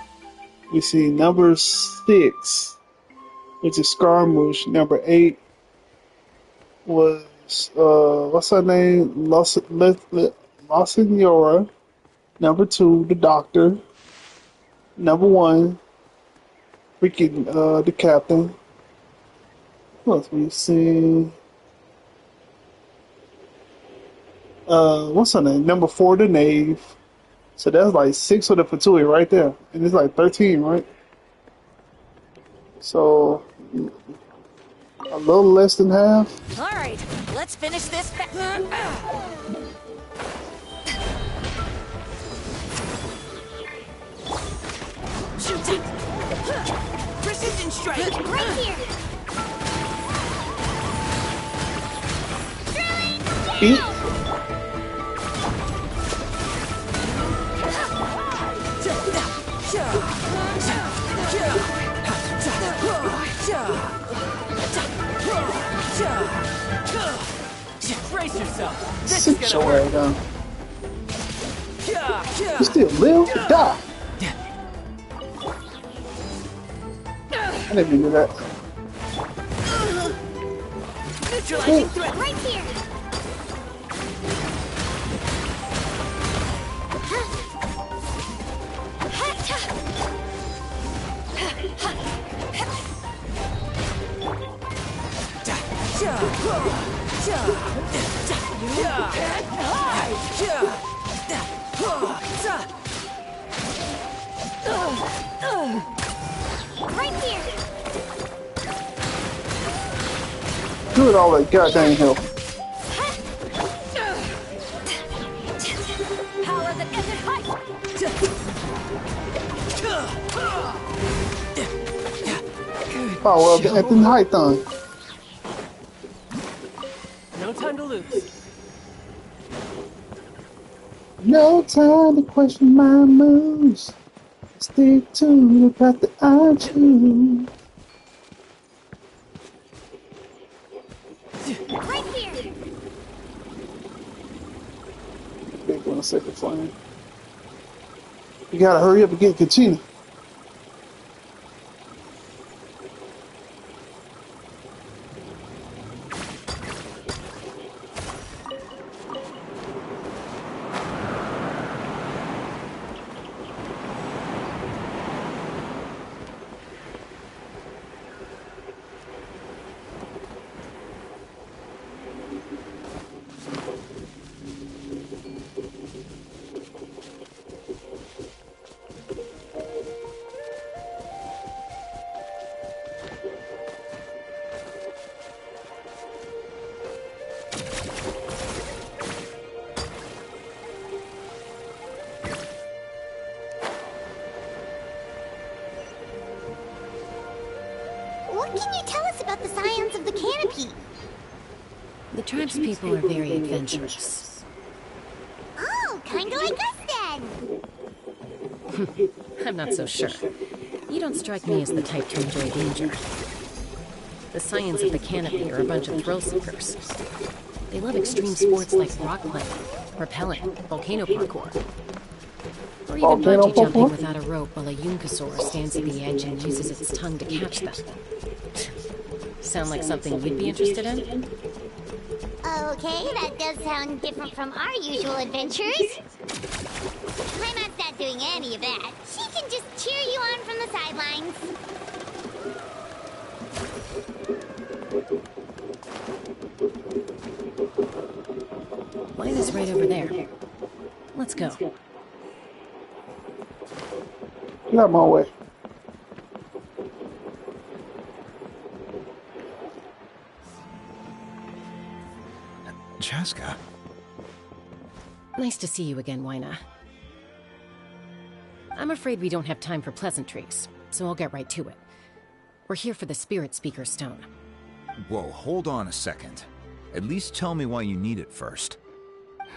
We see number 6, which is Scaramouche. Number 8 was, what's her name? La Senora. Number 2, the Doctor. Number 1, freaking, the Captain. What else we see? What's her name? Number 4, the Knave. So that's like 6 for the Fatui right there. And it's like 13, right? So, a little less than half. Alright, let's finish this. Precision strike! Right here! Eat. Brace yourself. Sit your way down. You still live? Die. I didn't mean to do that. Neutralizing threat right here! Right here! Do it all that goddamn hell. Oh, well, the Anthony Hython. No time to lose. No time to question my moves. Stick to the path that I choose. Right here. Big 1 second flame. You gotta hurry up and get Kachina. What can you tell us about the science of the canopy? The tribe's people are very adventurous. Oh, kinda like us then. I'm not so sure. You don't strike me as the type to enjoy danger. The science of the canopy are a bunch of thrill seekers. They love extreme sports like rock climbing, rappelling, volcano parkour, or even bungee jumping without a rope while a Yunkasaur stands at the edge and uses its tongue to catch them. Sound like something you'd be interested in? Okay, that does sound different from our usual adventures. Paimon's not doing any of that. She can just cheer you on from the sidelines. Mine is right over there. Let's go. Get out my way. Chaska. Nice to see you again, Wyna. I'm afraid we don't have time for pleasantries, so I'll get right to it. We're here for the Spirit Speaker Stone. Whoa, hold on a second. At least tell me why you need it first.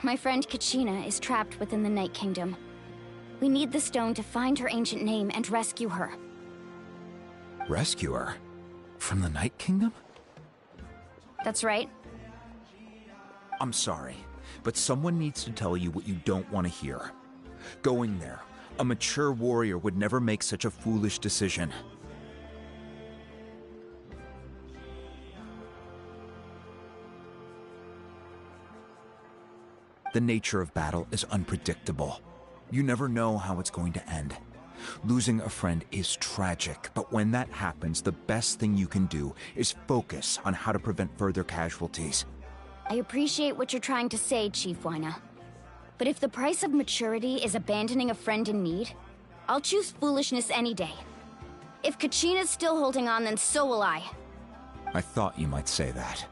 My friend Kachina is trapped within the Night Kingdom. We need the stone to find her ancient name and rescue her. Rescue her? From the Night Kingdom? That's right. I'm sorry, but someone needs to tell you what you don't want to hear. Going there, a mature warrior would never make such a foolish decision. The nature of battle is unpredictable. You never know how it's going to end. Losing a friend is tragic, but when that happens, the best thing you can do is focus on how to prevent further casualties. I appreciate what you're trying to say, Chief Wyna. But if the price of maturity is abandoning a friend in need, I'll choose foolishness any day. If Kachina's still holding on, then so will I. I thought you might say that.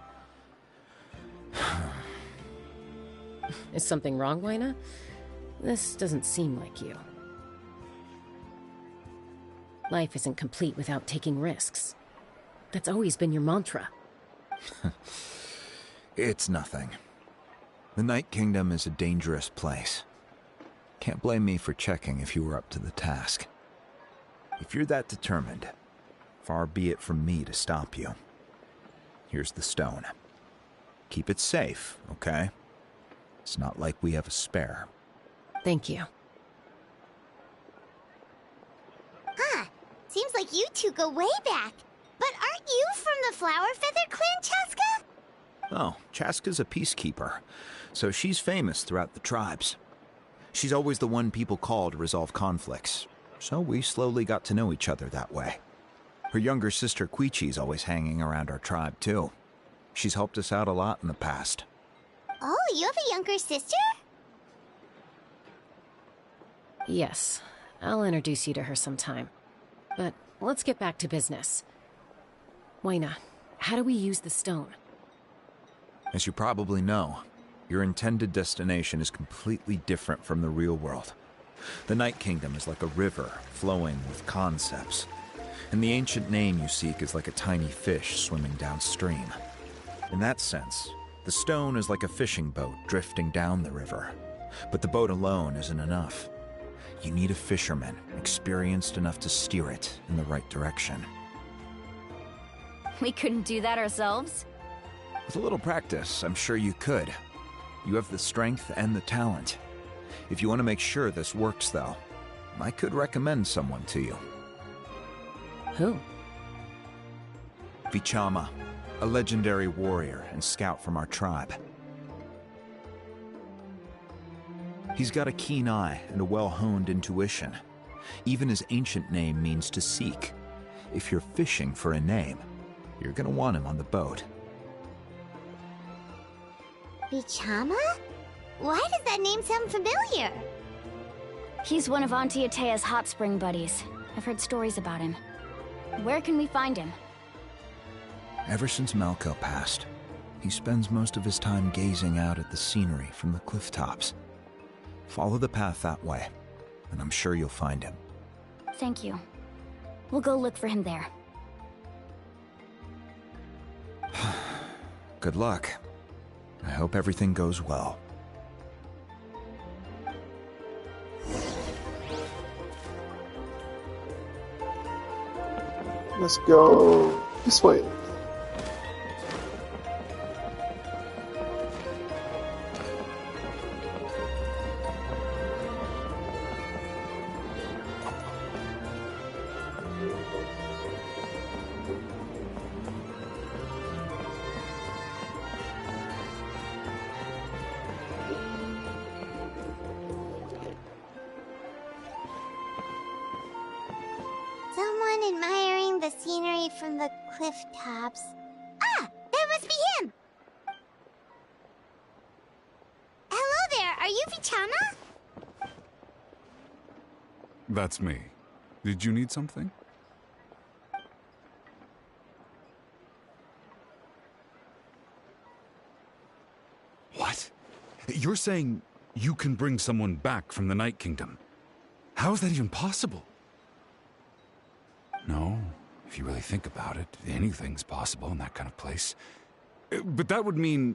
Is something wrong, Wyna? This doesn't seem like you. Life isn't complete without taking risks. That's always been your mantra. It's nothing. The Night Kingdom is a dangerous place. Can't blame me for checking if you were up to the task. If you're that determined, far be it from me to stop you. Here's the stone. Keep it safe, okay? It's not like we have a spare. Thank you. Huh. Seems like you two go way back. But aren't you from the Flower Feather Clan, Chaska? Oh, Chaska's a peacekeeper, so she's famous throughout the tribes. She's always the one people call to resolve conflicts, so we slowly got to know each other that way. Her younger sister Quichi's always hanging around our tribe, too. She's helped us out a lot in the past. Oh, you have a younger sister? Yes, I'll introduce you to her sometime. But let's get back to business. Wyna, how do we use the stone? As you probably know, your intended destination is completely different from the real world. The Night Kingdom is like a river flowing with concepts. And the ancient name you seek is like a tiny fish swimming downstream. In that sense, the stone is like a fishing boat drifting down the river. But the boat alone isn't enough. You need a fisherman experienced enough to steer it in the right direction. We couldn't do that ourselves? With a little practice, I'm sure you could. You have the strength and the talent. If you want to make sure this works, though, I could recommend someone to you. Who? Vichama, a legendary warrior and scout from our tribe. He's got a keen eye and a well-honed intuition. Even his ancient name means to seek. If you're fishing for a name, you're gonna want him on the boat. Vichama? Why does that name sound familiar? He's one of Auntie Atea's hot spring buddies. I've heard stories about him. Where can we find him? Ever since Malco passed, he spends most of his time gazing out at the scenery from the cliff tops. Follow the path that way, and I'm sure you'll find him. Thank you. We'll go look for him there. Good luck. I hope everything goes well. Let's go this way. Someone admiring the scenery from the cliff tops. Ah! That must be him! Hello there, are you Vichama? That's me. Did you need something? What? You're saying you can bring someone back from the Night Kingdom? How is that even possible? No, if you really think about it, anything's possible in that kind of place. But that would mean...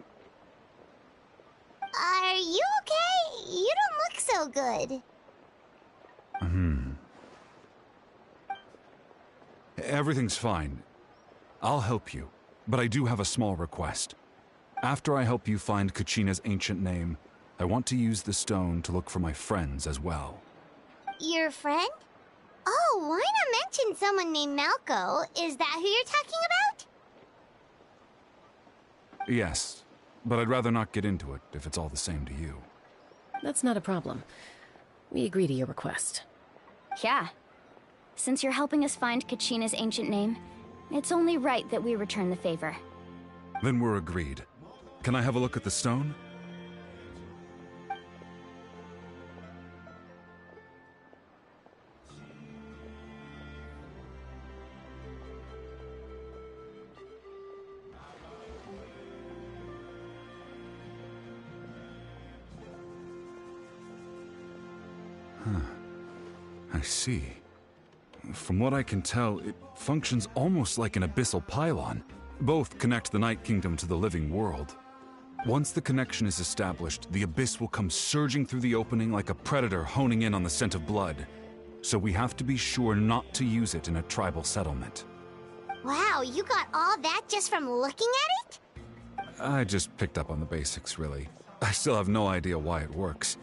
Are you okay? You don't look so good. Everything's fine. I'll help you, but I do have a small request. After I help you find Kachina's ancient name, I want to use the stone to look for my friends as well. Your friend? Oh, why not mention someone named Malco? Is that who you're talking about? Yes, but I'd rather not get into it if it's all the same to you. That's not a problem. We agree to your request. Yeah. Since you're helping us find Kachina's ancient name, it's only right that we return the favor. Then we're agreed. Can I have a look at the stone? I see. From what I can tell, it functions almost like an abyssal pylon. Both connect the Night Kingdom to the living world. Once the connection is established, the abyss will come surging through the opening like a predator honing in on the scent of blood. So we have to be sure not to use it in a tribal settlement. Wow, you got all that just from looking at it? I just picked up on the basics, really. I still have no idea why it works.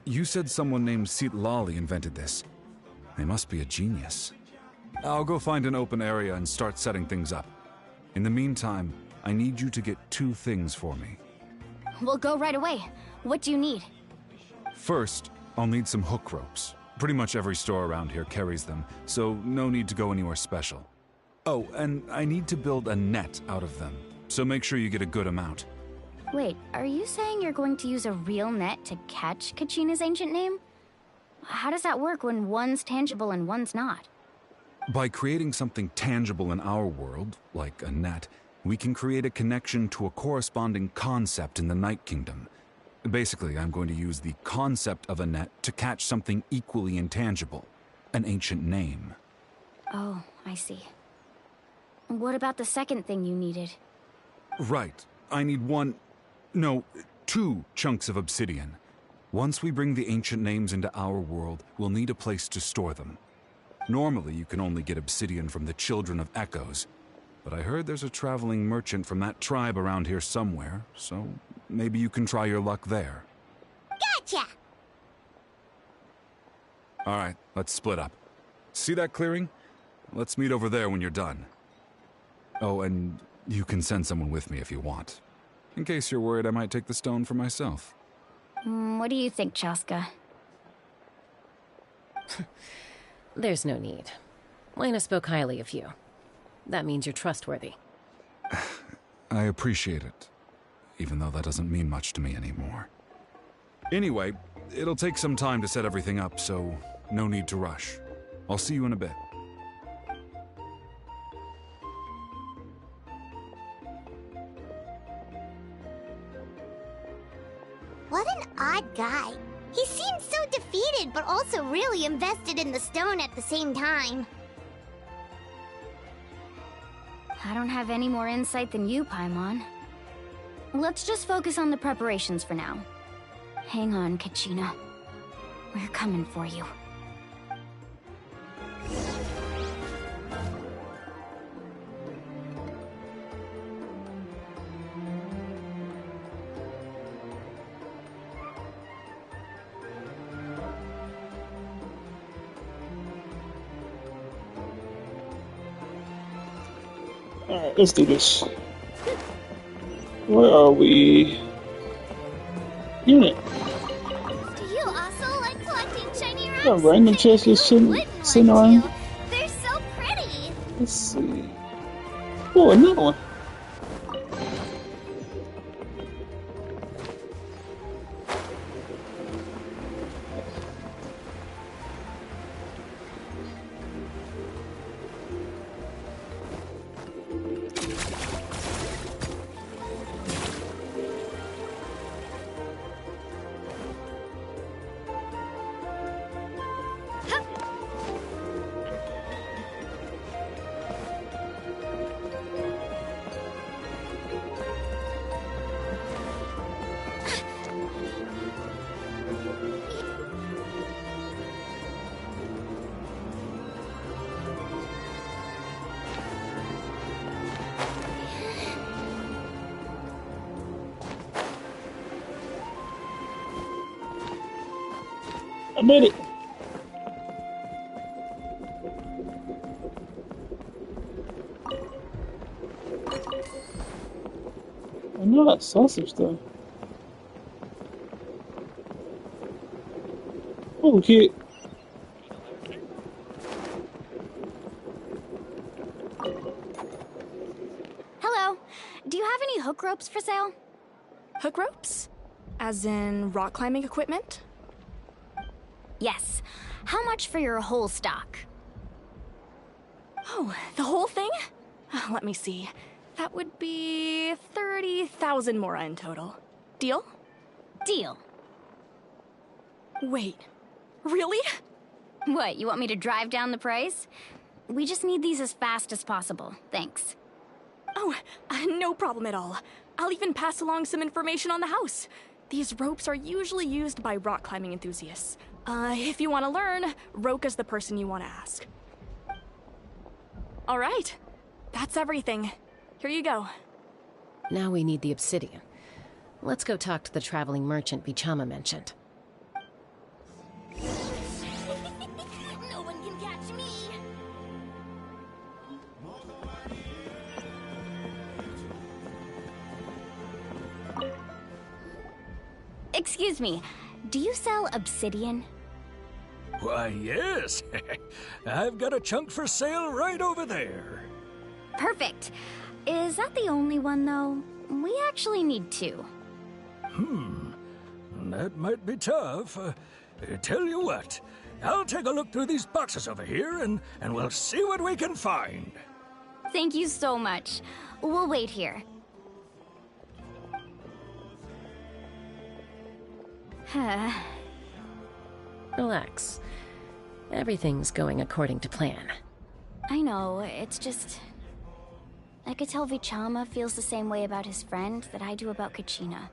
You said someone named Lali invented this. They must be a genius. I'll go find an open area and start setting things up. In the meantime, I need you to get 2 things for me. We'll go right away. What do you need? First, I'll need some hook ropes. Pretty much every store around here carries them, so no need to go anywhere special. Oh, and I need to build a net out of them, so make sure you get a good amount. Wait, are you saying you're going to use a real net to catch Kachina's ancient name? How does that work when one's tangible and one's not? By creating something tangible in our world, like a net, we can create a connection to a corresponding concept in the Night Kingdom. Basically, I'm going to use the concept of a net to catch something equally intangible, an ancient name. Oh, I see. What about the second thing you needed? Right. I need two chunks of obsidian. Once we bring the ancient names into our world, we'll need a place to store them. Normally, you can only get obsidian from the Children of Echoes, but I heard there's a traveling merchant from that tribe around here somewhere, so maybe you can try your luck there. Gotcha! Alright, let's split up. See that clearing? Let's meet over there when you're done. Oh, and you can send someone with me if you want. In case you're worried I might take the stone for myself. What do you think, Chaska? There's no need. Lena spoke highly of you. That means you're trustworthy. I appreciate it, even though that doesn't mean much to me anymore. Anyway, it'll take some time to set everything up, so no need to rush. I'll see you in a bit. What an odd guy. He seems so defeated, but also really invested in the stone at the same time. I don't have any more insight than you, Paimon. Let's just focus on the preparations for now. Hang on, Kachina. We're coming for you. Alright, let's do this. Where are we? Unit. Do you also like collecting shiny rocks? A random chest just sitting around. They're so pretty. Let's see. Oh, another one. I made it. I know that sausage though. Oh, kid. Hello. Do you have any hook ropes for sale? Hook ropes? As in rock climbing equipment? Yes. How much for your whole stock? Oh, the whole thing? Let me see. That would be 30,000 mora in total. Deal? Deal. Wait, really? What, you want me to drive down the price? We just need these as fast as possible. Thanks. Oh, no problem at all. I'll even pass along some information on the house. These ropes are usually used by rock climbing enthusiasts. If you want to learn, Roka's the person you want to ask. All right, that's everything. Here you go. Now we need the obsidian. Let's go talk to the traveling merchant Bichama mentioned. No one can catch me. Excuse me, do you sell obsidian? Why, yes. I've got a chunk for sale right over there. Perfect. Is that the only one, though? We actually need two. That might be tough. Tell you what, I'll take a look through these boxes over here, and we'll see what we can find. Thank you so much. We'll wait here. Relax. Everything's going according to plan. I know, it's just... I could tell Vichama feels the same way about his friend that I do about Kachina.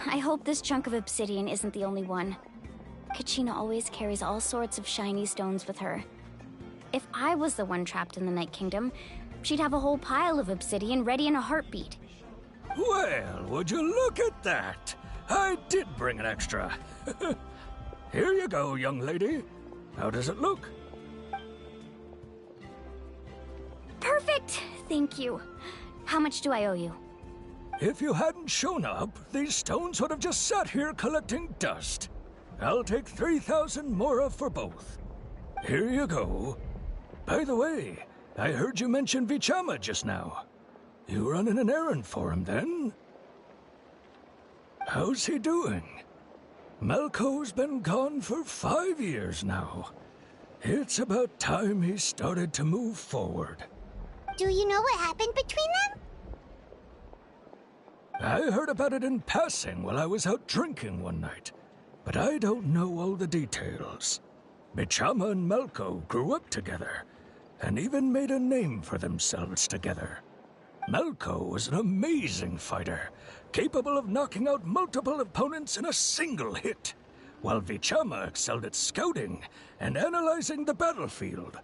I hope this chunk of obsidian isn't the only one. Kachina always carries all sorts of shiny stones with her. If I was the one trapped in the Night Kingdom, she'd have a whole pile of obsidian ready in a heartbeat. Well, would you look at that? I did bring an extra. Here you go, young lady. How does it look? Perfect! Thank you. How much do I owe you? If you hadn't shown up, these stones would have just sat here collecting dust. I'll take 3,000 mora for both. Here you go. By the way, I heard you mention Vichama just now. You running an errand for him, then? How's he doing? Malco's been gone for 5 years now. It's about time he started to move forward. Do you know what happened between them? I heard about it in passing while I was out drinking one night, but I don't know all the details. Vichama and Malco grew up together, and even made a name for themselves together. Malco was an amazing fighter, capable of knocking out multiple opponents in a single hit, while Vichama excelled at scouting and analyzing the battlefield.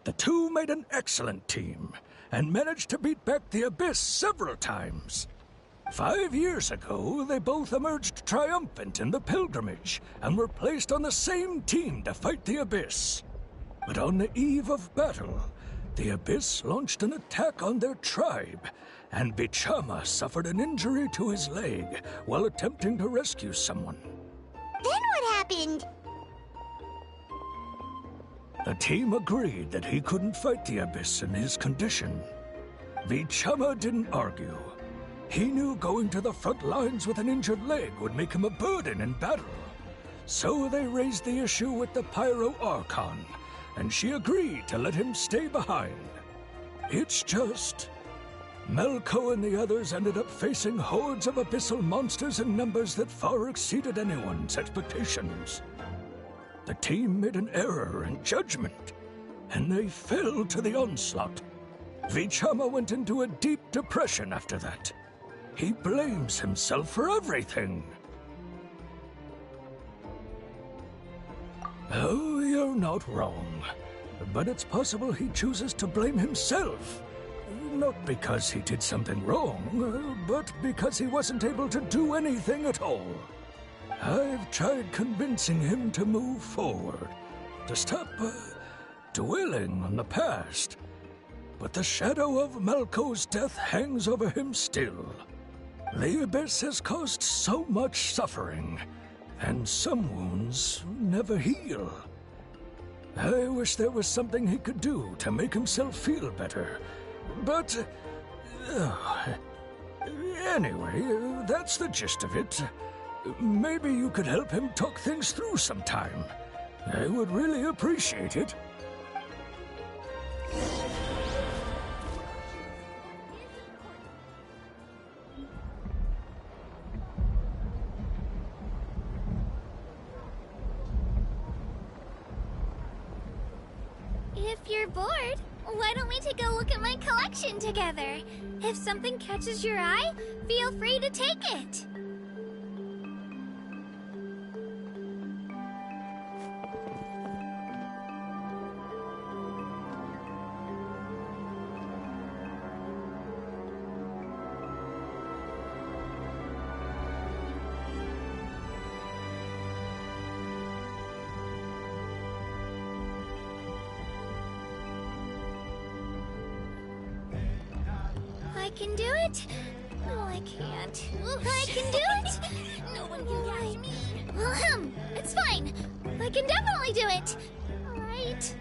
The two made an excellent team, and managed to beat back the Abyss several times. 5 years ago, they both emerged triumphant in the pilgrimage, and were placed on the same team to fight the Abyss. But on the eve of battle, the Abyss launched an attack on their tribe, and Vichama suffered an injury to his leg while attempting to rescue someone. Then what happened? The team agreed that he couldn't fight the Abyss in his condition. Vichama didn't argue. He knew going to the front lines with an injured leg would make him a burden in battle. So they raised the issue with the Pyro Archon, and she agreed to let him stay behind. It's just... Malco and the others ended up facing hordes of abyssal monsters in numbers that far exceeded anyone's expectations. The team made an error in judgment, and they fell to the onslaught. Vichama went into a deep depression after that. He blames himself for everything. Oh, you're not wrong. But it's possible he chooses to blame himself. Not because he did something wrong, but because he wasn't able to do anything at all. I've tried convincing him to move forward, to stop dwelling on the past. But the shadow of Malco's death hangs over him still. The Abyss has caused so much suffering, and some wounds never heal. I wish there was something he could do to make himself feel better, but... anyway, that's the gist of it. Maybe you could help him talk things through sometime. I would really appreciate it. If you're bored, why don't we take a look at my collection together? If something catches your eye, feel free to take it. I can do it. No, I can't. I can do it. No one can catch me. It's fine. I can definitely do it. All right.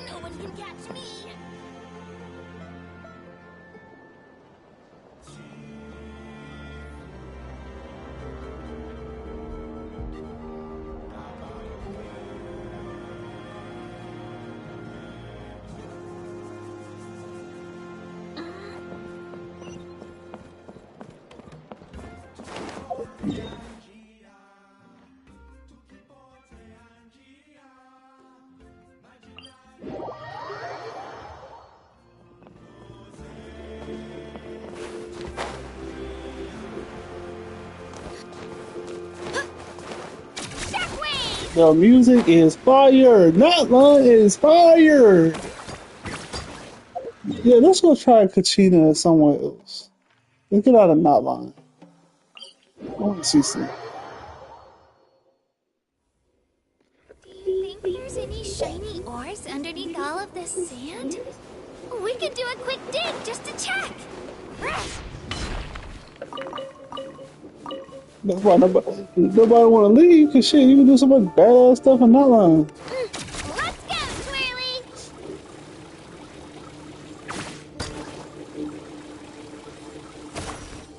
No one can catch me. The music is fire. Natlan is fire. Yeah, let's go try Kachina somewhere else. Let's get out of Natlan. I want to see some. Think there's any shiny ores underneath all of this sand? We could do a quick dig just to check. That's why nobody want to leave, because shit, you can do so much badass stuff in Natlan. Let's go, Twirly!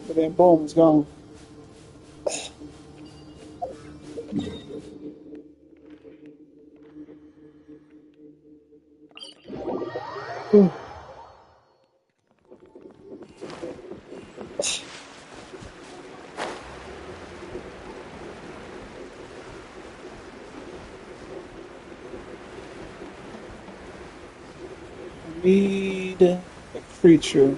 But then boom, it's gone. Need a creature.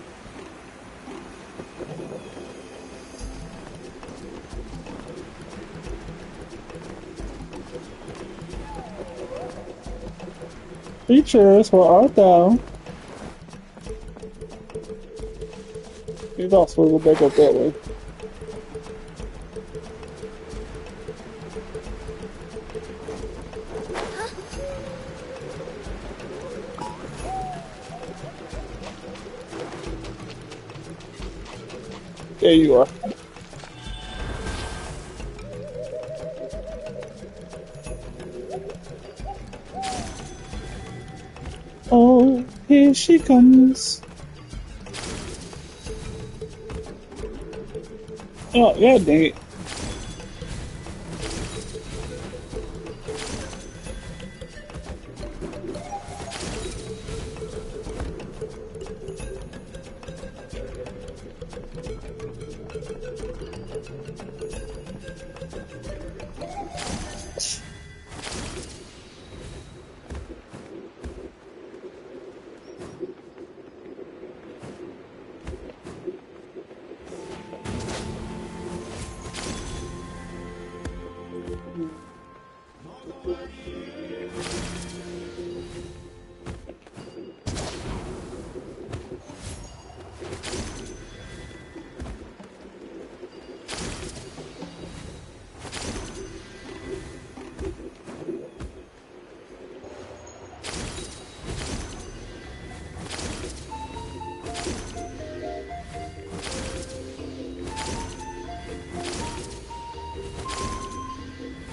Creatures, where art thou? Maybe I'll swiggle back up that way. There you are. Oh, here she comes. Oh, yeah, dang it.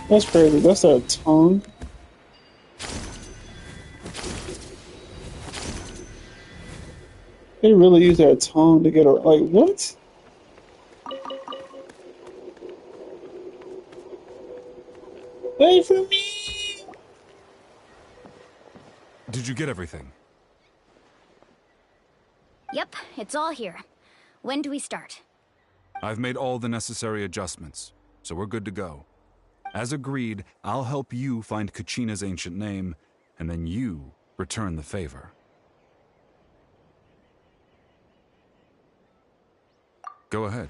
That's crazy. That's their tongue. They really use their tongue to get a like what? Wait for me. Did you get everything? Yep, it's all here. When do we start? I've made all the necessary adjustments, so we're good to go. As agreed, I'll help you find Kachina's ancient name, and then you return the favor. Go ahead.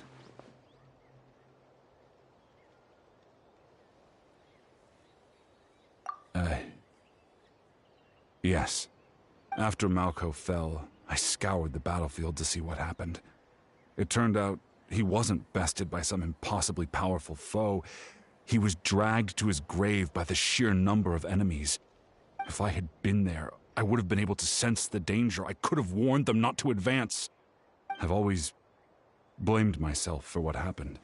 Yes. After Malco fell, I scoured the battlefield to see what happened. It turned out he wasn't bested by some impossibly powerful foe. He was dragged to his grave by the sheer number of enemies. If I had been there, I would have been able to sense the danger. I could have warned them not to advance. I've always blamed myself for what happened.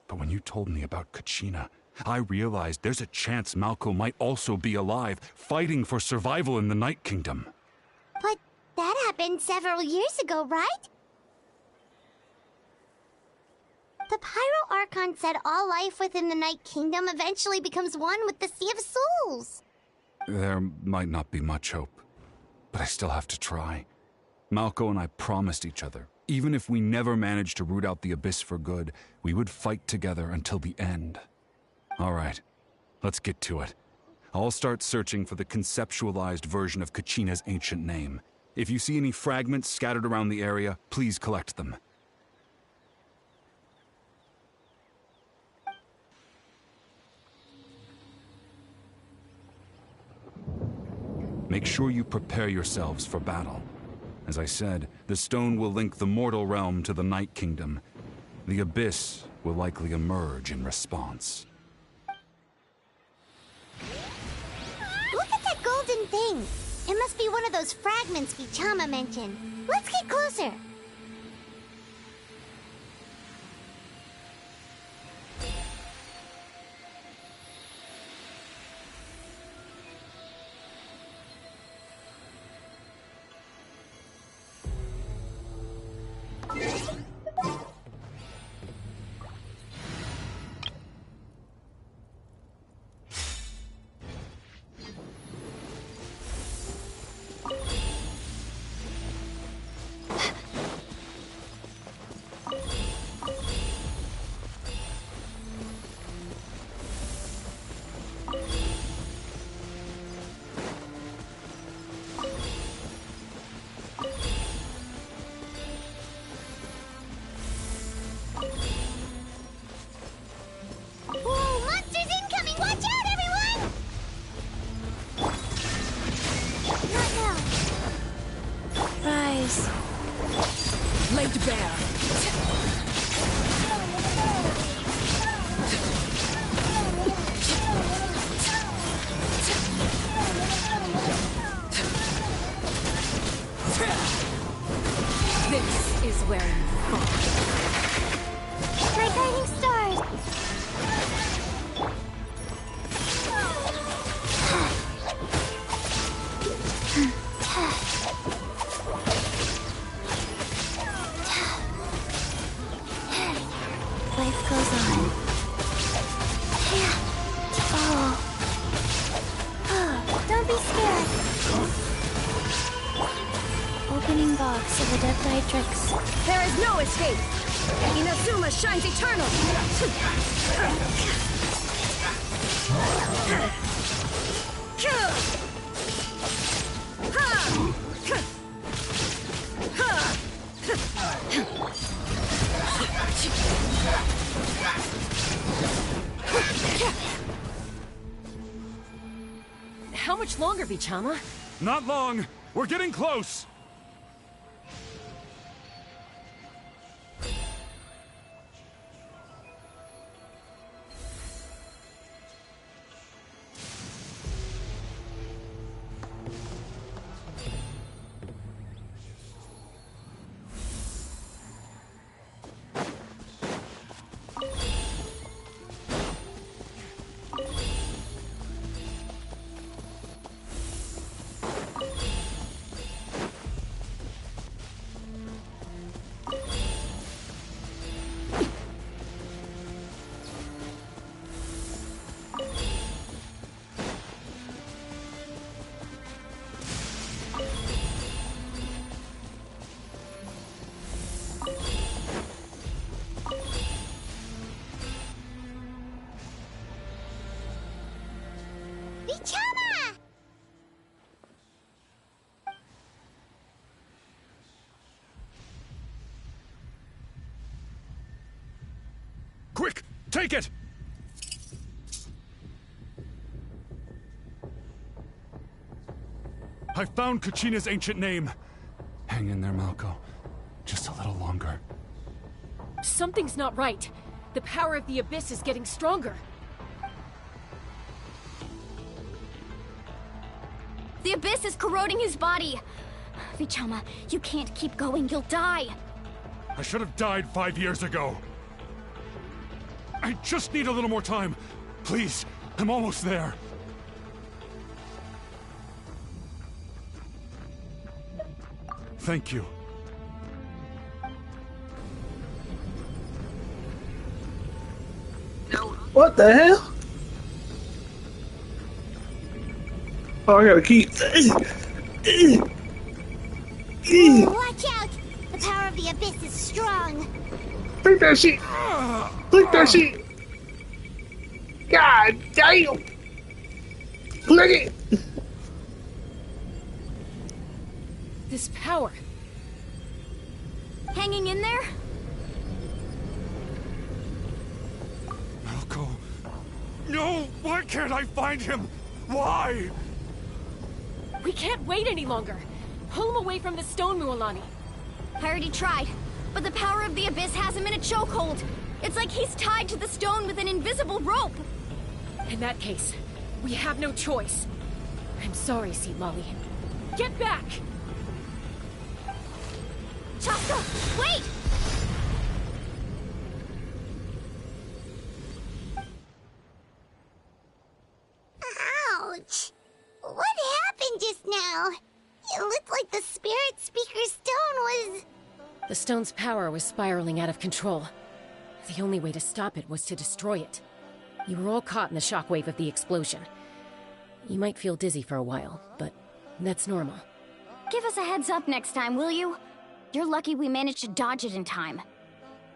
But when you told me about Kachina, I realized there's a chance Malco might also be alive, fighting for survival in the Night Kingdom. But that happened several years ago, right? The Pyro Archon said all life within the Night Kingdom eventually becomes one with the Sea of Souls. There might not be much hope, but I still have to try. Malco and I promised each other, even if we never managed to root out the Abyss for good, we would fight together until the end. All right, let's get to it. I'll start searching for the conceptualized version of Kachina's ancient name. If you see any fragments scattered around the area, please collect them. Make sure you prepare yourselves for battle. As I said, the stone will link the mortal realm to the Night Kingdom. The Abyss will likely emerge in response. Look at that golden thing. It must be one of those fragments Vichama mentioned. Let's get closer. There is no escape! Inazuma shines eternal! How much longer, Vichama? Not long! We're getting close! Quick! Take it! I found Kachina's ancient name. Hang in there, Malco. Just a little longer. Something's not right. The power of the Abyss is getting stronger. The Abyss is corroding his body. Vichama, you can't keep going. You'll die. I should have died 5 years ago. I just need a little more time. Please, I'm almost there. Thank you. What the hell? Oh, I gotta keep. Ooh, watch out! The power of the Abyss is strong. Take that shit! Click that shit! God damn! Click it! This power. Hanging in there? Malco. No! Why can't I find him? Why? We can't wait any longer. Pull him away from the stone, Mualani. I already tried, but the power of the Abyss has him in a chokehold. It's like he's tied to the stone with an invisible rope. In that case, we have no choice. I'm sorry, Sea Molly. Get back! Chaska, wait! Ouch! What happened just now? It looked like the Spirit Speaker stone was... The stone's power was spiraling out of control. The only way to stop it was to destroy it. You were all caught in the shockwave of the explosion. You might feel dizzy for a while, but that's normal. Give us a heads up next time, will you? You're lucky we managed to dodge it in time.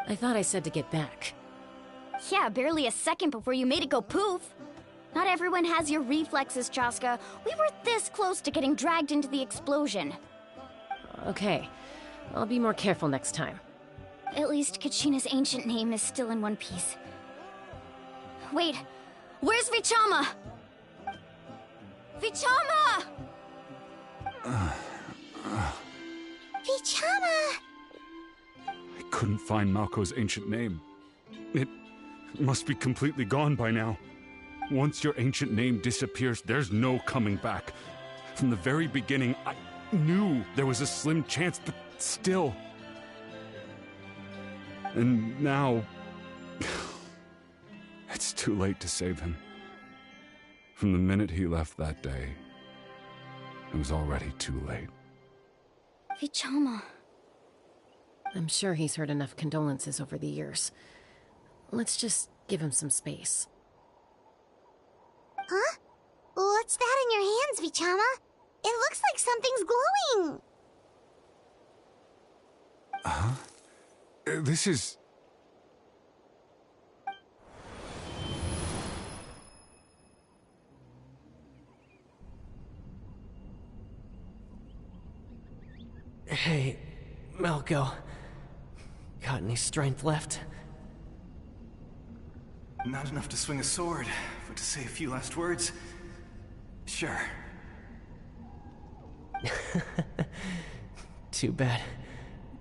I thought I said to get back. Yeah, barely a second before you made it go poof. Not everyone has your reflexes, Chaska. We were this close to getting dragged into the explosion. Okay, I'll be more careful next time. At least Kachina's ancient name is still in one piece. Wait, where's Vichama? Vichama! Vichama! I couldn't find Malco's ancient name. It must be completely gone by now. Once your ancient name disappears, there's no coming back. From the very beginning, I knew there was a slim chance, but still. And now... it's too late to save him. From the minute he left that day, it was already too late. Vichama. I'm sure he's heard enough condolences over the years. Let's just give him some space. Huh? What's that in your hands, Vichama? It looks like something's glowing! Huh? This is... Hey, Malco. Got any strength left? Not enough to swing a sword, but to say a few last words? Sure. Too bad.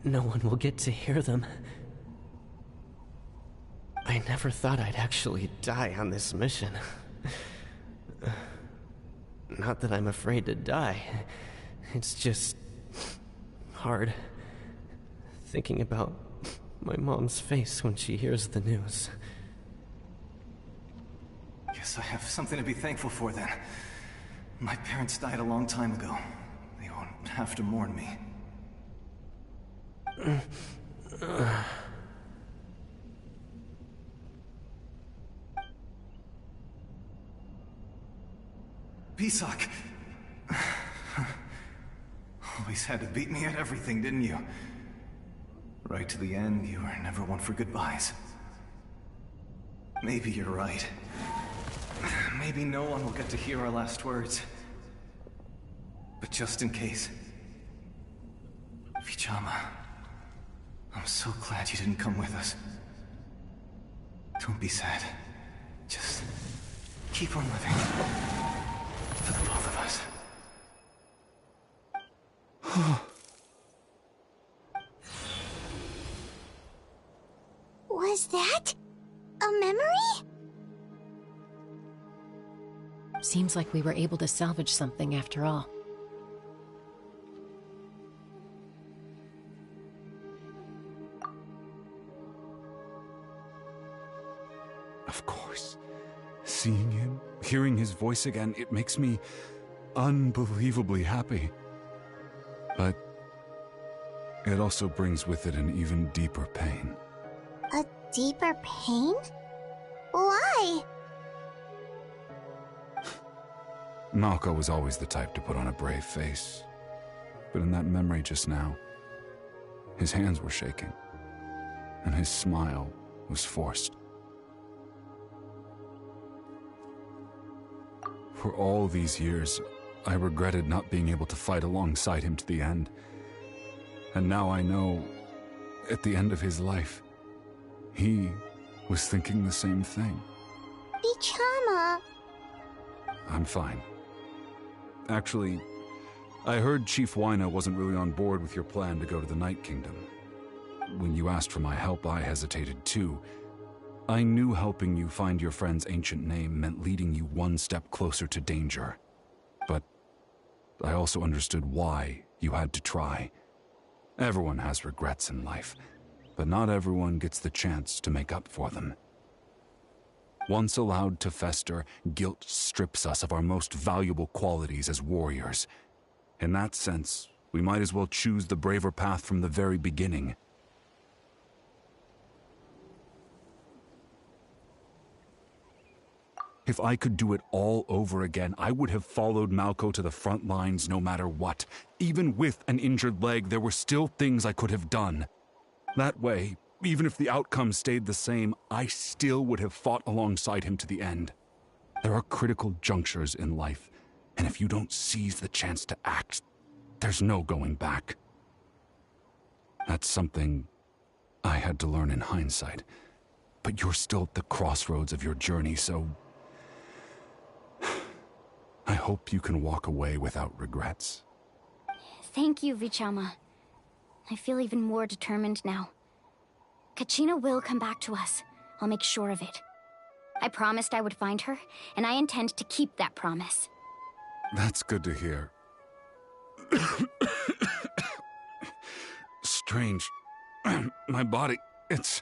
No one will get to hear them. I never thought I'd actually die on this mission. Not that I'm afraid to die. It's just... hard. Thinking about my mom's face when she hears the news. Guess I have something to be thankful for then. My parents died a long time ago. They won't have to mourn me. Pisak! Always had to beat me at everything, didn't you? Right to the end, you were never one for goodbyes. Maybe you're right. Maybe no one will get to hear our last words. But just in case... Vichama, I'm so glad you didn't come with us. Don't be sad. Just keep on living. For the both of us. Was that a memory? Seems like we were able to salvage something after all. Of course. Seeing him, hearing his voice again, it makes me unbelievably happy. But it also brings with it an even deeper pain. A deeper pain? Why? Malco was always the type to put on a brave face. But in that memory just now, his hands were shaking, and his smile was forced. For all these years, I regretted not being able to fight alongside him to the end. And now I know, at the end of his life, he was thinking the same thing. Vichama. I'm fine. Actually, I heard Chief Wyna wasn't really on board with your plan to go to the Night Kingdom. When you asked for my help, I hesitated too. I knew helping you find your friend's ancient name meant leading you one step closer to danger. But I also understood why you had to try. Everyone has regrets in life, but not everyone gets the chance to make up for them. Once allowed to fester, guilt strips us of our most valuable qualities as warriors. In that sense, we might as well choose the braver path from the very beginning. If I could do it all over again, I would have followed Malco to the front lines no matter what. Even with an injured leg, there were still things I could have done. That way, even if the outcome stayed the same, I still would have fought alongside him to the end. There are critical junctures in life, and if you don't seize the chance to act, there's no going back. That's something I had to learn in hindsight. But you're still at the crossroads of your journey, so I hope you can walk away without regrets. Thank you, Vichama. I feel even more determined now. Kachina will come back to us. I'll make sure of it. I promised I would find her, and I intend to keep that promise. That's good to hear. Strange. My body, it's...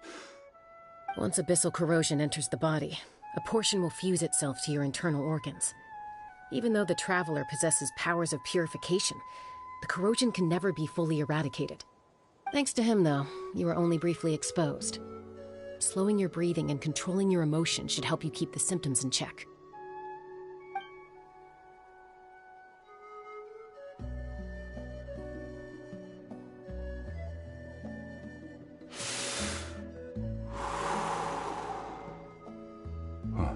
Once abyssal corrosion enters the body, a portion will fuse itself to your internal organs. Even though the Traveler possesses powers of purification, the corrosion can never be fully eradicated. Thanks to him, though, you were only briefly exposed. Slowing your breathing and controlling your emotions should help you keep the symptoms in check. Huh.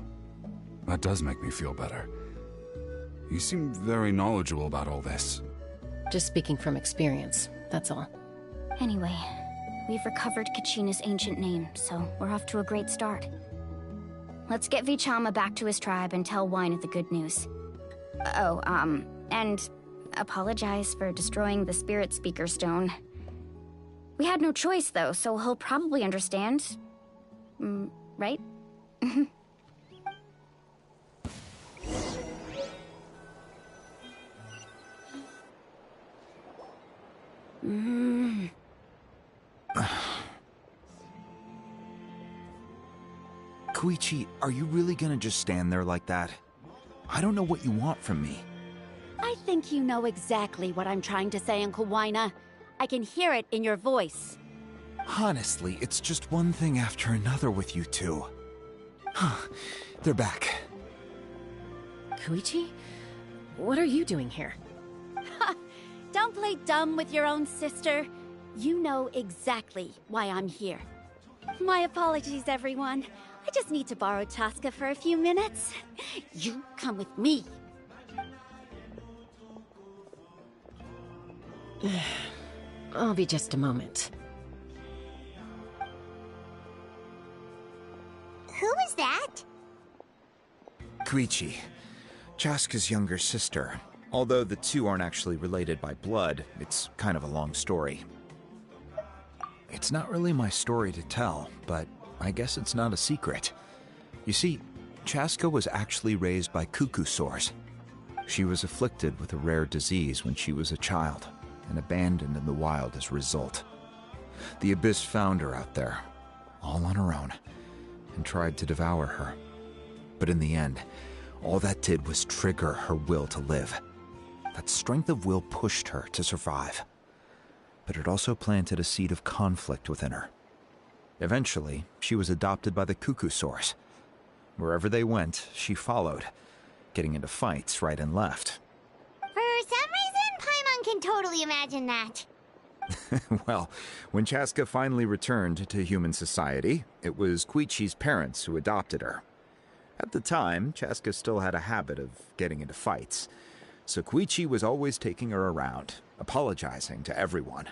That does make me feel better. You seem very knowledgeable about all this. Just speaking from experience, that's all. Anyway, we've recovered Kachina's ancient name, so we're off to a great start. Let's get Vichama back to his tribe and tell Wyna the good news. And apologize for destroying the Spirit Speaker Stone. We had no choice, though, so he'll probably understand. Right? Koichi, are you really gonna just stand there like that? I don't know what you want from me. I think you know exactly what I'm trying to say, Uncle Wyna. I can hear it in your voice. Honestly, it's just one thing after another with you two. They're back. Koichi? What are you doing here? Don't play dumb with your own sister. You know exactly why I'm here. My apologies, everyone. I just need to borrow Chaska for a few minutes. You come with me. I'll be just a moment. Who was that? Koichi, Chaska's younger sister. Although the two aren't actually related by blood, it's kind of a long story. It's not really my story to tell, but I guess it's not a secret. You see, Chaska was actually raised by cuckoo sores. She was afflicted with a rare disease when she was a child, and abandoned in the wild as a result. The Abyss found her out there, all on her own, and tried to devour her. But in the end, all that did was trigger her will to live. That strength of will pushed her to survive. But it also planted a seed of conflict within her. Eventually, she was adopted by the cuckoo source. Wherever they went, she followed, getting into fights right and left. For some reason, Paimon can totally imagine that. Well, when Chaska finally returned to human society, it was Koichi's parents who adopted her. At the time, Chaska still had a habit of getting into fights, so Koichi was always taking her around, apologizing to everyone.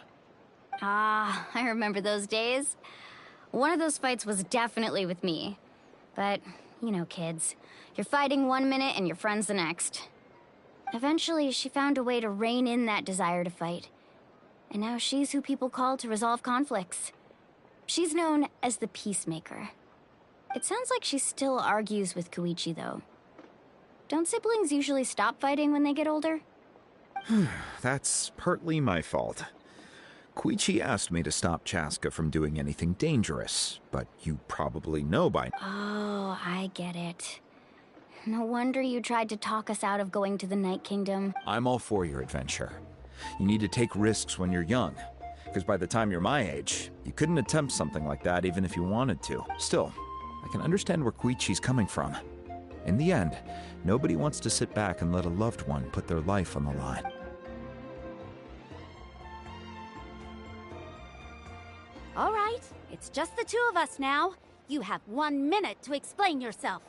Ah, I remember those days. One of those fights was definitely with me. But, you know, kids. You're fighting one minute and your friend's the next. Eventually, she found a way to rein in that desire to fight. And now she's who people call to resolve conflicts. She's known as the Peacemaker. It sounds like she still argues with Koichi, though. Don't siblings usually stop fighting when they get older? That's partly my fault. Koichi asked me to stop Chaska from doing anything dangerous, but you probably know by now. Oh, I get it. No wonder you tried to talk us out of going to the Night Kingdom. I'm all for your adventure. You need to take risks when you're young, because by the time you're my age, you couldn't attempt something like that even if you wanted to. Still, I can understand where Koichi's coming from. In the end, nobody wants to sit back and let a loved one put their life on the line. All right, it's just the two of us now. You have 1 minute to explain yourself.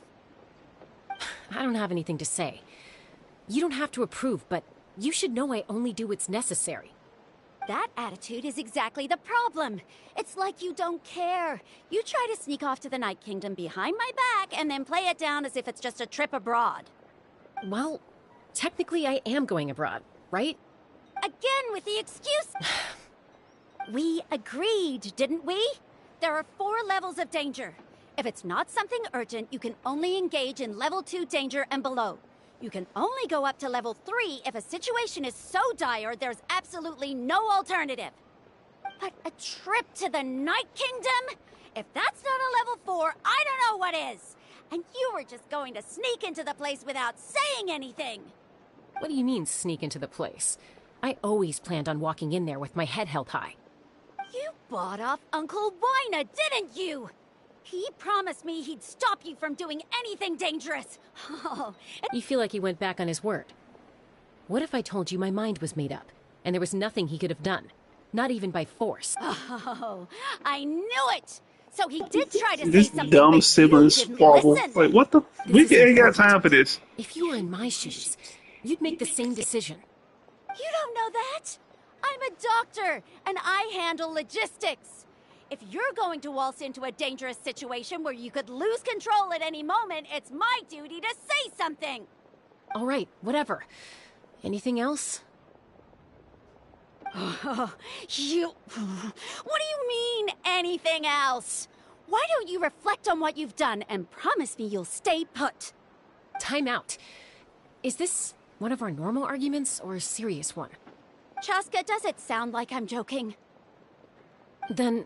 I don't have anything to say. You don't have to approve, but you should know I only do what's necessary. That attitude is exactly the problem. It's like you don't care. You try to sneak off to the Night Kingdom behind my back and then play it down as if it's just a trip abroad. Well, technically I am going abroad, right? Again with the excuse. We agreed, didn't we? There are 4 levels of danger. If it's not something urgent, you can only engage in level 2 danger and below. You can only go up to level 3 if a situation is so dire there's absolutely no alternative. But a trip to the Night Kingdom? If that's not a level 4, I don't know what is. And you were just going to sneak into the place without saying anything. What do you mean, sneak into the place? I always planned on walking in there with my head held high. You bought off Uncle Wina, didn't you? He promised me he'd stop you from doing anything dangerous. Oh, You feel like he went back on his word. What if I told you my mind was made up, and there was nothing he could have done? Not even by force. Oh, I knew it! So he did try to say This something, dumb but sibling you didn't squabble. listen. Like, what the? We ain't got time for this. If you were in my shoes, you'd make the same decision. You don't know that? I'm a doctor, and I handle logistics. If you're going to waltz into a dangerous situation where you could lose control at any moment, it's my duty to say something. All right, whatever. Anything else? What do you mean, anything else? Why don't you reflect on what you've done and promise me you'll stay put? Time out. Is this one of our normal arguments or a serious one? Chaska, does it sound like I'm joking? Then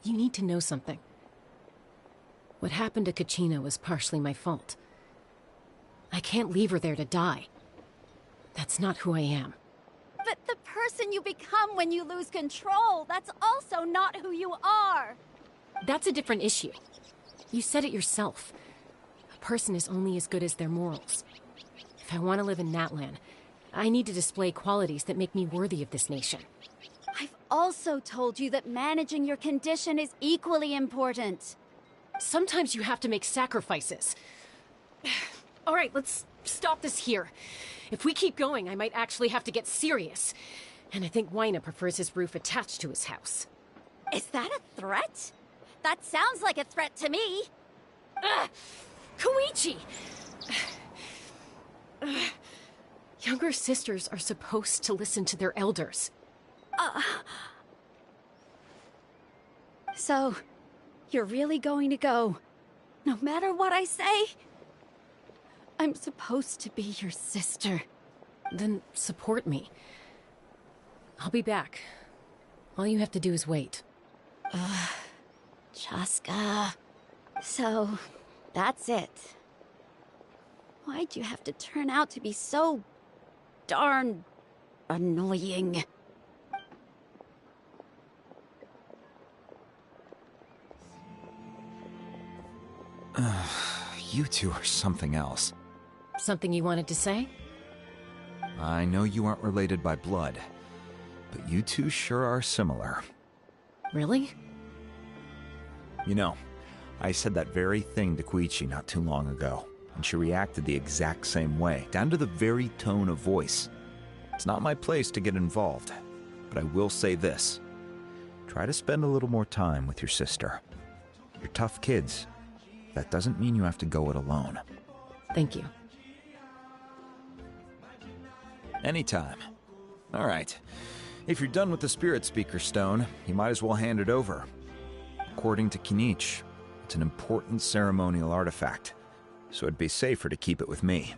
you need to know something. What happened to Kachina was partially my fault. I can't leave her there to die. That's not who I am. But the person you become when you lose control, that's also not who you are. That's a different issue. You said it yourself. A person is only as good as their morals. If I want to live in Natlan, I need to display qualities that make me worthy of this nation. I've also told you that managing your condition is equally important. Sometimes you have to make sacrifices. All right, let's stop this here. If we keep going, I might actually have to get serious. And I think Wina prefers his roof attached to his house. Is that a threat? That sounds like a threat to me. Koichi! Younger sisters are supposed to listen to their elders. So, you're really going to go, no matter what I say? I'm supposed to be your sister. Then support me. I'll be back. All you have to do is wait. Chaska. So, that's it. Why'd you have to turn out to be so darn annoying? You two are something else. Something you wanted to say? I know you aren't related by blood, but you two sure are similar. Really? You know, I said that very thing to Koichi not too long ago, and she reacted the exact same way, down to the very tone of voice. It's not my place to get involved, but I will say this. Try to spend a little more time with your sister. You're tough kids. That doesn't mean you have to go it alone. Thank you. Anytime. Alright. If you're done with the Spirit Speaker Stone, you might as well hand it over. According to Kinich, it's an important ceremonial artifact, so it'd be safer to keep it with me.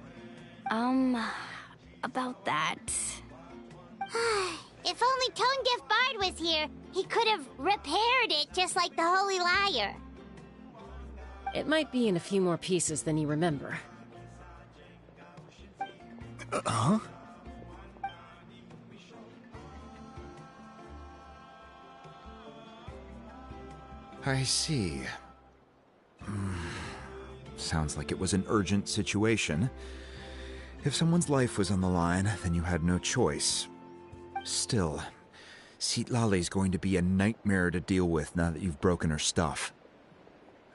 About that. If only Tonegif Bard was here, he could have repaired it just like the Holy Liar. It might be in a few more pieces than you remember. Huh? I see. Sounds like it was an urgent situation. If someone's life was on the line, then you had no choice. Still, Citlali's going to be a nightmare to deal with now that you've broken her stuff.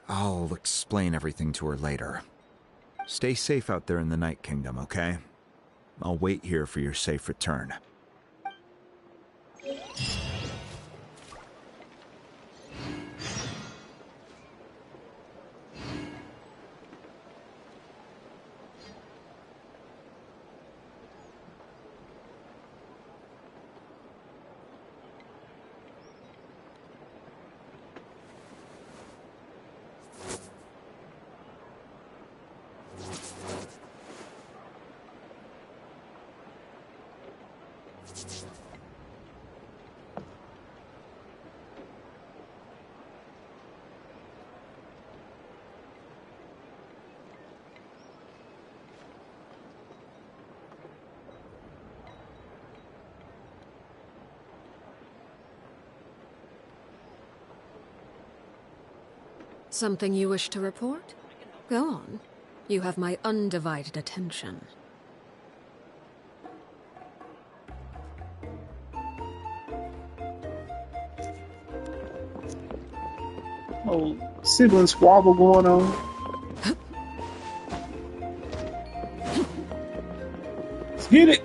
I'll explain everything to her later. Stay safe out there in the Night Kingdom, okay? I'll wait here for your safe return. Something you wish to report? Go on. You have my undivided attention. Oh, sibling squabble going on. Let's get it.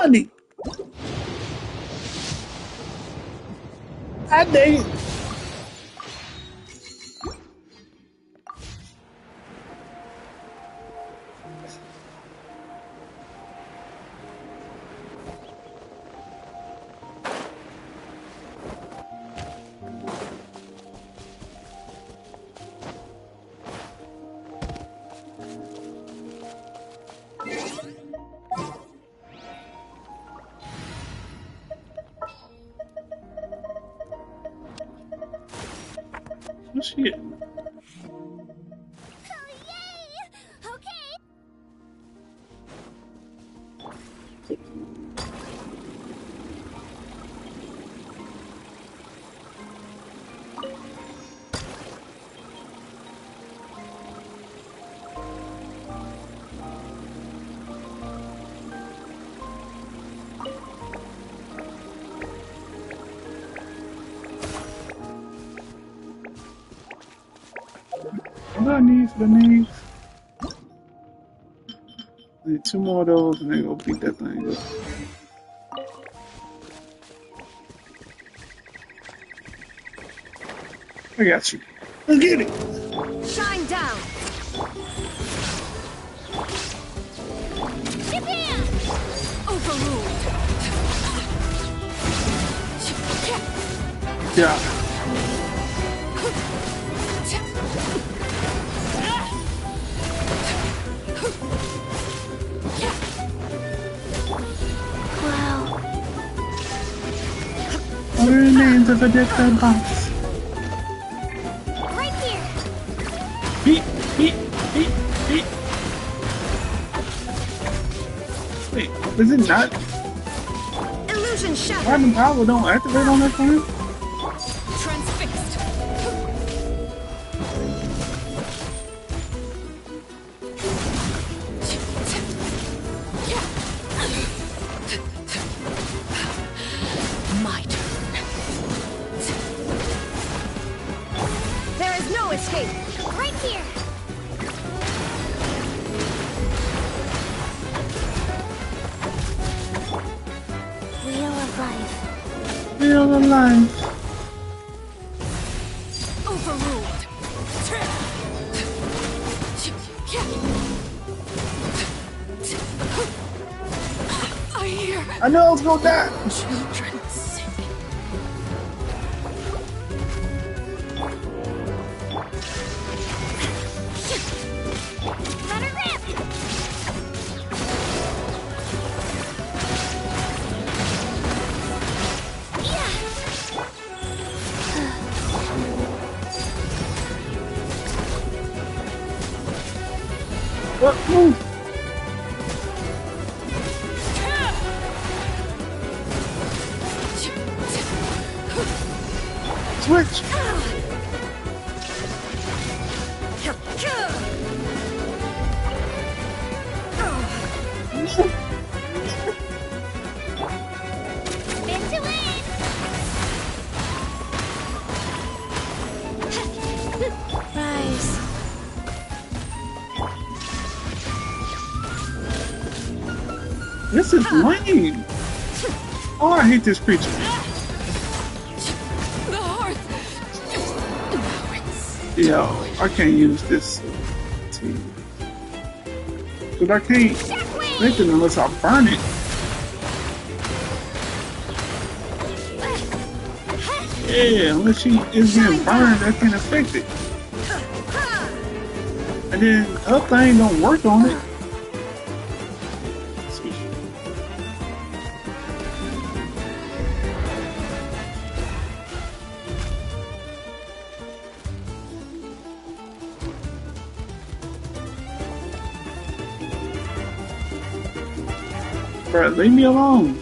Money. I dang it. What's she getting? What I need for the knees? I need 2 more of those and then go beat that thing up. I got you. Let's get it! Shine down! Overruled! Yeah. What are the names of the different box? Right here. Beat. Wait, is it not? Illusion shattered. Carbon power don't activate on that phone? Transfixed. My turn. There is no escape. Right here. Wheel of life. Wheel of life. I know I was gonna die. Children singing. Let her rip! What? Move. Switch. Spin to win! Rise. This is lame. Oh, I hate this creature. The hearth. Yo, I can't use this team. Cause I can't make it unless I burn it. Yeah, unless she is getting burned, I can't affect it. And then her thing don't work on it. Bruh, leave me alone.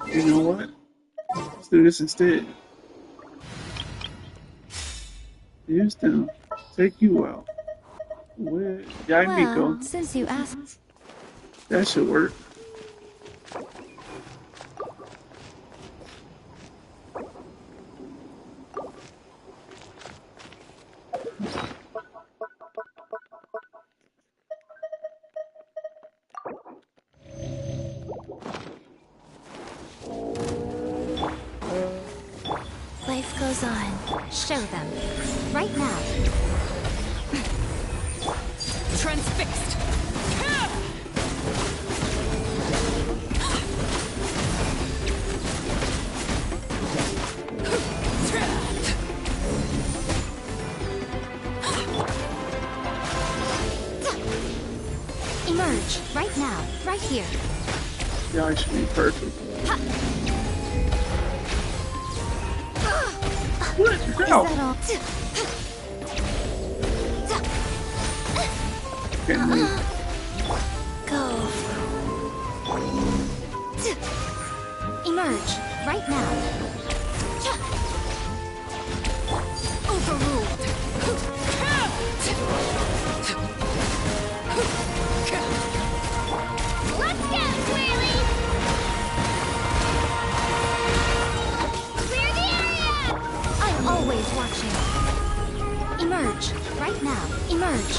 You know what? Let's do this instead. Use them. Take you out. Where? Well, since you asked. That should work. Life goes on. Show them. Right now. Transfixed. Emerge. Right now. Right here. Yeah, I should be perfect. What? How? Can't move. Go. Emerge. Right now. Overruled. Let's go, Twirly! Clear the area! I'm always watching. Emerge. Right now. Emerge.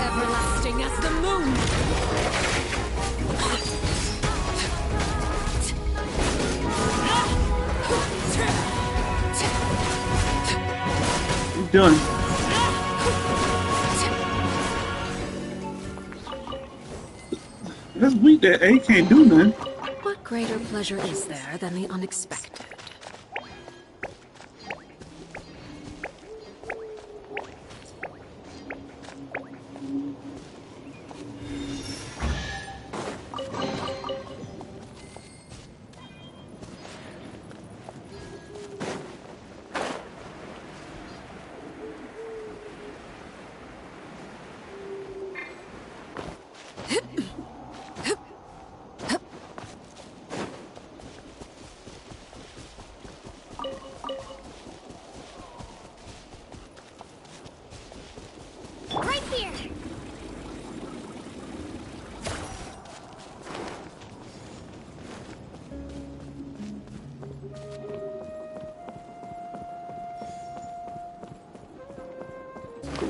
Everlasting as the moon. You doing? That's weak that A can't do nothing. What greater pleasure is there than the unexpected?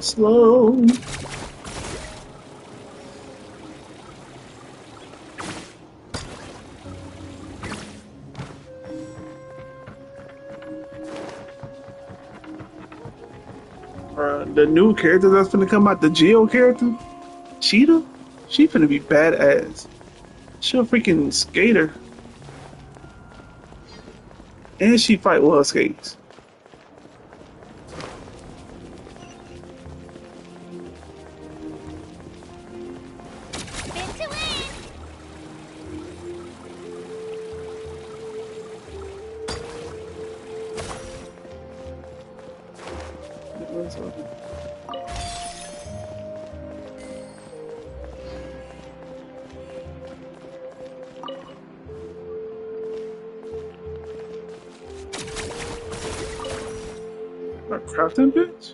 slow. The new character that's gonna come out, the Geo character, Cheetah, she finna be badass. She a freaking skater, and she fight with her skates. A crafting bitch?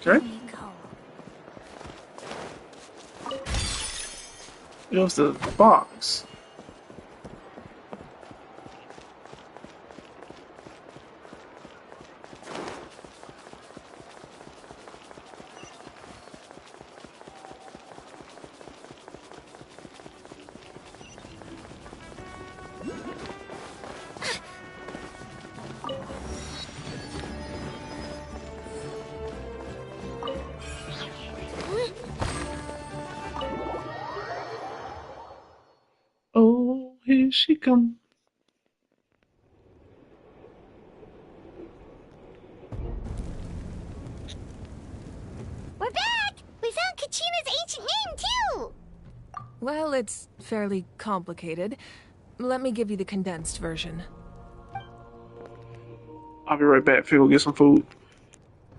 Okay. It was the box. Oh, here she comes. We're back! We found Kachina's ancient name, too! Well, it's fairly complicated. Let me give you the condensed version. I'll be right back. Go get some food.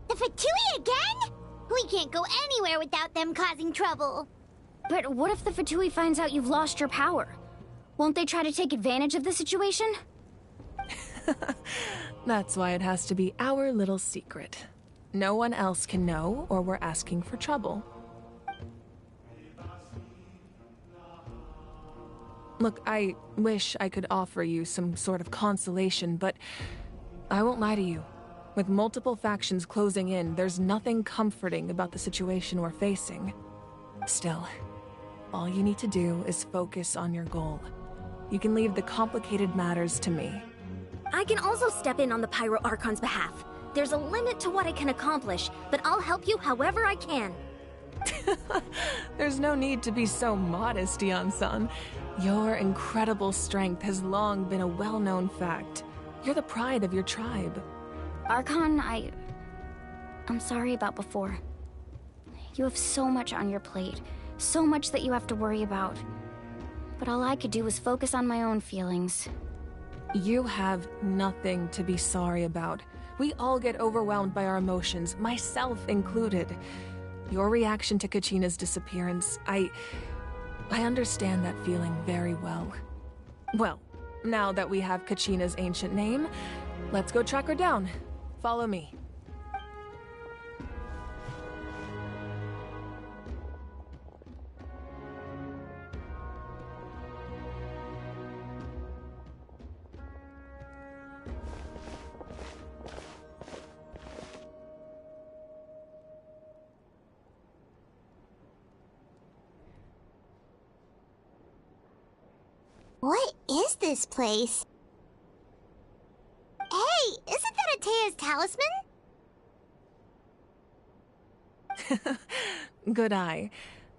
The Fatui again? We can't go anywhere without them causing trouble. But what if the Fatui finds out you've lost your power? Won't they try to take advantage of the situation? That's why it has to be our little secret. No one else can know, or we're asking for trouble. Look, I wish I could offer you some sort of consolation, but I won't lie to you. With multiple factions closing in, there's nothing comforting about the situation we're facing. Still, all you need to do is focus on your goal. You can leave the complicated matters to me. I can also step in on the Pyro Archon's behalf. There's a limit to what I can accomplish, but I'll help you however I can. There's no need to be so modest, Yan-san. Your incredible strength has long been a well-known fact. You're the pride of your tribe. Archon, I'm sorry about before. You have so much on your plate, so much that you have to worry about. But all I could do was focus on my own feelings. You have nothing to be sorry about. We all get overwhelmed by our emotions, myself included. Your reaction to Kachina's disappearance, I understand that feeling very well. Well, now that we have Kachina's ancient name, let's go track her down. Follow me. What is this place? Hey, isn't that Atea's talisman? Good eye.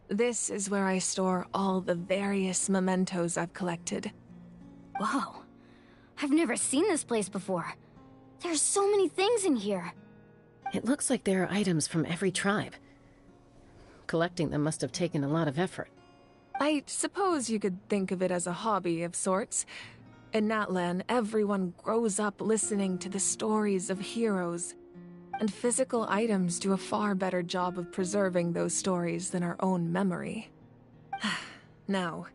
This is where I store all the various mementos I've collected. Whoa. I've never seen this place before. There's so many things in here. It looks like there are items from every tribe. Collecting them must have taken a lot of effort. I suppose you could think of it as a hobby of sorts. In Natlan, everyone grows up listening to the stories of heroes, and physical items do a far better job of preserving those stories than our own memory. Now,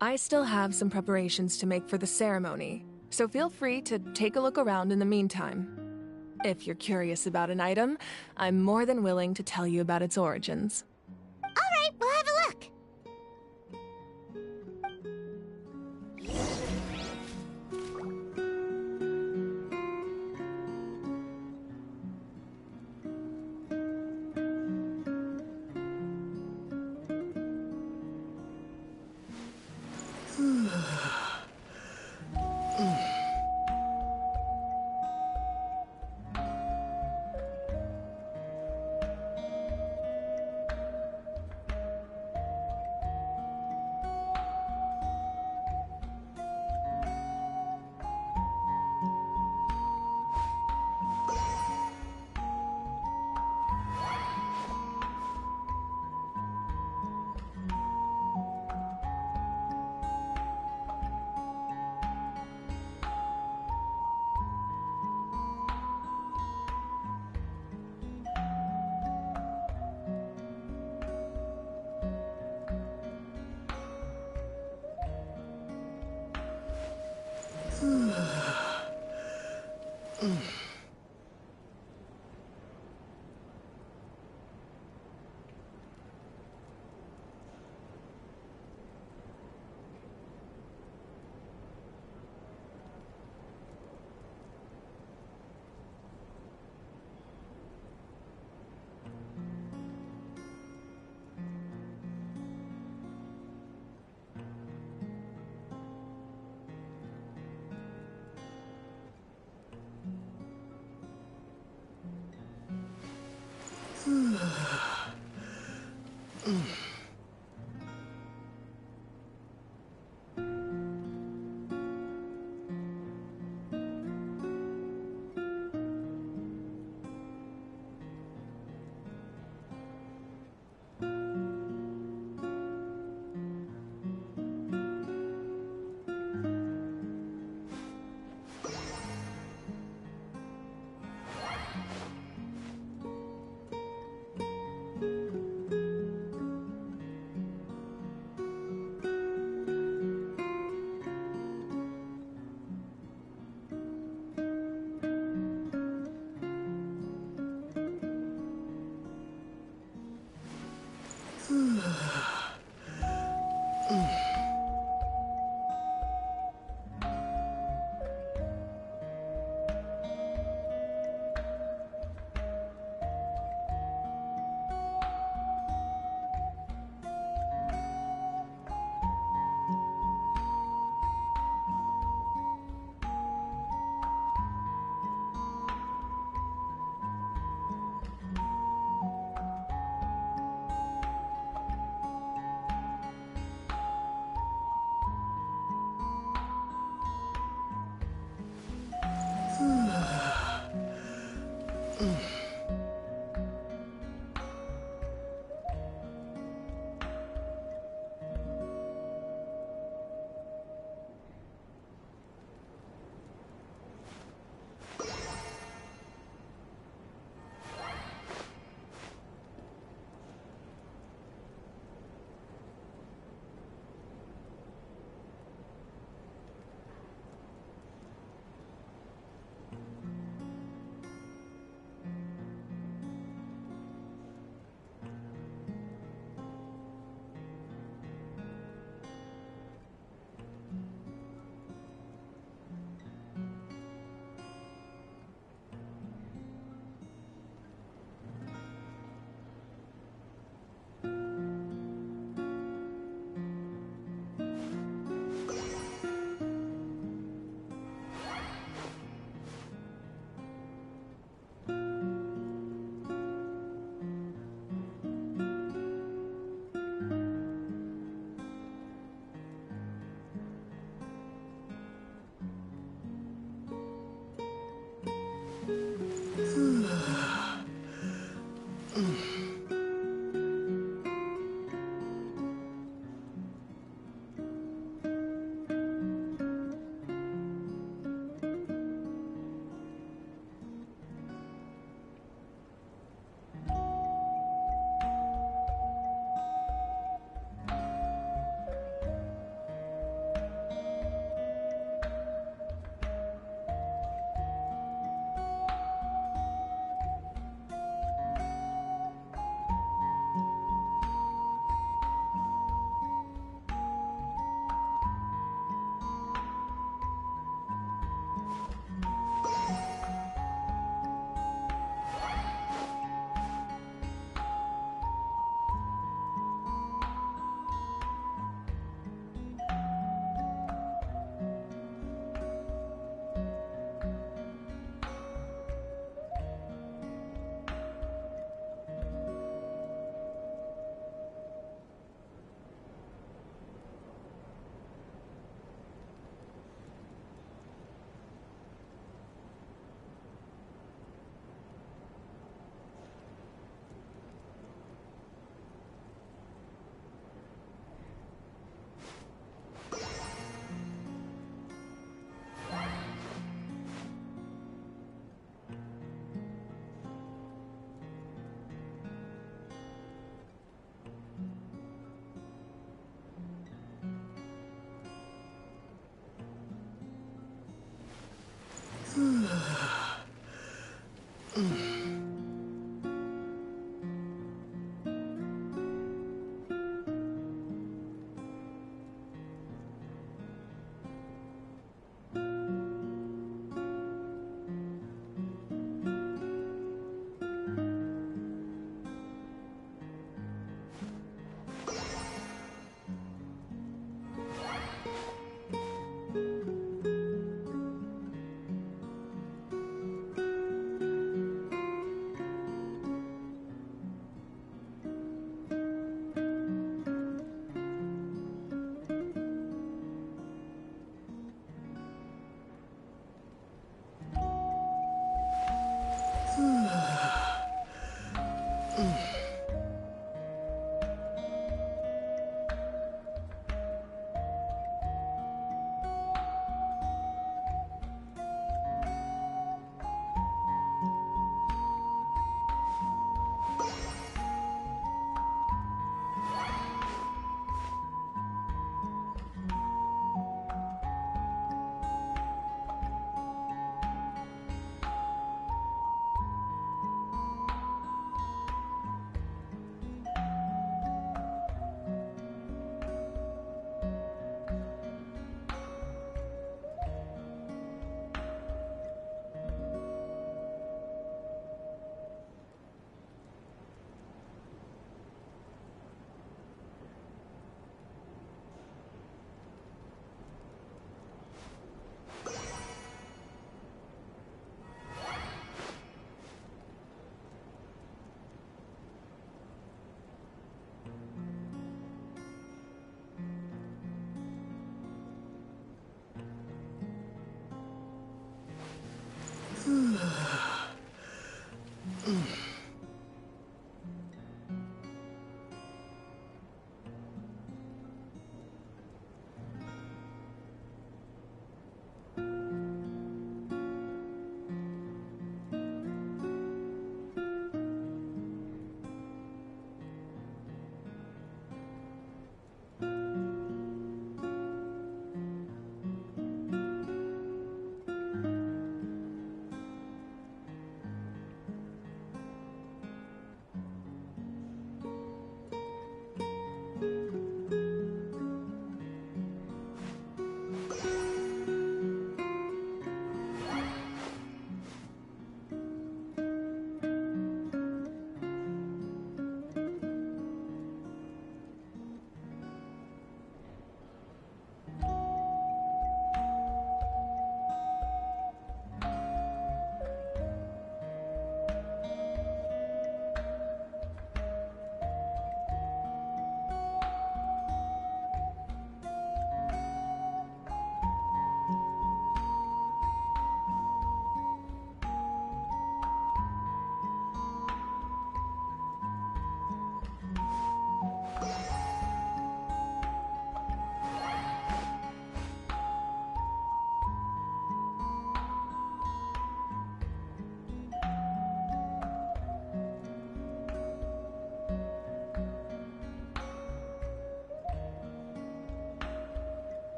I still have some preparations to make for the ceremony, so feel free to take a look around in the meantime. If you're curious about an item, I'm more than willing to tell you about its origins. All right, we'll have a look.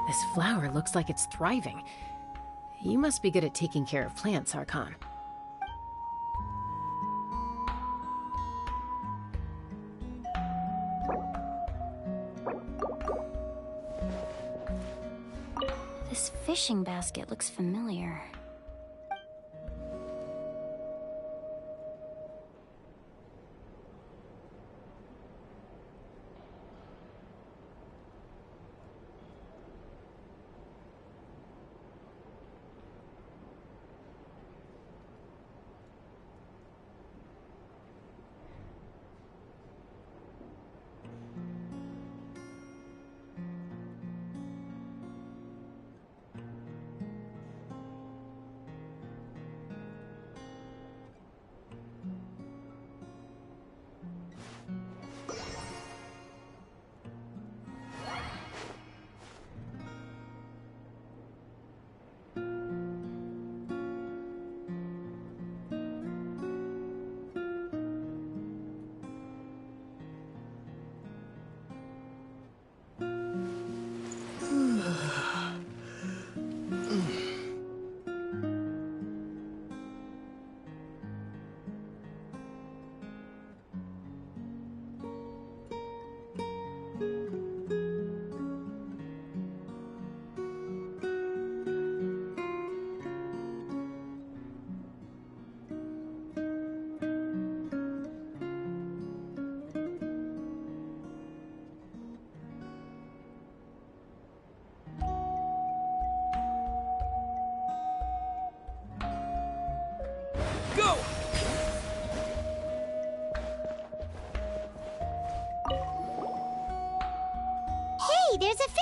This flower looks like it's thriving. You must be good at taking care of plants, Archon. This fishing basket looks familiar.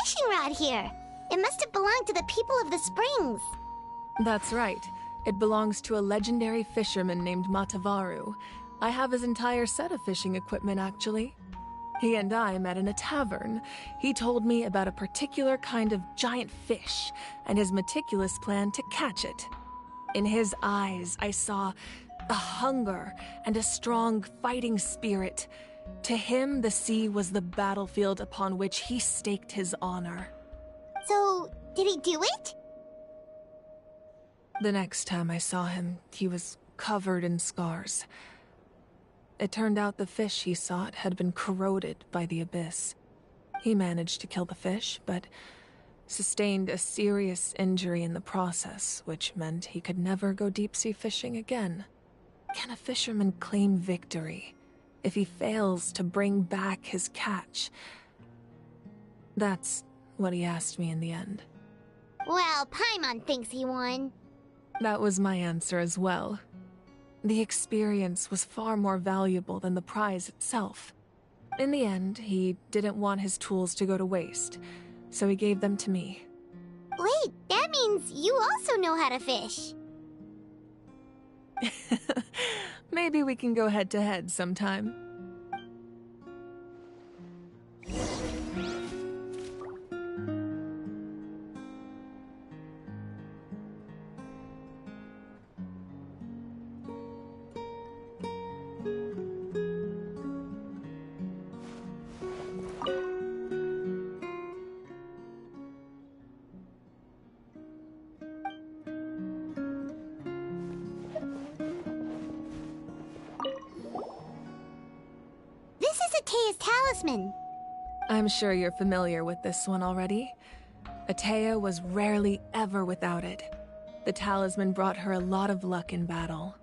fishing rod here. It must have belonged to the people of the springs. That's right. It belongs to a legendary fisherman named Matavaru. I have his entire set of fishing equipment, actually. He and I met in a tavern. He told me about a particular kind of giant fish and his meticulous plan to catch it. In his eyes, I saw a hunger and a strong fighting spirit. To him, the sea was the battlefield upon which he staked his honor. So, did he do it? The next time I saw him, he was covered in scars. It turned out the fish he sought had been corroded by the abyss. He managed to kill the fish, but sustained a serious injury in the process, which meant he could never go deep-sea fishing again. Can a fisherman claim victory if he fails to bring back his catch? That's what he asked me in the end. Well, Paimon thinks he won. That was my answer as well. The experience was far more valuable than the prize itself. In the end, he didn't want his tools to go to waste, so he gave them to me. Wait, that means you also know how to fish. Maybe we can go head-to-head sometime. Talisman. I'm sure you're familiar with this one already. Atea was rarely ever without it. The talisman brought her a lot of luck in battle.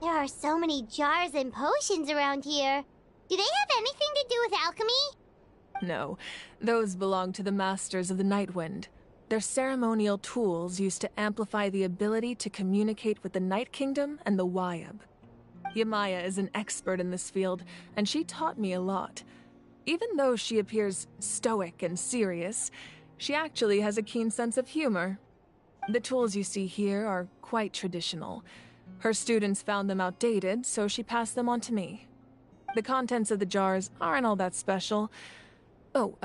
There are so many jars and potions around here. Do they have anything to do with alchemy? No, those belong to the Masters of the Nightwind. They're ceremonial tools used to amplify the ability to communicate with the Night Kingdom and the Wayab. Yamaya is an expert in this field, and she taught me a lot. Even though she appears stoic and serious, she actually has a keen sense of humor. The tools you see here are quite traditional. Her students found them outdated, so she passed them on to me. The contents of the jars aren't all that special. Oh,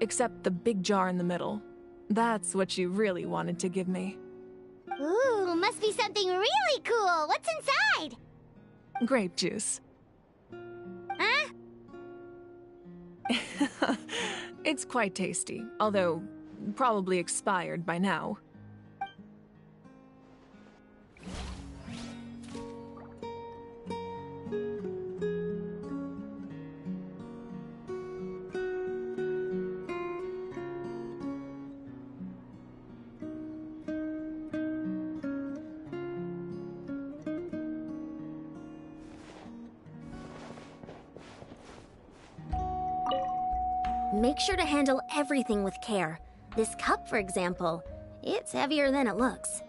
except the big jar in the middle. That's what she really wanted to give me. Ooh, must be something really cool. What's inside? Grape juice. Huh? It's quite tasty, although probably expired by now. Make sure to handle everything with care. This cup, for example, it's heavier than it looks.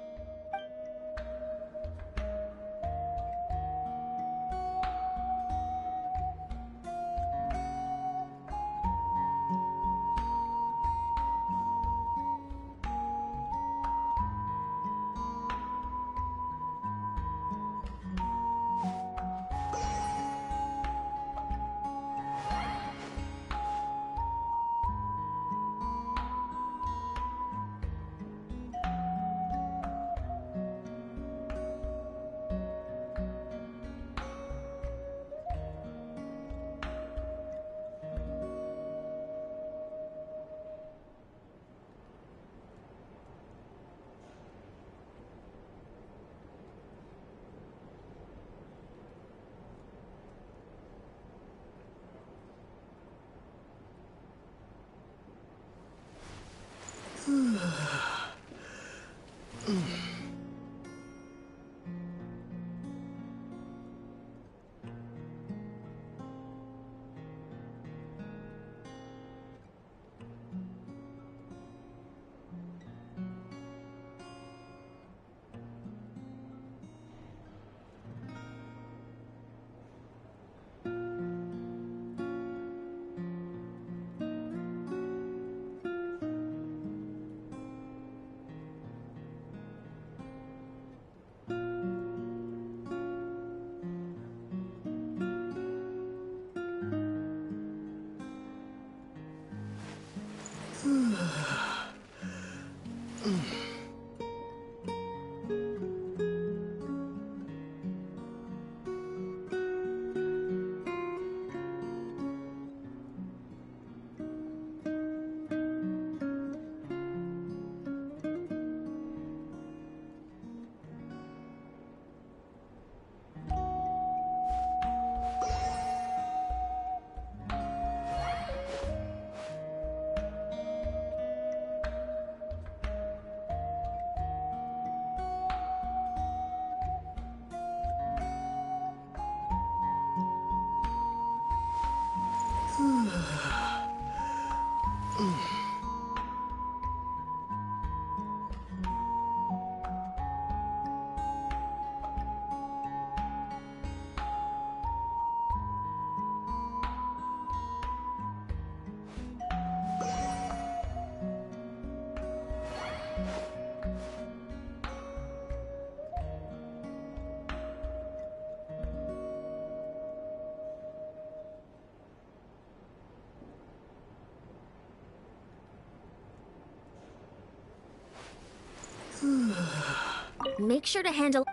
make sure to handle...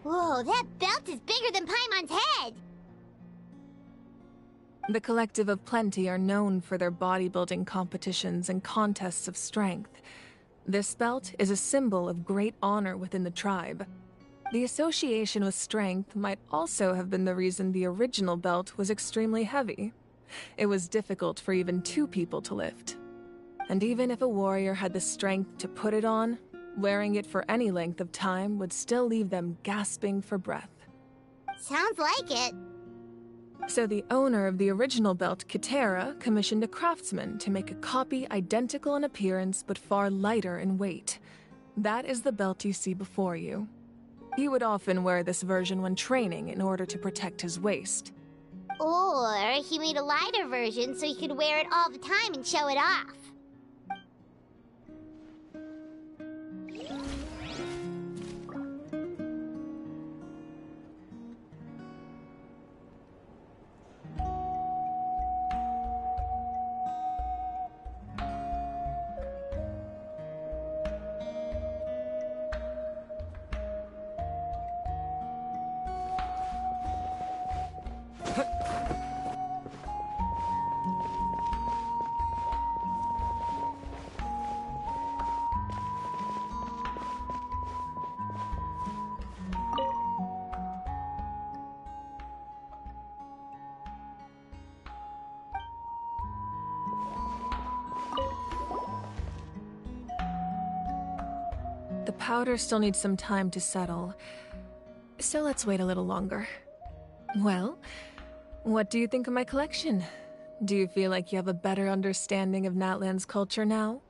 Whoa, that belt is bigger than Paimon's head! The Collective of Plenty are known for their bodybuilding competitions and contests of strength. This belt is a symbol of great honor within the tribe. The association with strength might also have been the reason the original belt was extremely heavy. It was difficult for even 2 people to lift. And even if a warrior had the strength to put it on, wearing it for any length of time would still leave them gasping for breath. Sounds like it. So the owner of the original belt, Kitera, commissioned a craftsman to make a copy identical in appearance but far lighter in weight. That is the belt you see before you. He would often wear this version when training in order to protect his waist. Or he made a lighter version so he could wear it all the time and show it off. The powder still needs some time to settle, so let's wait a little longer. Well, what do you think of my collection? Do you feel like you have a better understanding of Natlan's culture now?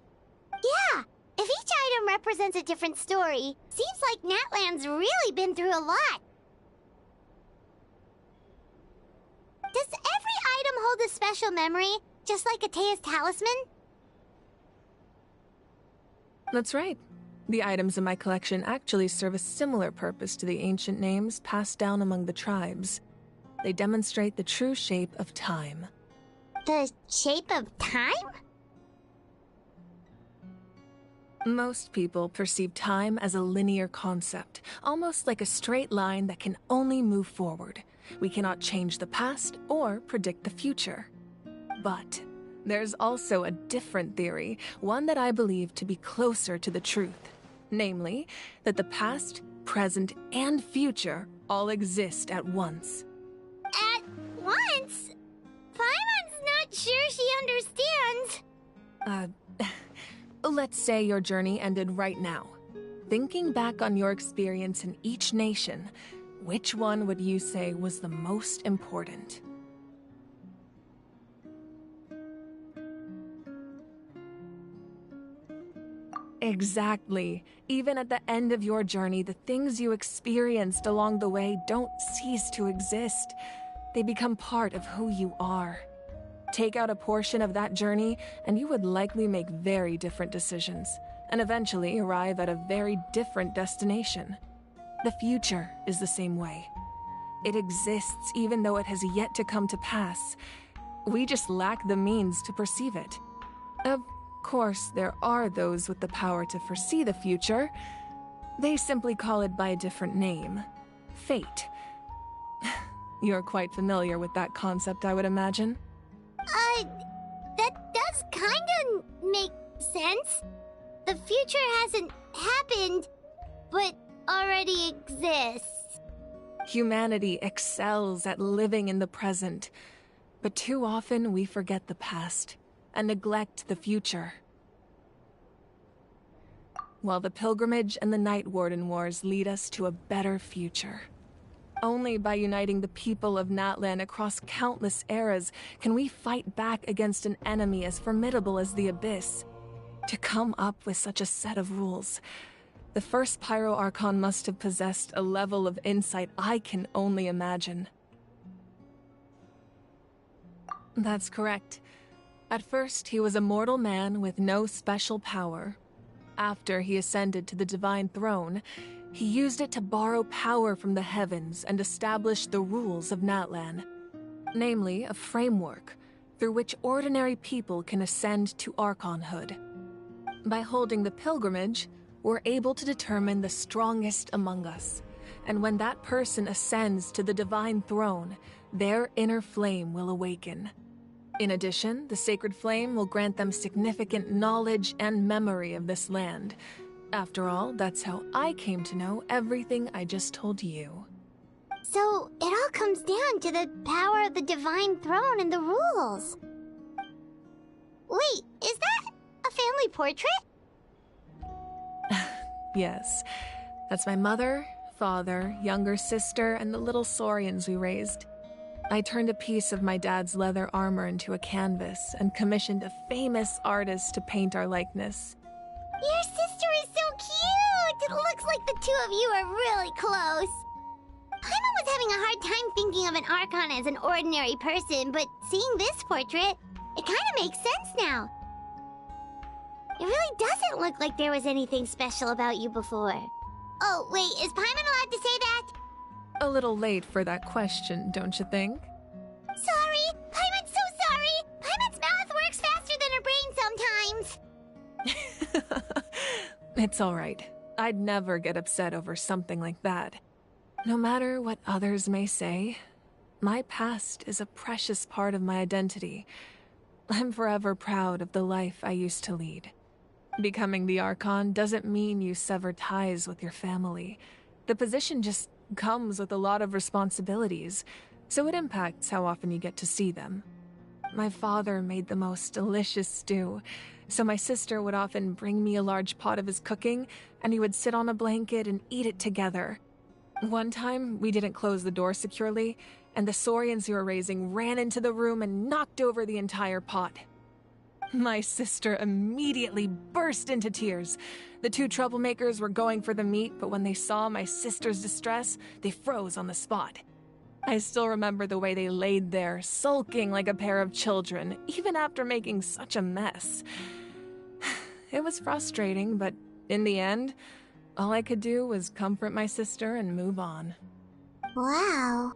Yeah! If each item represents a different story, seems like Natlan's really been through a lot. Does every item hold a special memory, just like Atea's talisman? That's right. The items in my collection actually serve a similar purpose to the ancient names passed down among the tribes. They demonstrate the true shape of time. The shape of time? Most people perceive time as a linear concept, almost like a straight line that can only move forward. We cannot change the past or predict the future. But there's also a different theory, one that I believe to be closer to the truth. Namely, that the past, present, and future all exist at once. At once? Paimon's not sure she understands. Let's say your journey ended right now. Thinking back on your experience in each nation, which one would you say was the most important? Exactly. Even at the end of your journey, the things you experienced along the way don't cease to exist. They become part of who you are. Take out a portion of that journey, and you would likely make very different decisions, and eventually arrive at a very different destination. The future is the same way. It exists even though it has yet to come to pass. We just lack the means to perceive it. Of course, there are those with the power to foresee the future. They simply call it by a different name. Fate. You're quite familiar with that concept, I would imagine. That does kinda make sense. The future hasn't happened, but already exists. Humanity excels at living in the present, but too often we forget the past and neglect the future. While the pilgrimage and the Night Warden Wars lead us to a better future. Only by uniting the people of Natlan across countless eras can we fight back against an enemy as formidable as the Abyss. To come up with such a set of rules, the first Pyro Archon must have possessed a level of insight I can only imagine. That's correct. At first, he was a mortal man with no special power. After he ascended to the Divine Throne, he used it to borrow power from the heavens and establish the rules of Natlan. Namely, a framework through which ordinary people can ascend to Archonhood. By holding the pilgrimage, we're able to determine the strongest among us, and when that person ascends to the divine throne, their inner flame will awaken. In addition, the sacred flame will grant them significant knowledge and memory of this land. After all, that's how I came to know everything I just told you. So, it all comes down to the power of the divine throne and the rules. Wait, is that a family portrait? Yes, that's my mother, father, younger sister, and the little saurians we raised. I turned a piece of my dad's leather armor into a canvas and commissioned a famous artist to paint our likeness. Your sister is so cute! It looks like the two of you are really close. Paimon was having a hard time thinking of an Archon as an ordinary person, but seeing this portrait, it kind of makes sense now. It really doesn't look like there was anything special about you before. Oh, wait, is Paimon allowed to say that? A little late for that question, don't you think? Sorry! Paimon's so sorry! Paimon's mouth works faster than her brain sometimes! It's all right. I'd never get upset over something like that. No matter what others may say, my past is a precious part of my identity. I'm forever proud of the life I used to lead. Becoming the Archon doesn't mean you sever ties with your family. The position just comes with a lot of responsibilities, so it impacts how often you get to see them. My father made the most delicious stew, so my sister would often bring me a large pot of his cooking, and we would sit on a blanket and eat it together. One time, we didn't close the door securely, and the saurians we were raising ran into the room and knocked over the entire pot. My sister immediately burst into tears. The two troublemakers were going for the meat, but when they saw my sister's distress, they froze on the spot. I still remember the way they laid there, sulking like a pair of children, even after making such a mess. It was frustrating, but in the end, all I could do was comfort my sister and move on. Wow.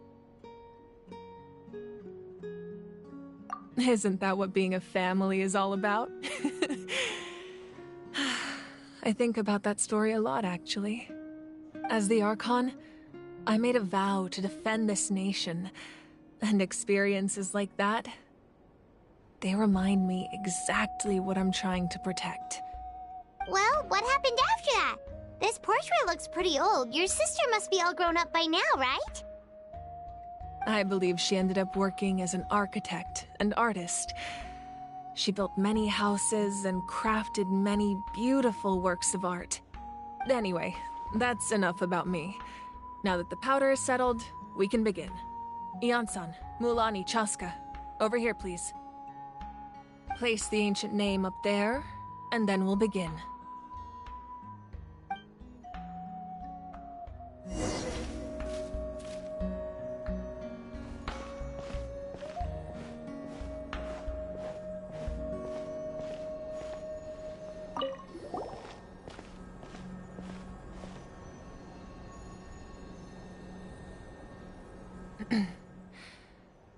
Isn't that what being a family is all about? I think about that story a lot, actually. As the Archon, I made a vow to defend this nation, and experiences like that, they remind me exactly what I'm trying to protect. Well, what happened after that? This portrait looks pretty old. Your sister must be all grown up by now, right? I believe she ended up working as an architect and artist. She built many houses and crafted many beautiful works of art. Anyway, that's enough about me. Now that the powder is settled, we can begin. Ian-san, Mulani, Chaska, over here, please. Place the ancient name up there, and then we'll begin.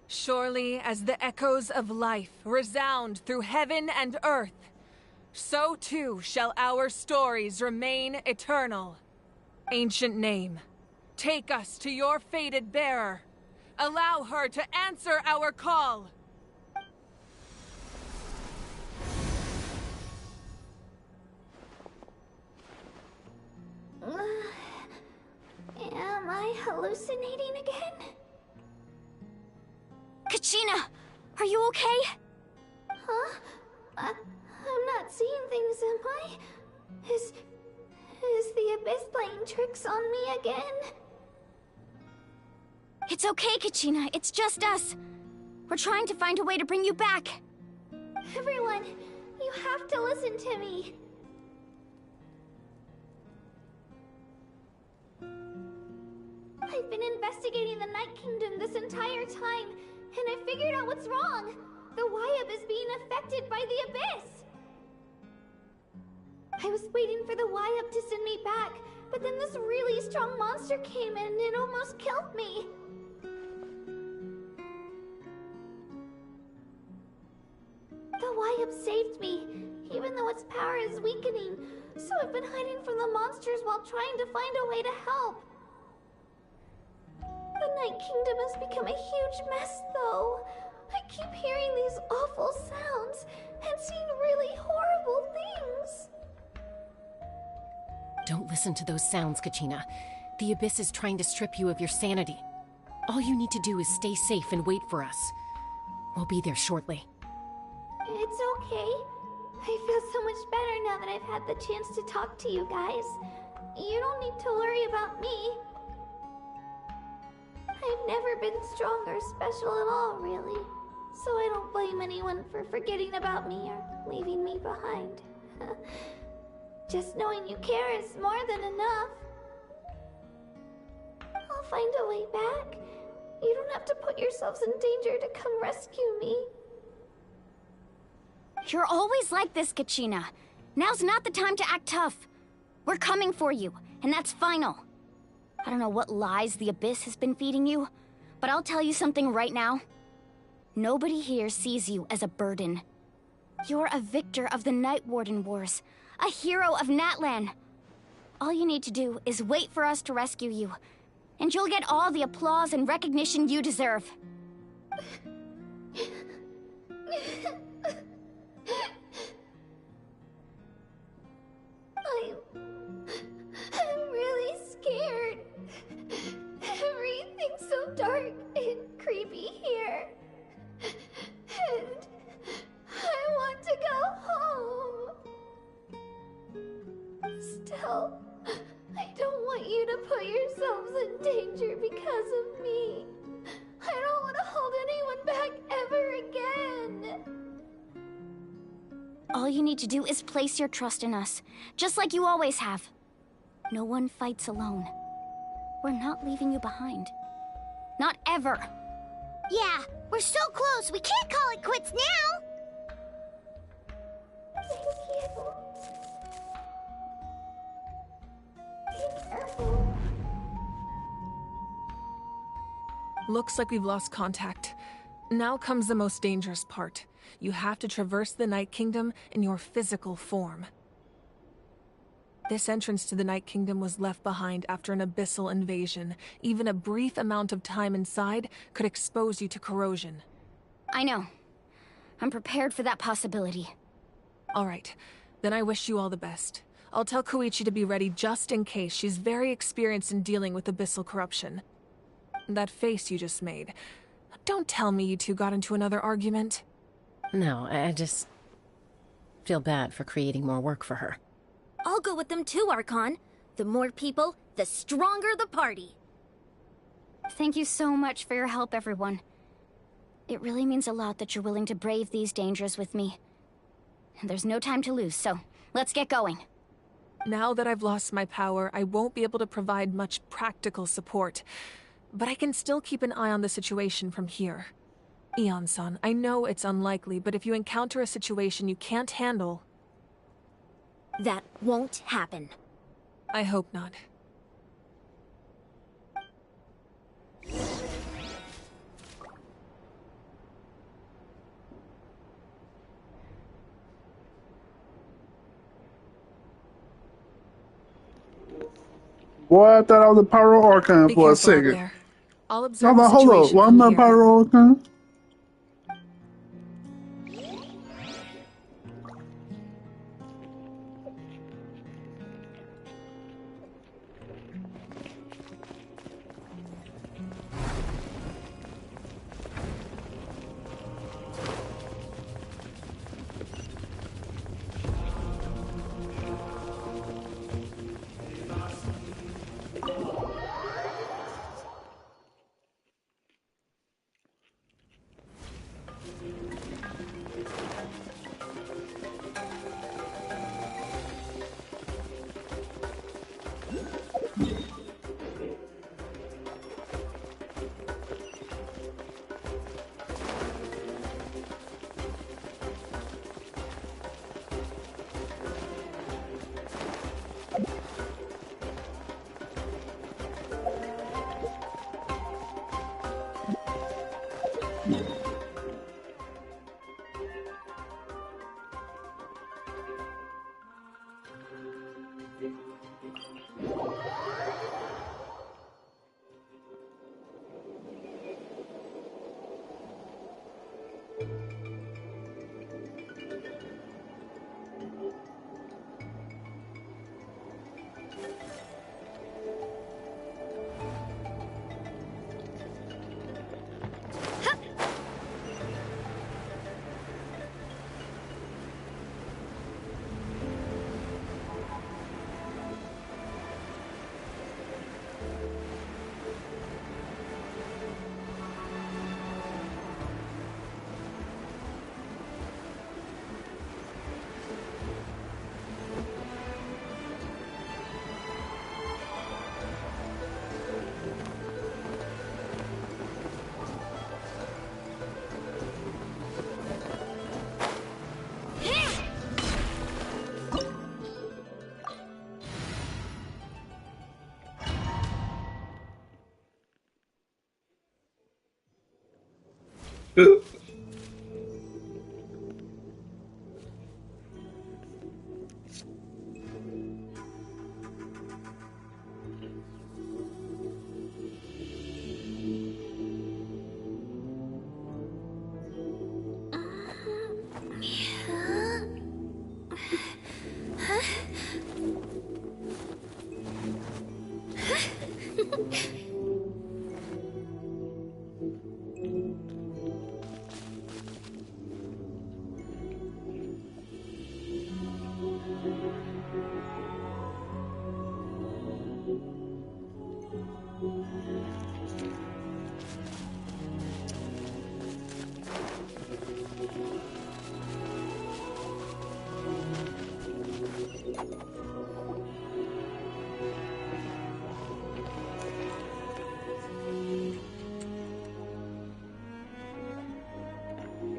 Surely as the echoes of life resound through heaven and earth, so too shall our stories remain eternal. Ancient name, take us to your fated bearer. Allow her to answer our call. Am I hallucinating again? Kachina, are you okay? Huh? I'm not seeing things, am I? Is the Abyss playing tricks on me again? It's okay, Kachina. It's just us. We're trying to find a way to bring you back. Everyone, you have to listen to me. I've been investigating the Night Kingdom this entire time, and I figured out what's wrong. The Wyab is being affected by the Abyss. I was waiting for the Wyab to send me back, but then this really strong monster came in and it almost killed me. kingdom saved me, even though its power is weakening. So I've been hiding from the monsters while trying to find a way to help. The Night Kingdom has become a huge mess, though. I keep hearing these awful sounds and seeing really horrible things. Don't listen to those sounds, Kachina. The Abyss is trying to strip you of your sanity. All you need to do is stay safe and wait for us. We'll be there shortly. It's okay. I feel so much better now that I've had the chance to talk to you guys. You don't need to worry about me. I've never been strong or special at all, really. So I don't blame anyone for forgetting about me or leaving me behind. Just knowing you care is more than enough. I'll find a way back. You don't have to put yourselves in danger to come rescue me. You're always like this, Kachina. Now's not the time to act tough. We're coming for you, and that's final. I don't know what lies the Abyss has been feeding you, but I'll tell you something right now. Nobody here sees you as a burden. You're a victor of the Night Warden Wars, a hero of Natlan. All you need to do is wait for us to rescue you, and you'll get all the applause and recognition you deserve. I'm really scared. Everything's so dark and creepy here. And I want to go home. Still, I don't want you to put yourselves in danger because of me. I don't want to hold anyone back ever again. All you need to do is place your trust in us, just like you always have. No one fights alone. We're not leaving you behind. Not ever. Yeah, we're so close, we can't call it quits now! Looks like we've lost contact. Now comes the most dangerous part. You have to traverse the Night Kingdom in your physical form. This entrance to the Night Kingdom was left behind after an abyssal invasion. Even a brief amount of time inside could expose you to corrosion. I know. I'm prepared for that possibility. All right, then I wish you all the best. I'll tell Koichi to be ready just in case. She's very experienced in dealing with abyssal corruption. That face you just made. Don't tell me you two got into another argument. No, I just feel bad for creating more work for her. I'll go with them too, Archon. The more people, the stronger the party. Thank you so much for your help, everyone. It really means a lot that you're willing to brave these dangers with me. There's no time to lose, so let's get going. Now that I've lost my power, I won't be able to provide much practical support. But I can still keep an eye on the situation from here. Eon-san, I know it's unlikely, but if you encounter a situation you can't handle... That won't happen. I hope not. Boy, I thought I was a Pyro Archon for a second. There. I'll observe I'm the like, hold up, situation why from am I here. Pyro Archon?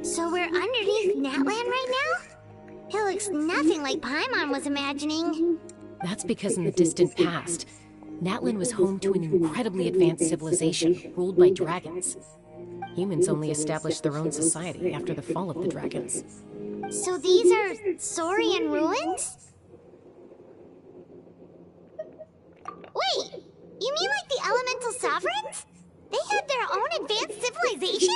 So we're underneath Natlan right now? It looks nothing like Paimon was imagining. That's because in the distant past, Natlan was home to an incredibly advanced civilization ruled by dragons. Humans only established their own society after the fall of the dragons. So these are Saurian ruins? Wait, you mean like the elemental sovereigns? They had their own advanced civilization?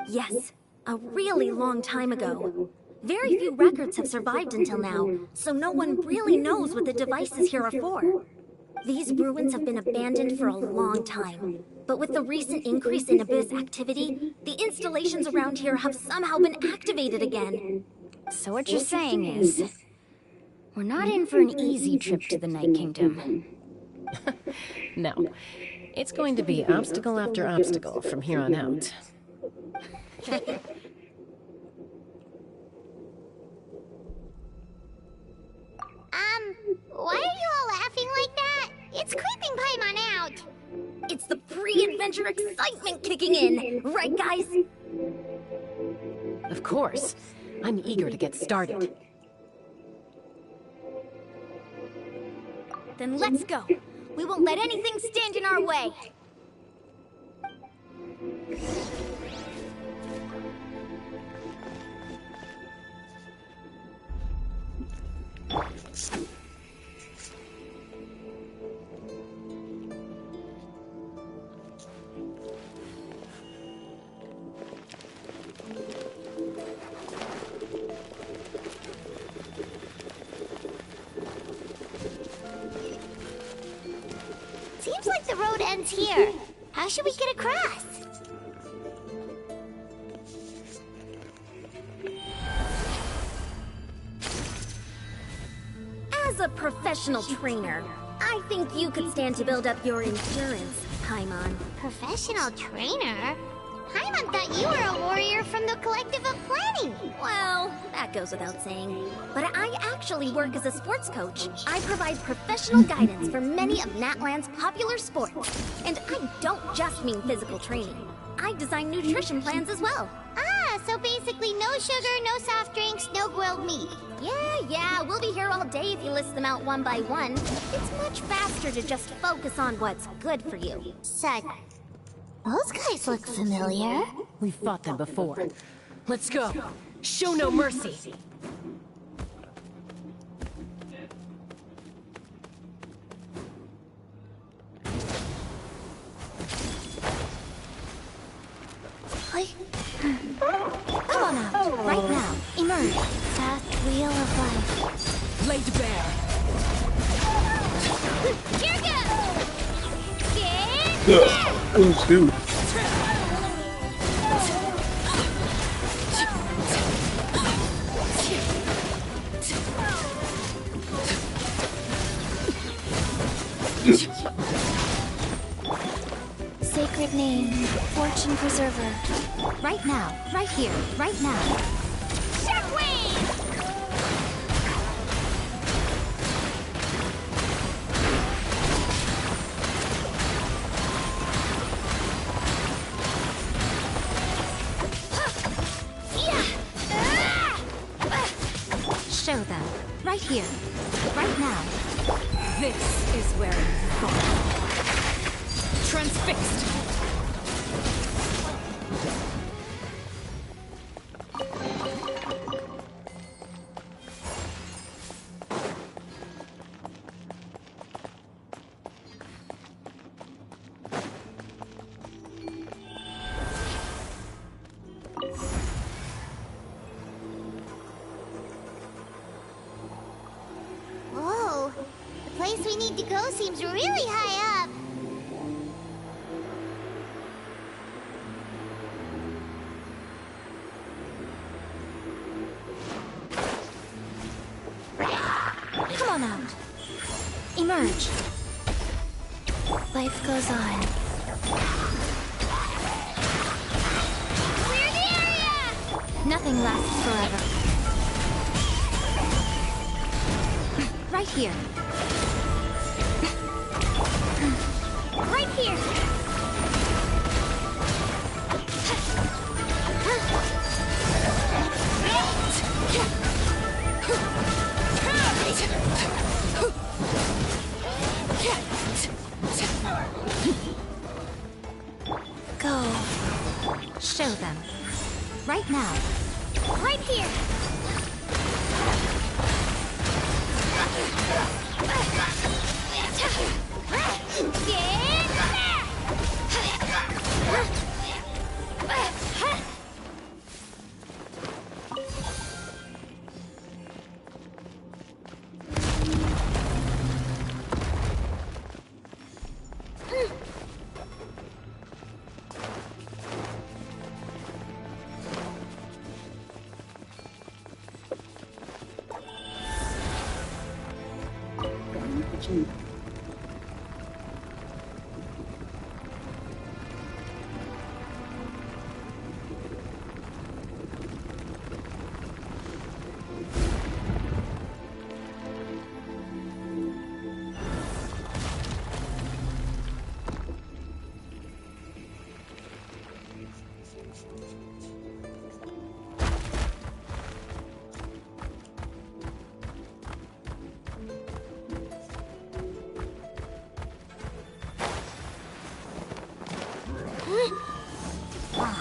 Yes, a really long time ago. Very few records have survived until now, so no one really knows what the devices here are for. These ruins have been abandoned for a long time, but with the recent increase in Abyss activity, the installations around here have somehow been activated again. So what you're saying is, we're not in for an easy trip to the Night Kingdom. No, it's going to be obstacle after obstacle from here on out. Why are you all laughing like that? It's creeping Paimon out. It's the pre-adventure excitement kicking in, right guys? Of course. I'm eager to get started. Then let's go. We won't let anything stand in our way. Seems like the road ends here. How should we get across? As a professional trainer, I think you could stand to build up your endurance, Paimon. Professional trainer? Paimon thought you were a warrior from the Collective of Planning. Well, that goes without saying. But I actually work as a sports coach. I provide professional guidance for many of Natlan's popular sports. And I don't just mean physical training. I design nutrition plans as well. Ah, so basically no sugar, no soft drinks, no grilled meat. Yeah, we'll be here all day if you list them out one by one. It's much faster to just focus on what's good for you. Sud. Those guys look familiar. We've fought them before. Let's go. Show no mercy. Fast wheel of life. Laid bare. Here goes! Get Oh, shoot. Sacred name, Fortune Preserver. Right now, right here, right now. Shockwave! Show them. Right here. Right now. This is where you fall. Transfixed! Whoa, the place we need to go seems really high up. Come on out. Emerge. Life goes on. Clear the area! Nothing lasts forever. Right here. Right here! Go. Show them. Right now. Right here!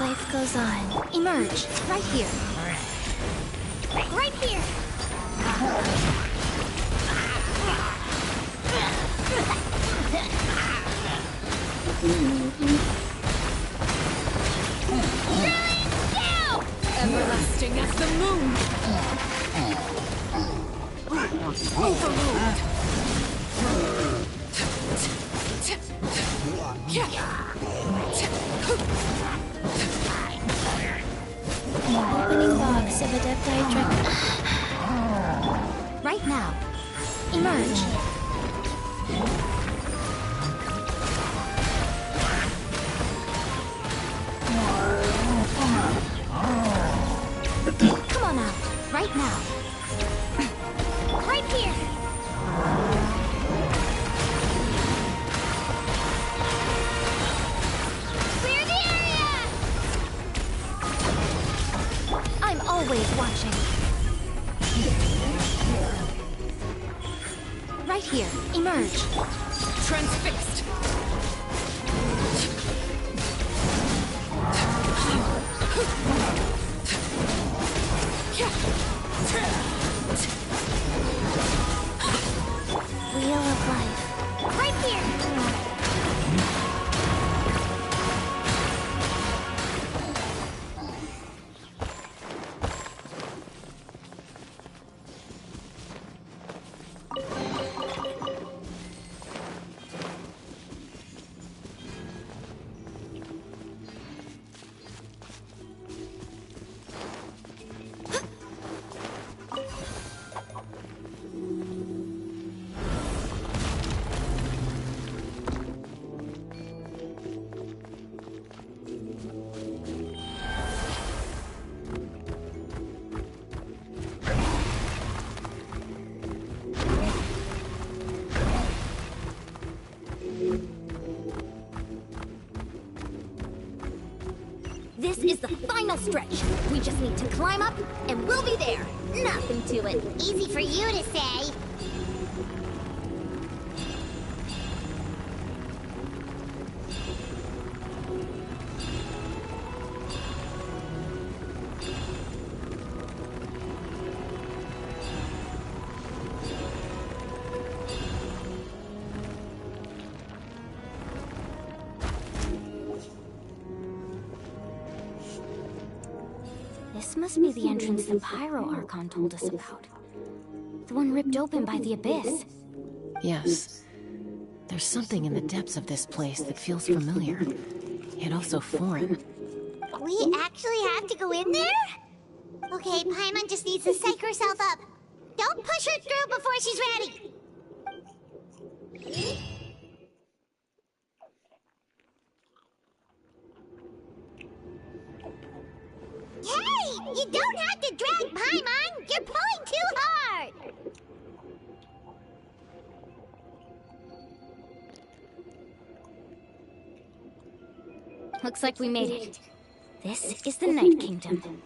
Life goes on. Emerge. Right here. Right here! Everlasting as the moon! Overruled! Opening box of Adepti Dragon. Right now. Emerge. Come on out. Right now. Right here! Clear the area! I'm always watching. Right here. Emerge. Transfixed! Wheel of life. Right here! is the final stretch. We just need to climb up, and we'll be there. Nothing to it. Easy for you to say. This must be the entrance the Pyro Archon told us about. The one ripped open by the Abyss. Yes. There's something in the depths of this place that feels familiar, yet also foreign. We actually have to go in there? Okay, Paimon just needs to psych herself up. Don't push her through before she's ready. Hey! You don't have to drag Paimon! You're pulling too hard! Looks like we made it. This is the Night Kingdom.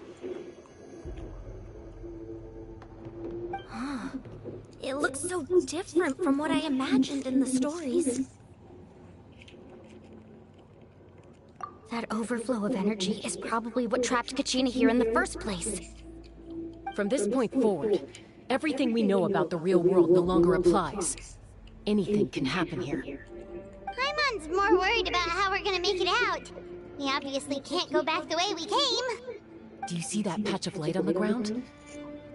It looks so different from what I imagined in the stories. That overflow of energy is probably what trapped Kachina here in the first place. From this point forward, everything we know about the real world no longer applies. Anything can happen here. Paimon's more worried about how we're gonna make it out. We obviously can't go back the way we came. Do you see that patch of light on the ground?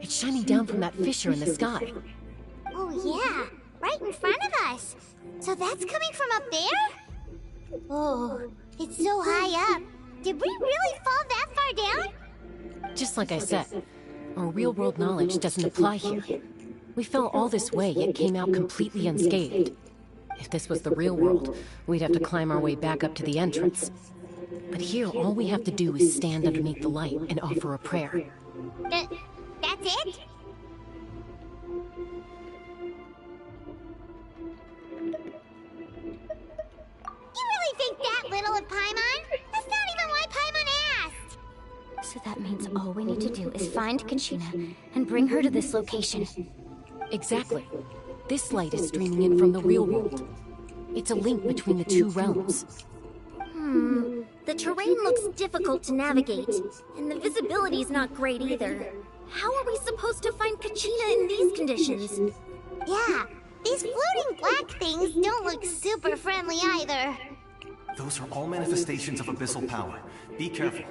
It's shining down from that fissure in the sky. Oh yeah, right in front of us. So that's coming from up there? Oh, it's so high up. Did we really fall that far down? Just like I said, our real-world knowledge doesn't apply here. We fell all this way, yet came out completely unscathed. If this was the real world, we'd have to climb our way back up to the entrance. But here, all we have to do is stand underneath the light and offer a prayer. That's it? You really think that little of Paimon? That's not even why Paimon asked! So that means all we need to do is find Kachina and bring her to this location. Exactly. This light is streaming in from the real world. It's a link between the two realms. The terrain looks difficult to navigate, and the visibility's not great either. How are we supposed to find Kachina in these conditions? Yeah, these floating black things don't look super friendly either. Those are all manifestations of abyssal power. Be careful.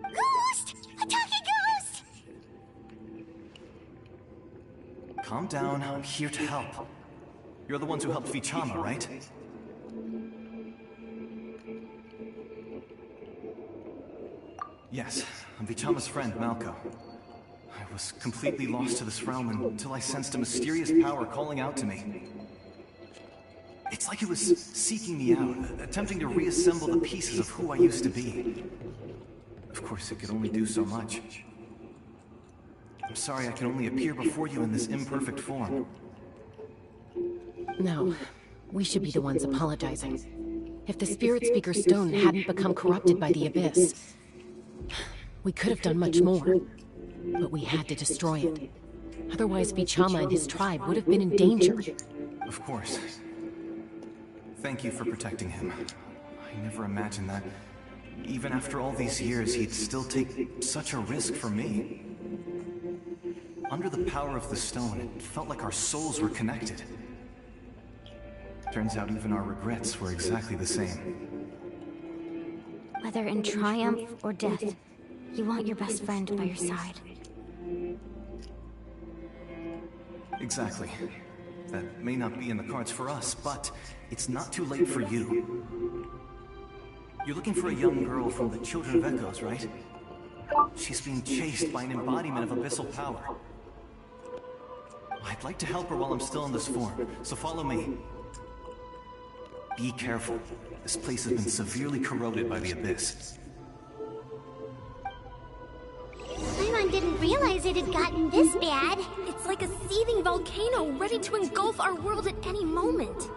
Ghost! A talking ghost! Calm down, I'm here to help. You're the ones who helped Vichama, right? Yes, I'm Vichama's friend, Malko. I was completely lost to this realm until I sensed a mysterious power calling out to me. It's like it was seeking me out, attempting to reassemble the pieces of who I used to be. Of course, it could only do so much. I'm sorry I can only appear before you in this imperfect form. No, we should be the ones apologizing. If the Spirit Speaker Stone hadn't become corrupted by the Abyss, we could have done much more. But we had to destroy it. Otherwise, Vichama and his tribe would have been in danger. Of course. Thank you for protecting him. I never imagined that, even after all these years, he'd still take such a risk for me. Under the power of the stone, it felt like our souls were connected. Turns out even our regrets were exactly the same. Whether in triumph or death, you want your best friend by your side. Exactly. That may not be in the cards for us, but it's not too late for you. You're looking for a young girl from the Children of Echoes, right? She's being chased by an embodiment of abyssal power. I'd like to help her while I'm still in this form, so follow me. Be careful. This place has been severely corroded by the Abyss. Paimon didn't realize it had gotten this bad. It's like a seething volcano ready to engulf our world at any moment.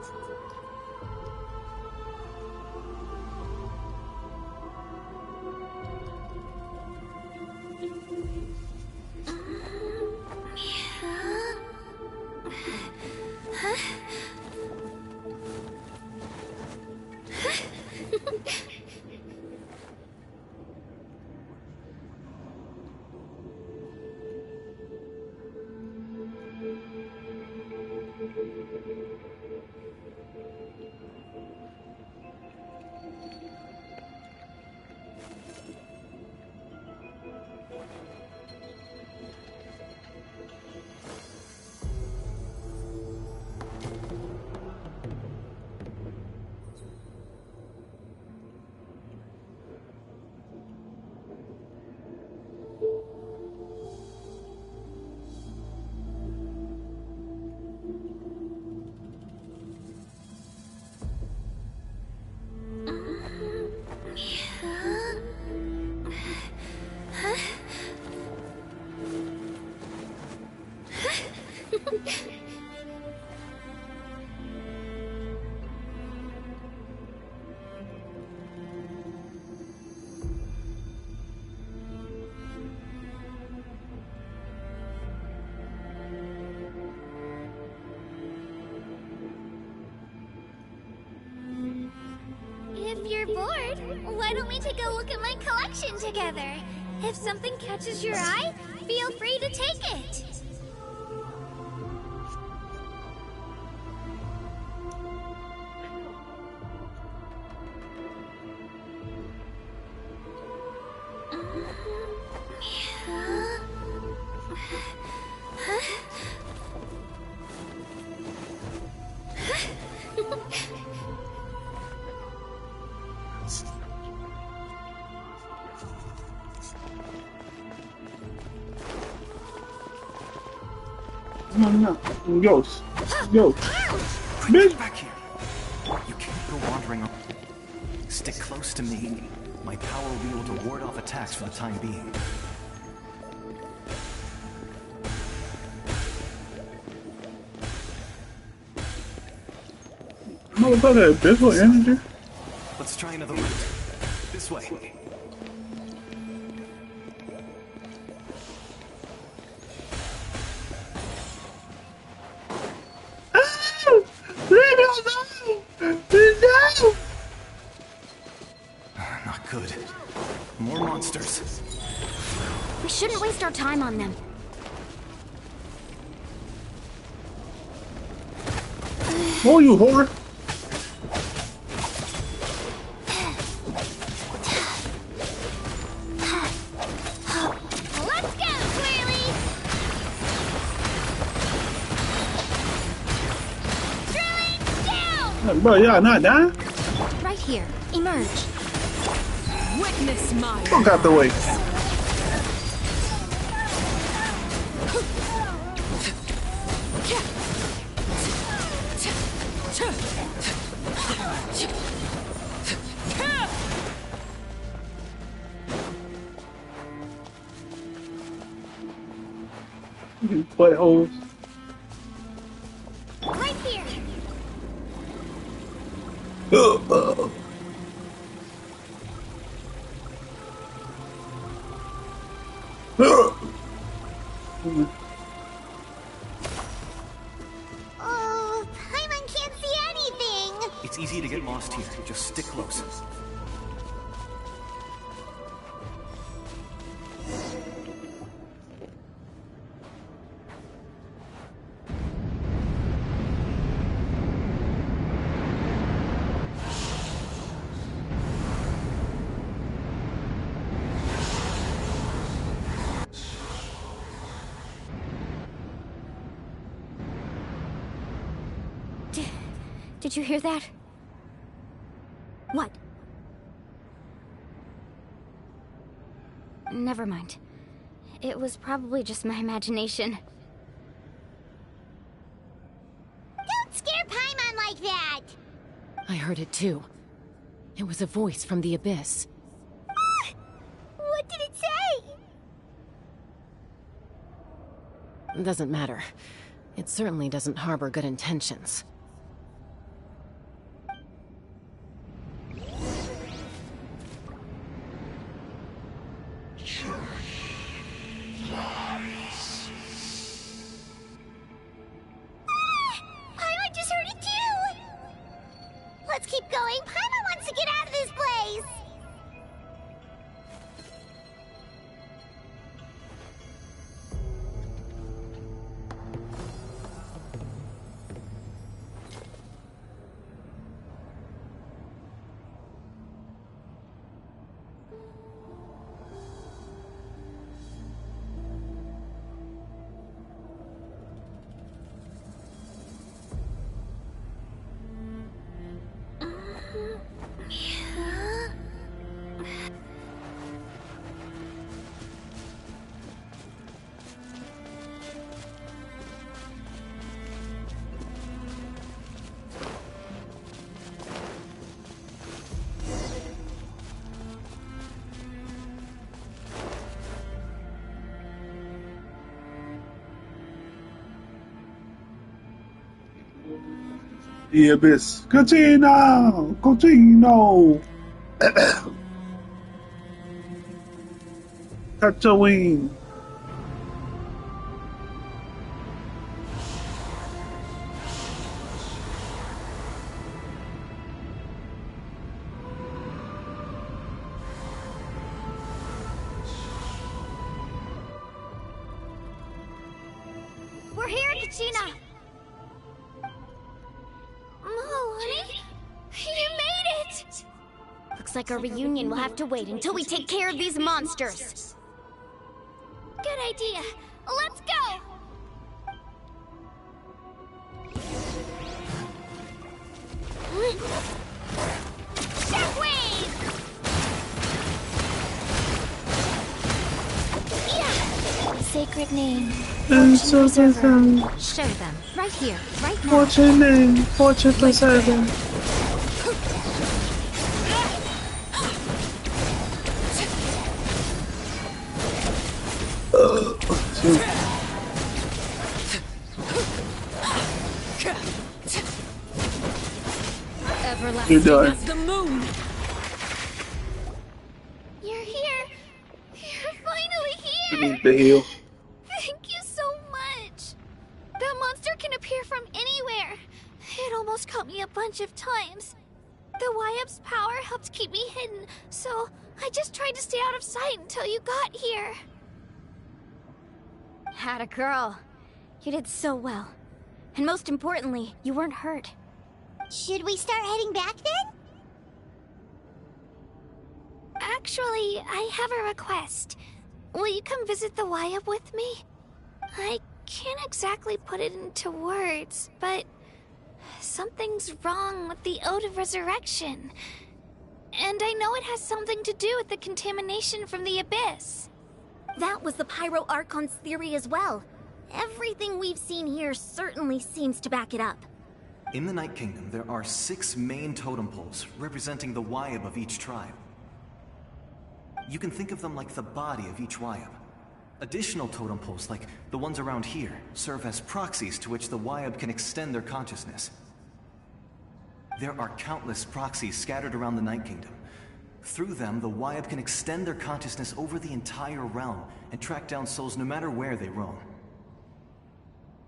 If you're bored, why don't we take a look at my collection together? If something catches your eye, feel free to take it. No. Ghost. Bitch. Back here. You can't go wandering on. Stick close to me. My power will be able to ward off attacks for the time being. Motherfucker, abyssal energy? Let's try another route. This way. Not good. More monsters. We shouldn't waste our time on them. Oh, you whore! Let's go, Twirly! Drilling down! Bro, y'all not dying? Right here. Emerge. Witness my Fuck out the way. Buttholes. Right here! Oh, Paimon can't see anything! It's easy to get lost here. Just stick close. Did you hear that? What? Never mind. It was probably just my imagination. Don't scare Paimon like that! I heard it too. It was a voice from the abyss. What did it say? Doesn't matter. It certainly doesn't harbor good intentions. Paimon just heard it too! Let's keep going. Paimon wants to get out of this place! The abyss. Contino! Contino! Catch a wing. We're here, Kachina! Honey? You made it! Looks like our reunion will have to wait until we take care of these monsters. Good idea. Let's go! Shockwave! Yeah! Sacred name. Fortune preserver. Show them. Right here. Right now. Fortune name. Fortune preserver. Everlasting You're done. as the moon. You're here. You're finally You here. need the heal. Thank you so much. That monster can appear from anywhere. It almost caught me a bunch of times. The Wyup's power helped keep me hidden, so I just tried to stay out of sight until you got here. Had a girl. You did so well. And most importantly, you weren't hurt. Should we start heading back then? Actually, I have a request. Will you come visit the Wyup with me? I can't exactly put it into words, but something's wrong with the Ode of Resurrection. And I know it has something to do with the contamination from the Abyss. That was the Pyro Archon's theory as well. Everything we've seen here certainly seems to back it up. In the Night Kingdom, there are 6 main totem poles representing the Wyub of each tribe. You can think of them like the body of each Wyub. Additional totem poles, like the ones around here, serve as proxies to which the Wyub can extend their consciousness. There are countless proxies scattered around the Night Kingdom. Through them, the Wyub can extend their consciousness over the entire realm and track down souls no matter where they roam.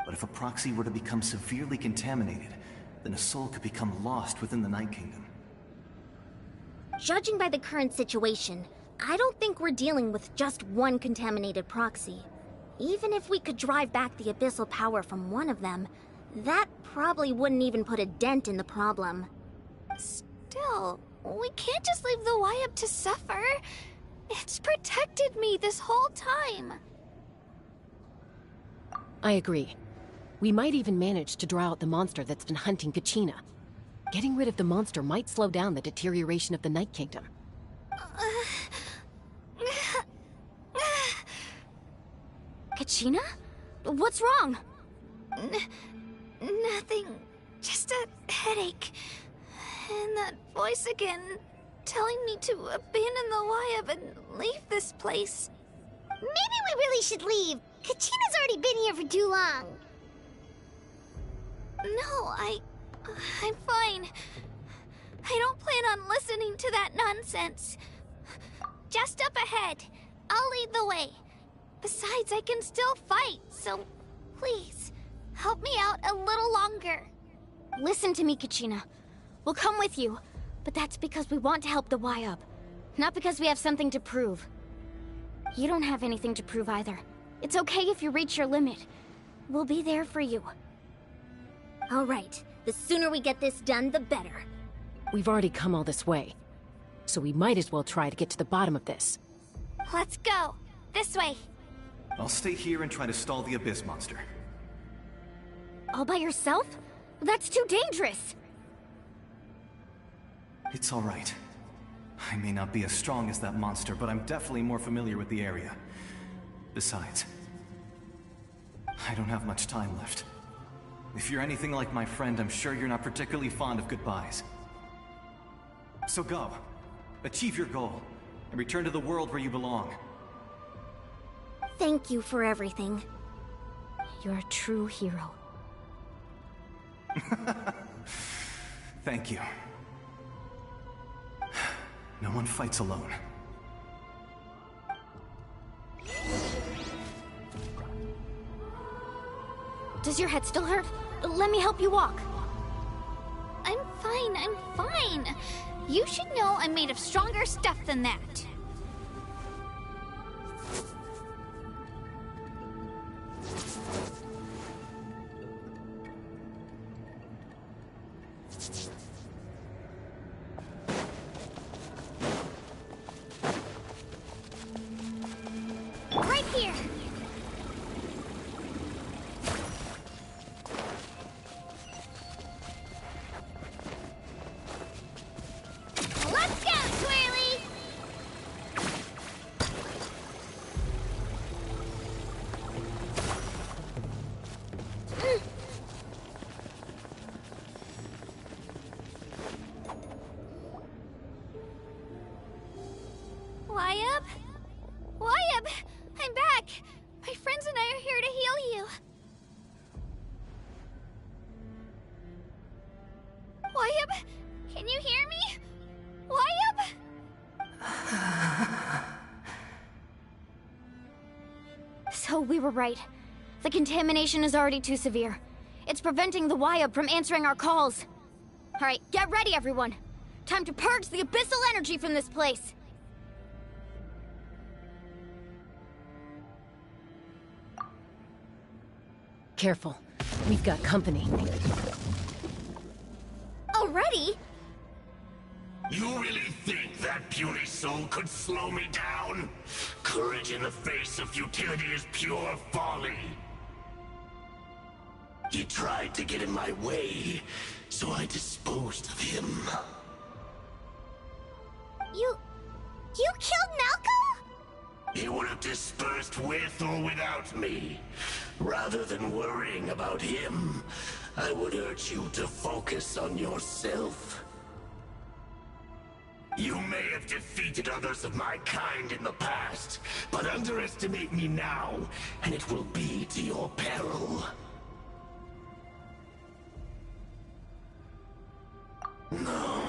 But if a proxy were to become severely contaminated, then a soul could become lost within the Night Kingdom. Judging by the current situation, I don't think we're dealing with just one contaminated proxy. Even if we could drive back the abyssal power from one of them, that probably wouldn't even put a dent in the problem. Still, we can't just leave the Wyup to suffer. It's protected me this whole time. I agree. We might even manage to draw out the monster that's been hunting Kachina. Getting rid of the monster might slow down the deterioration of the Night Kingdom. Kachina? What's wrong? Nothing. Just a headache. And that voice again, telling me to abandon the Wyup and leave this place. Maybe we really should leave. Kachina's already been here for too long. No, I'm fine. I don't plan on listening to that nonsense. Just up ahead. I'll lead the way. Besides, I can still fight, so please, help me out a little longer. Listen to me, Kachina. We'll come with you, but that's because we want to help the Wyup, not because we have something to prove. You don't have anything to prove either. It's okay if you reach your limit. We'll be there for you. All right, the sooner we get this done, the better. We've already come all this way, so we might as well try to get to the bottom of this. Let's go. This way. I'll stay here and try to stall the Abyss monster. All by yourself? That's too dangerous. It's all right. I may not be as strong as that monster, but I'm definitely more familiar with the area. Besides, I don't have much time left. If you're anything like my friend, I'm sure you're not particularly fond of goodbyes. So go. Achieve your goal, and return to the world where you belong. Thank you for everything. You're a true hero. Thank you. No one fights alone. Does your head still hurt? Let me help you walk. I'm fine. You should know I'm made of stronger stuff than that. Right here. Let's go, Twirly! Wyab? Wyab! I'm back! My friends and I are here to heal you. Wyab? Can you hear me? Wyab? So we were right. The contamination is already too severe. It's preventing the Wyab from answering our calls. Alright, get ready everyone. Time to purge the abyssal energy from this place. Careful. We've got company. Already? You really think that puny soul could slow me down? Courage in the face of futility is pure folly. He tried to get in my way, so I disposed of him. You killed Malcolm? He would have dispersed with or without me. Rather than worrying about him, I would urge you to focus on yourself. You may have defeated others of my kind in the past, but underestimate me now, and it will be to your peril. No.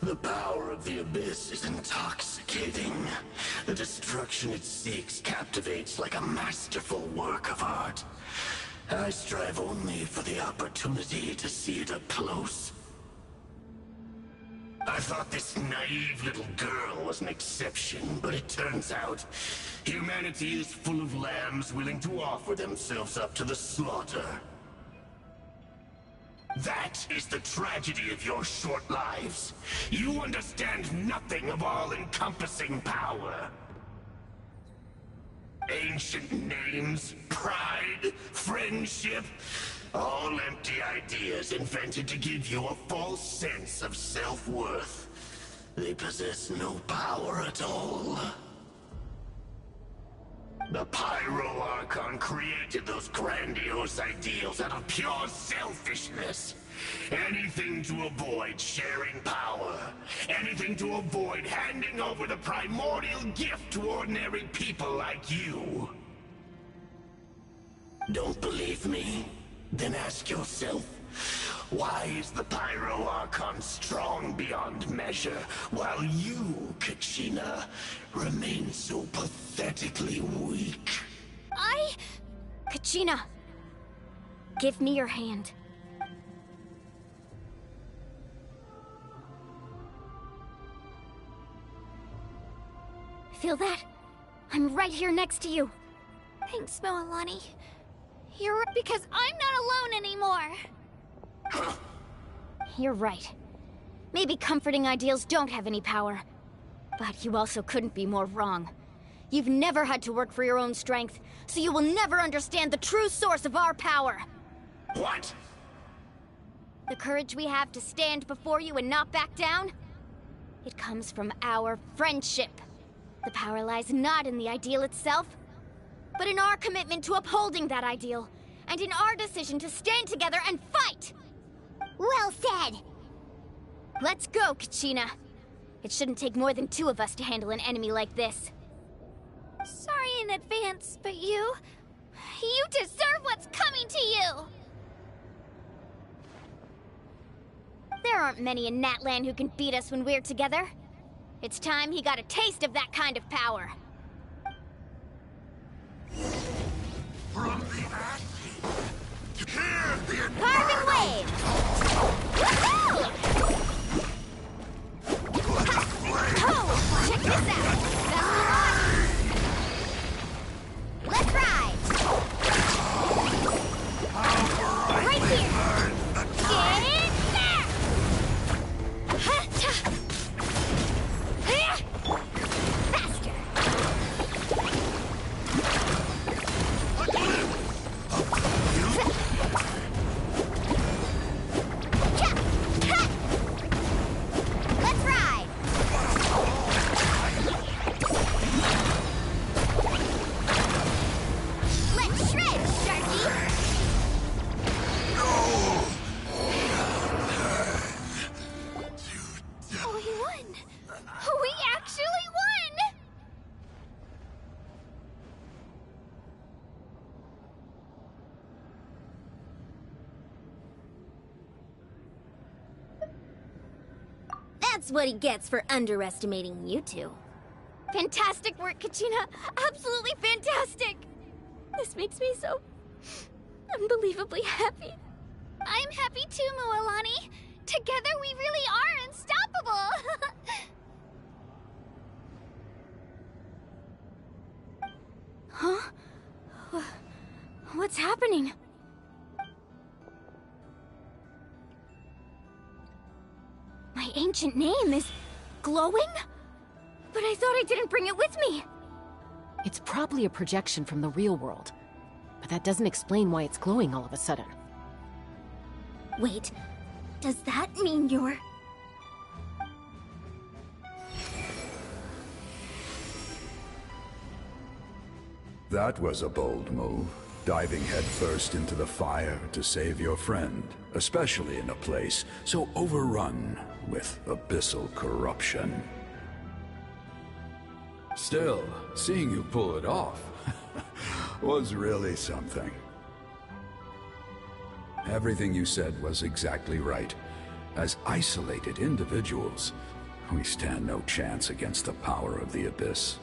The power of the Abyss is intoxicating. The destruction it seeks captivates like a masterful work of art. I strive only for the opportunity to see it up close. I thought this naive little girl was an exception, but it turns out humanity is full of lambs willing to offer themselves up to the slaughter. That is the tragedy of your short lives. You understand nothing of all-encompassing power. Ancient names, pride, friendship, all empty ideas invented to give you a false sense of self-worth. They possess no power at all. The Pyro Archon created those grandiose ideals out of pure selfishness. Anything to avoid sharing power. Anything to avoid handing over the primordial gift to ordinary people like you. Don't believe me? Then ask yourself, why is the Pyro Archon strong beyond measure, while you, Kachina, remain so pathetically weak? Kachina, give me your hand. Feel that? I'm right here next to you. Thanks, Moalani. You're right, because I'm not alone anymore. You're right. Maybe comforting ideals don't have any power. But you also couldn't be more wrong. You've never had to work for your own strength, so you will never understand the true source of our power. What? The courage we have to stand before you and not back down? It comes from our friendship. The power lies not in the ideal itself, but in our commitment to upholding that ideal, and in our decision to stand together and fight! Well said! Let's go, Kachina. It shouldn't take more than two of us to handle an enemy like this. Sorry in advance, but you deserve what's coming to you! There aren't many in Natlan who can beat us when we're together. It's time he got a taste of that kind of power. From the ashes, hear the Carving wave! Woohoo! Oh, check this out! Let's ride! Right here! Get in there! Faster! Let's ride! Let's shred, Sharky! Oh, we won! We actually won! That's what he gets for underestimating you two. Fantastic work, Kachina! Absolutely fantastic! This makes me so unbelievably happy. I'm happy too, Mualani. Together we really are unstoppable! Huh? What's happening? My ancient name is glowing? But I thought I didn't bring it with me. It's probably a projection from the real world. But that doesn't explain why it's glowing all of a sudden. Wait, does that mean you're... That was a bold move, diving headfirst into the fire to save your friend, especially in a place so overrun with abyssal corruption. Still, seeing you pull it off was really something. Everything you said was exactly right. As isolated individuals, we stand no chance against the power of the Abyss.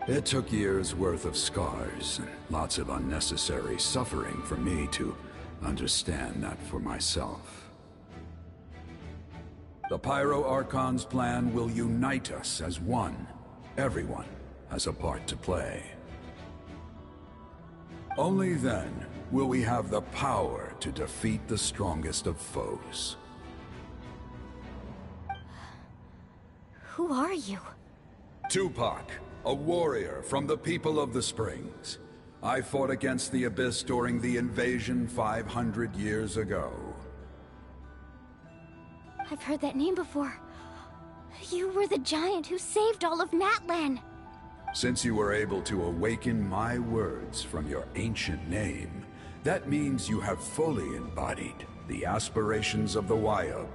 It took years' worth of scars and lots of unnecessary suffering for me to understand that for myself. The Pyro Archon's plan will unite us as one. Everyone has a part to play. Only then will we have the power to defeat the strongest of foes. Who are you? Tupac, a warrior from the people of the Springs. I fought against the Abyss during the invasion 500 years ago. I've heard that name before. You were the giant who saved all of Natlan. Since you were able to awaken my words from your ancient name, that means you have fully embodied the aspirations of the Wayab.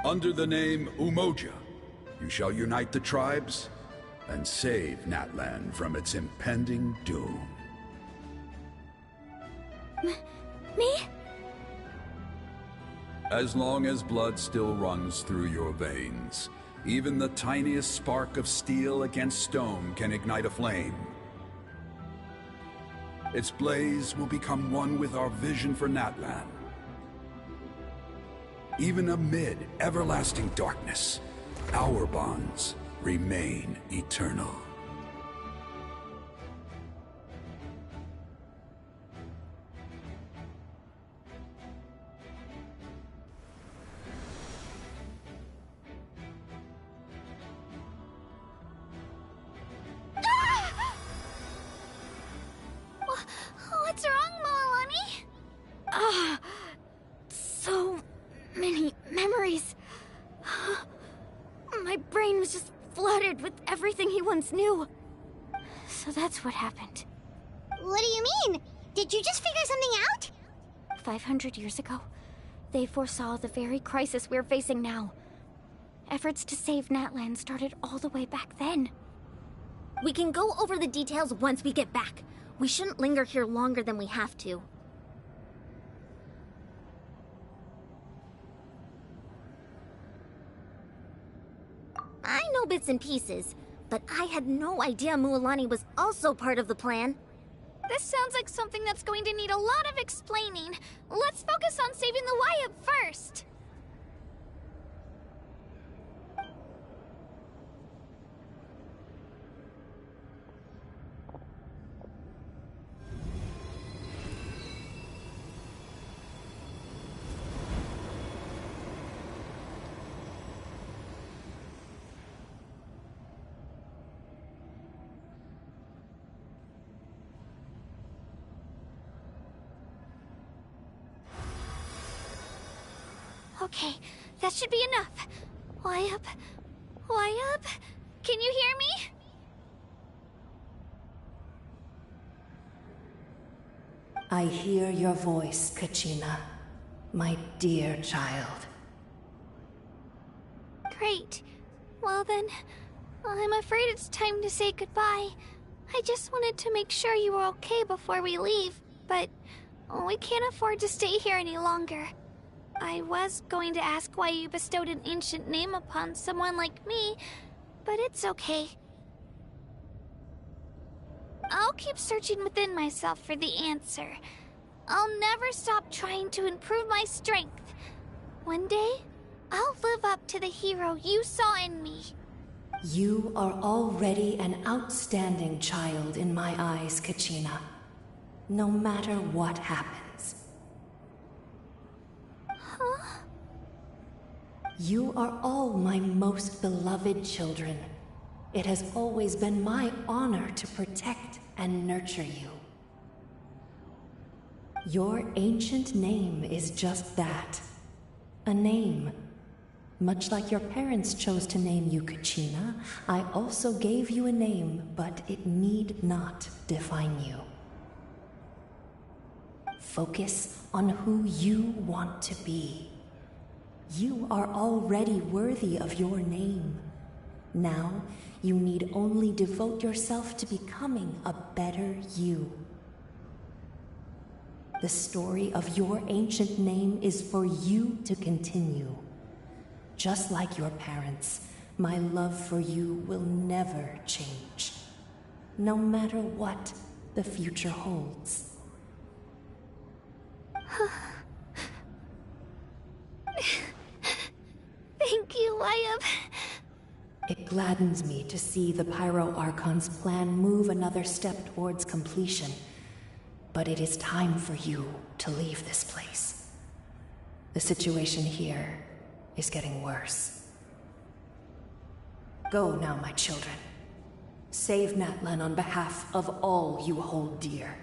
Under the name Umoja, you shall unite the tribes and save Natlan from its impending doom. Me? As long as blood still runs through your veins, even the tiniest spark of steel against stone can ignite a flame. Its blaze will become one with our vision for Natlan. Even amid everlasting darkness, our bonds remain eternal. What's wrong, Mualani? So many memories. My brain was just flooded with everything he once knew. So that's what happened. What do you mean? Did you just figure something out? 500 years ago, they foresaw the very crisis we're facing now. Efforts to save Natlan started all the way back then. We can go over the details once we get back. We shouldn't linger here longer than we have to. bits and pieces, but I had no idea Mualani was also part of the plan. This sounds like something that's going to need a lot of explaining. Let's focus on saving the Wyatt first. Okay, that should be enough. Wyatt? Wyatt? Can you hear me? I hear your voice, Kachina, my dear child. Great. Well then, I'm afraid it's time to say goodbye. I just wanted to make sure you were okay before we leave, but we can't afford to stay here any longer. I was going to ask why you bestowed an ancient name upon someone like me, but it's okay. I'll keep searching within myself for the answer. I'll never stop trying to improve my strength. One day, I'll live up to the hero you saw in me. You are already an outstanding child in my eyes, Kachina. No matter what happens. Huh? You are all my most beloved children. It has always been my honor to protect and nurture you. Your ancient name is just that. A name. Much like your parents chose to name you Kachina, I also gave you a name, but it need not define you. Focus on who you want to be. You are already worthy of your name. Now, you need only devote yourself to becoming a better you. The story of your ancient name is for you to continue. Just like your parents, my love for you will never change. No matter what the future holds. Thank you, Wyatt. It gladdens me to see the Pyro Archon's plan move another step towards completion. But it is time for you to leave this place. The situation here is getting worse. Go now, my children. Save Natlan on behalf of all you hold dear.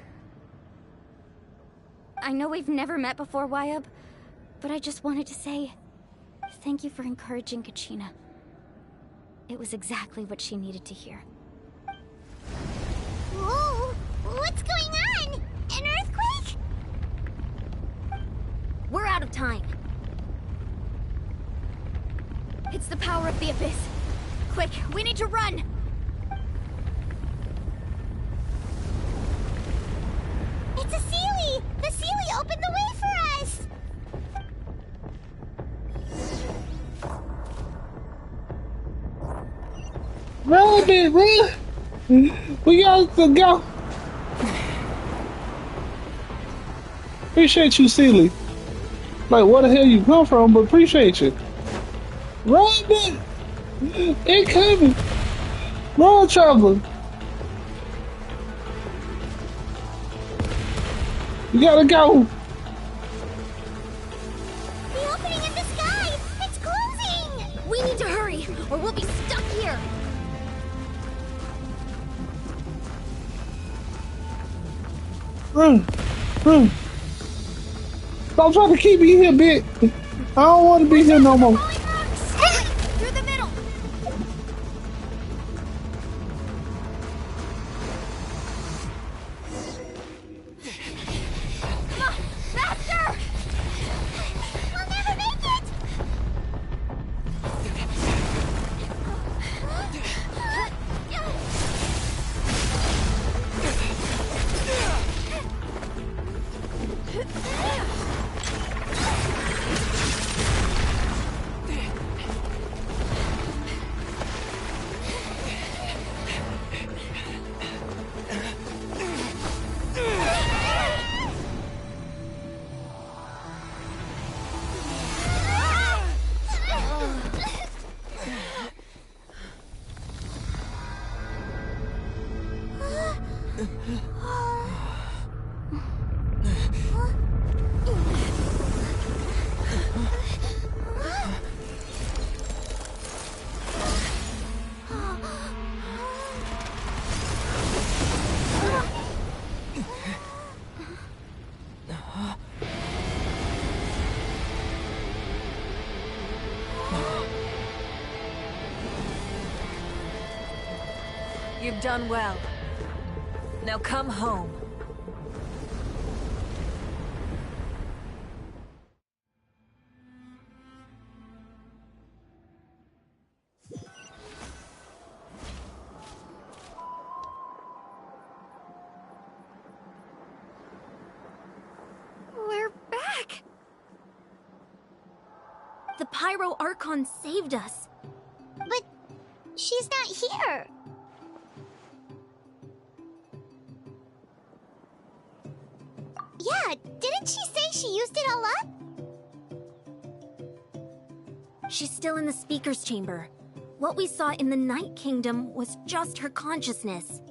I know we've never met before, Wyatt, but I just wanted to say thank you for encouraging Kachina. It was exactly what she needed to hear. Whoa! What's going on? An earthquake? We're out of time. It's the power of the Abyss. Quick, we need to run! It's a Seelie! The Seelie opened the way for us! Run, man, run! We got to go! Appreciate you, Seelie. Like, where the hell you come from, but appreciate you. Run, man! It coming! Run, traveler! You gotta go! The opening in the sky! It's closing! We need to hurry, or we'll be stuck here! Run! Run! Stop trying to keep me here, bitch! I don't want to be here no more. Through the middle! Come on, faster! We'll never make it! You've done well. Now come home. We're back! The Pyro Archon saved us. But she's not here. Yeah, didn't she say she used it all up? She's still in the Speaker's Chamber. What we saw in the Night Kingdom was just her consciousness.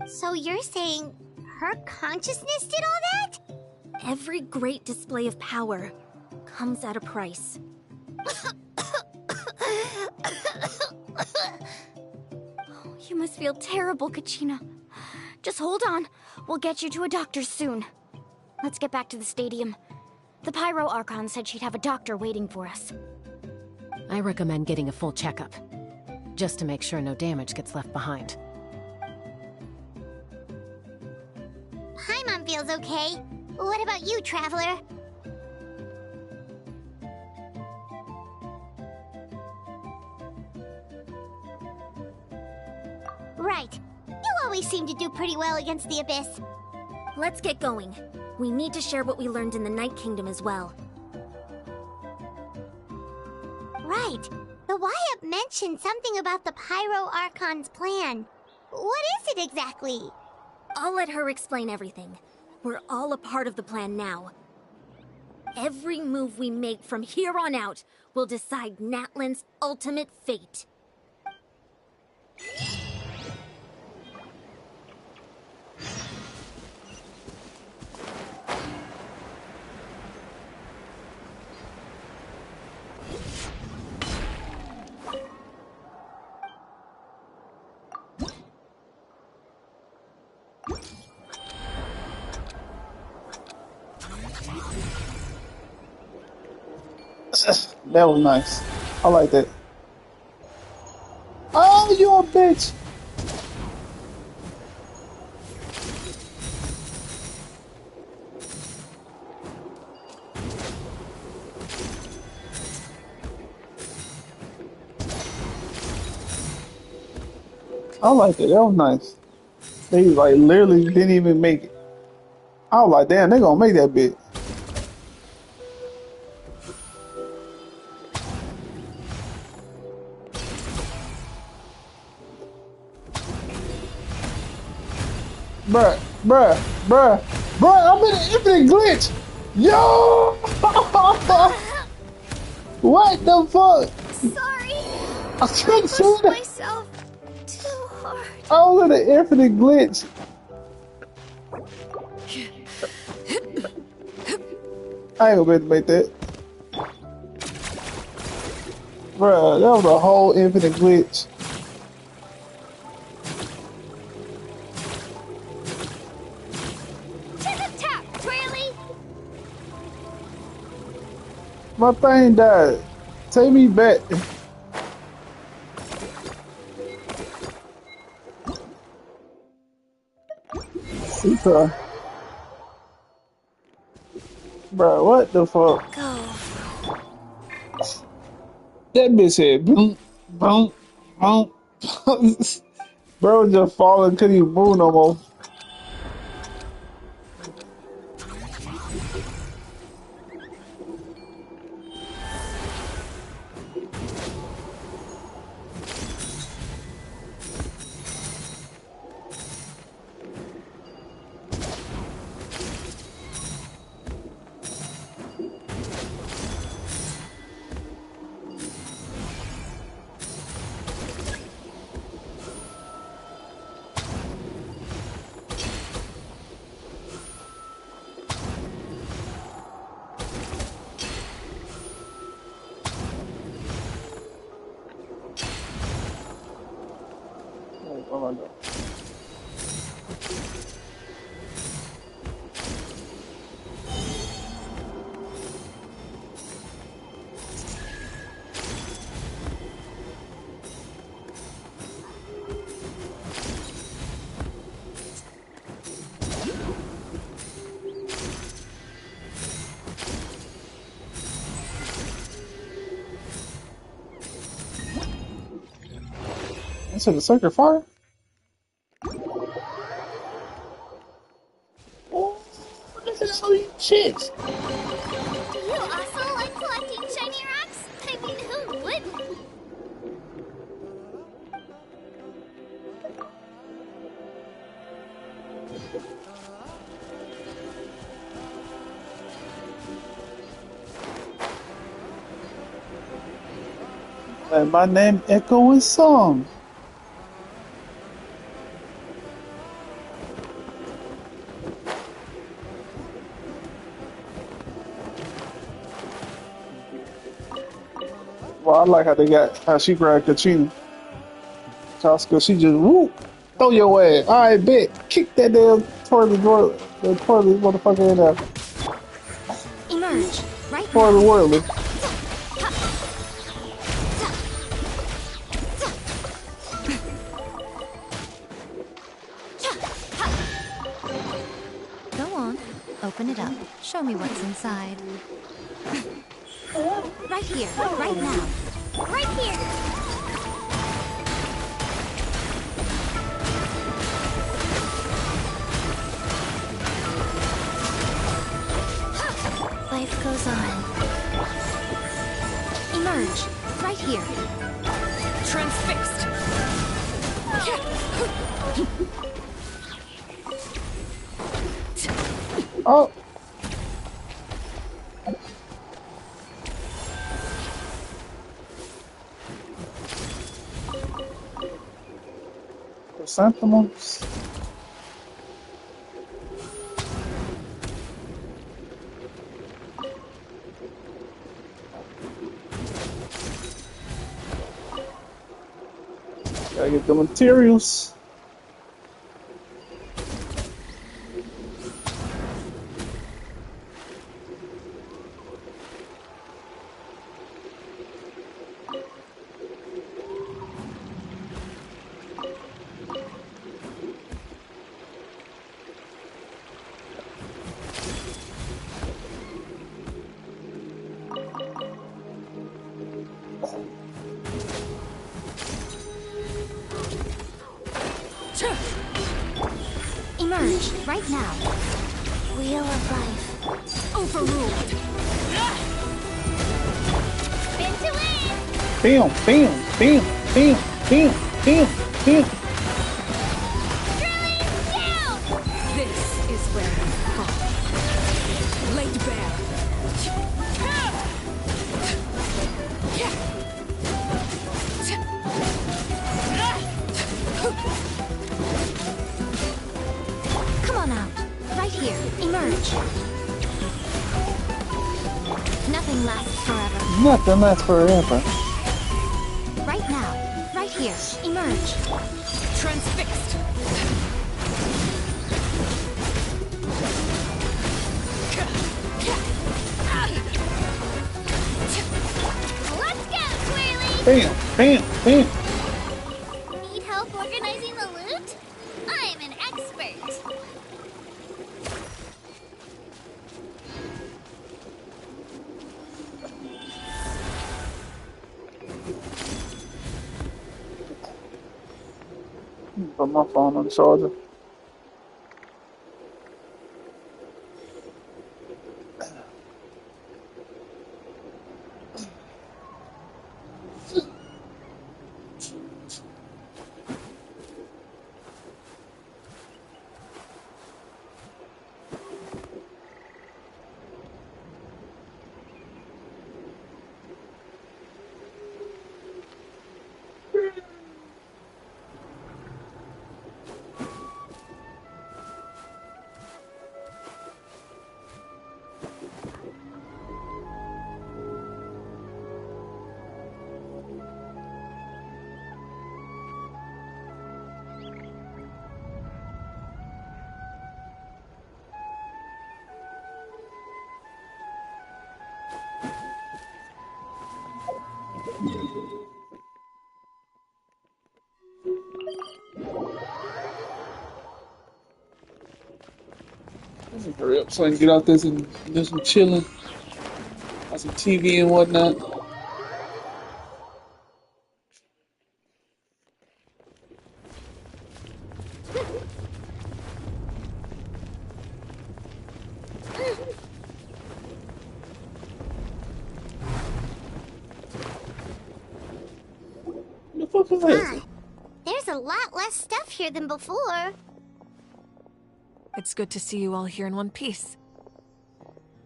So you're saying her consciousness did all that? Every great display of power comes at a price. You must feel terrible, Kachina. Just hold on. We'll get you to a doctor soon. Let's get back to the stadium. The Pyro Archon said she'd have a doctor waiting for us. I recommend getting a full checkup, just to make sure no damage gets left behind. Paimon feels okay. What about you, Traveler? Right. You always seem to do pretty well against the Abyss. Let's get going. We need to share what we learned in the Night Kingdom as well. Right. The Wyatt mentioned something about the Pyro Archon's plan. What is it exactly? I'll let her explain everything. We're all a part of the plan now. Every move we make from here on out will decide Natlan's ultimate fate. That was nice. I like that. Oh, you a bitch! I like it. That was nice. They like literally didn't even make it. I was like, damn, they gonna make that bit. Bruh, I'm in an infinite glitch! Yo! What the fuck? Sorry! I couldn't see that. myself too hard. I was in an infinite glitch. I ain't gonna be able to make that. Bruh, that was a whole infinite glitch. My thing died. Take me back. Super. Bro, what the fuck? Go. That bitch said boom, boom, boom. Bro just falling, couldn't even move no more. said the circuit fire? Oh, look at all these chicks. Do you also like collecting shiny rocks? I mean, who wouldn't? And my name Echo in song. Well, I like how she grabbed Kachina. She just whoop, throw your ass. All right, bet, kick that damn toilet motherfucker in there. Emerge right Toilet whirly. Go on, open it up. Show me what's inside. Right here, right now. Right here! Life goes on. Emerge right here. Transfixed. Oh. Chrysanthemums. Gotta get the materials. Emerge right now. Wheel of life. Overruled. Spin to win! Bam, bam, bam, bam, bam, bam, bam. Down! This is where you fall. Laid bare. Come on out. Right here. Emerge. Nothing lasts forever. Nothing lasts forever. Right now. Right here. Emerge. Transfixed. Let's go, Twirly! Bam, bam, bam. Need help organizing the loot? I'm an expert! Put my phone on the charger. Hurry up so I can get out there and do some chilling, watch some TV and whatnot. fuck was that? There's a lot less stuff here than before. It's good to see you all here in one piece.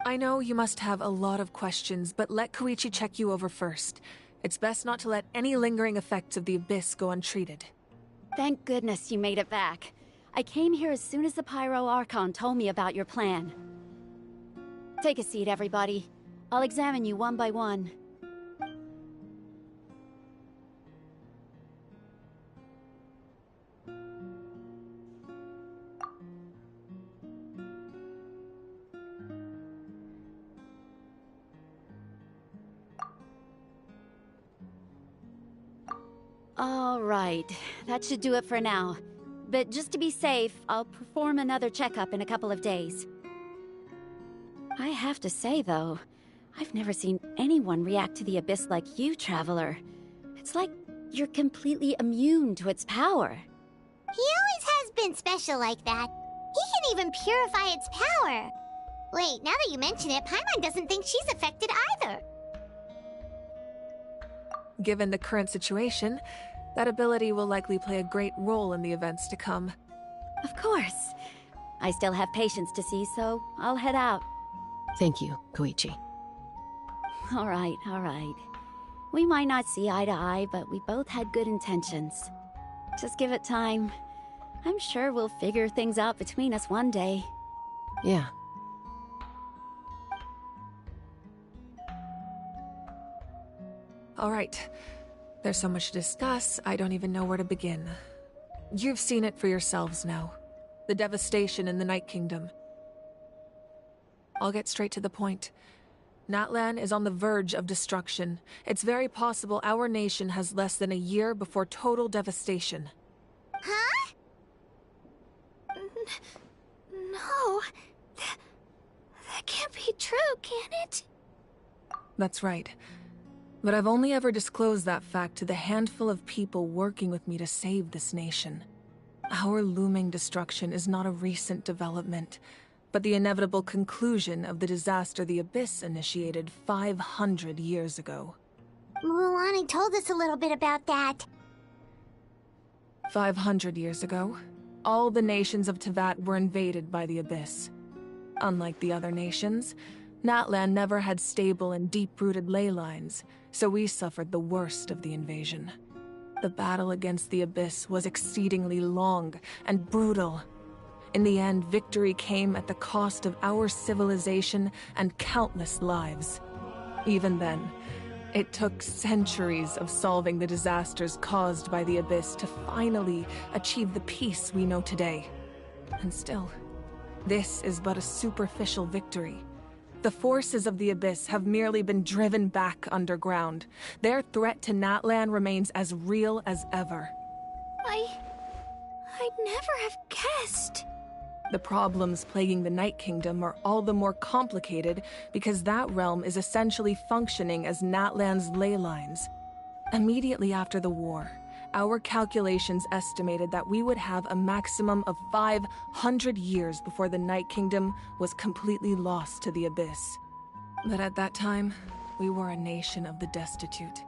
I know you must have a lot of questions, but let Koichi check you over first. It's best not to let any lingering effects of the Abyss go untreated. Thank goodness you made it back. I came here as soon as the Pyro Archon told me about your plan. Take a seat, everybody. I'll examine you one by one. All right, that should do it for now. But just to be safe, I'll perform another checkup in a couple of days. I have to say, though, I've never seen anyone react to the Abyss like you, Traveler. It's like you're completely immune to its power. He always has been special like that. He can even purify its power. Wait, now that you mention it, Paimon doesn't think she's affected either. Given the current situation, that ability will likely play a great role in the events to come. Of course. I still have patients to see, so I'll head out. Thank you, Koichi. All right. We might not see eye to eye, but we both had good intentions. Just give it time. I'm sure we'll figure things out between us one day. Yeah. All right. There's so much to discuss, I don't even know where to begin. You've seen it for yourselves now. The devastation in the Night Kingdom. I'll get straight to the point. Natlan is on the verge of destruction. It's very possible our nation has less than a year before total devastation. Huh? No. That can't be true, can it? That's right. But I've only ever disclosed that fact to the handful of people working with me to save this nation. Our looming destruction is not a recent development, but the inevitable conclusion of the disaster the Abyss initiated 500 years ago. Mualani told us a little bit about that. 500 years ago, all the nations of Teyvat were invaded by the Abyss. Unlike the other nations, Natlan never had stable and deep-rooted ley lines, so we suffered the worst of the invasion. The battle against the Abyss was exceedingly long and brutal. In the end, victory came at the cost of our civilization and countless lives. Even then, it took centuries of solving the disasters caused by the Abyss to finally achieve the peace we know today. And still, this is but a superficial victory. The forces of the Abyss have merely been driven back underground. Their threat to Natlan remains as real as ever. I'd never have guessed. The problems plaguing the Night Kingdom are all the more complicated because that realm is essentially functioning as Natlan's ley lines. Immediately after the war, our calculations estimated that we would have a maximum of 500 years before the Night Kingdom was completely lost to the Abyss. But at that time, we were a nation of the destitute.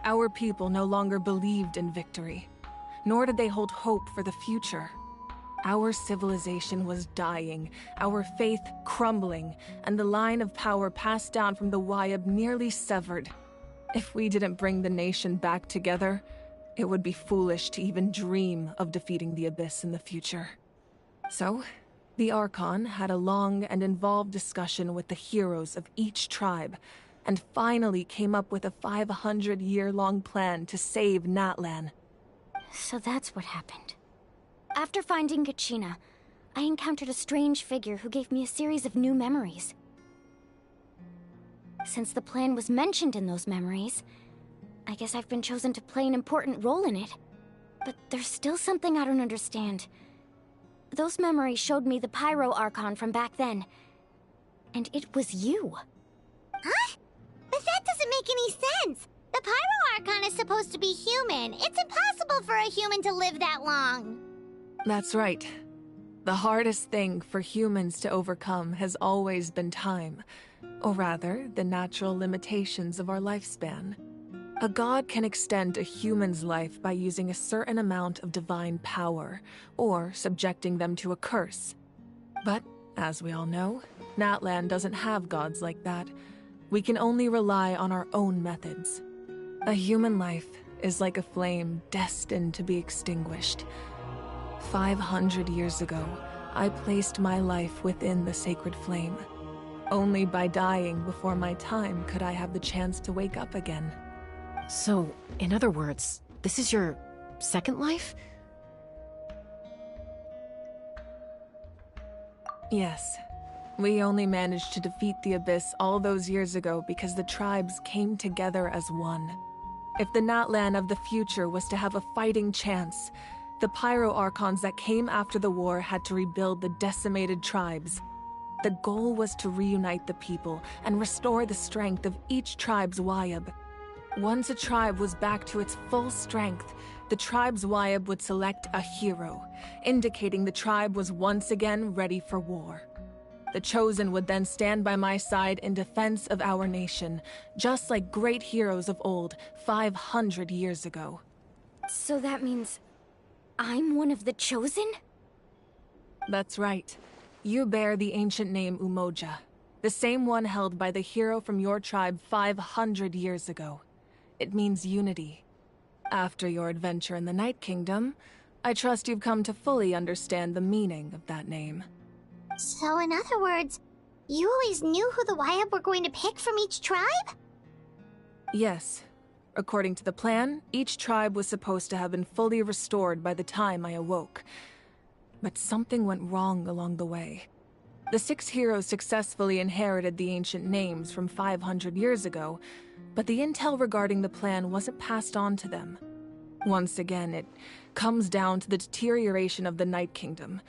Our people no longer believed in victory, nor did they hold hope for the future. Our civilization was dying, our faith crumbling, and the line of power passed down from the Wayab nearly severed. If we didn't bring the nation back together, it would be foolish to even dream of defeating the Abyss in the future. So, the Archon had a long and involved discussion with the heroes of each tribe, and finally came up with a 500-year-long plan to save Natlan. So that's what happened. After finding Kachina, I encountered a strange figure who gave me a series of new memories. Since the plan was mentioned in those memories, I guess I've been chosen to play an important role in it. But there's still something I don't understand. Those memories showed me the Pyro Archon from back then. And it was you. Huh? But that doesn't make any sense! The Pyro Archon is supposed to be human. It's impossible for a human to live that long. That's right. The hardest thing for humans to overcome has always been time. Or rather, the natural limitations of our lifespan. A god can extend a human's life by using a certain amount of divine power, or subjecting them to a curse. But, as we all know, Natlan doesn't have gods like that. We can only rely on our own methods. A human life is like a flame destined to be extinguished. 500 years ago, I placed my life within the sacred flame. Only by dying before my time could I have the chance to wake up again. So, in other words, this is your second life? Yes. We only managed to defeat the Abyss all those years ago because the tribes came together as one. If the Natlan of the future was to have a fighting chance, the Pyro Archons that came after the war had to rebuild the decimated tribes. The goal was to reunite the people and restore the strength of each tribe's Wayab. Once a tribe was back to its full strength, the tribe's Wayab would select a hero, indicating the tribe was once again ready for war. The Chosen would then stand by my side in defense of our nation, just like great heroes of old, 500 years ago. So that means I'm one of the Chosen? That's right. You bear the ancient name Umoja, the same one held by the hero from your tribe 500 years ago. It means unity. After your adventure in the Night Kingdom, I trust you've come to fully understand the meaning of that name. So in other words, you always knew who the Wayab were going to pick from each tribe? Yes. According to the plan, each tribe was supposed to have been fully restored by the time I awoke. But something went wrong along the way. The 6 heroes successfully inherited the ancient names from 500 years ago, but the intel regarding the plan wasn't passed on to them. Once again, it comes down to the deterioration of the Night Kingdom.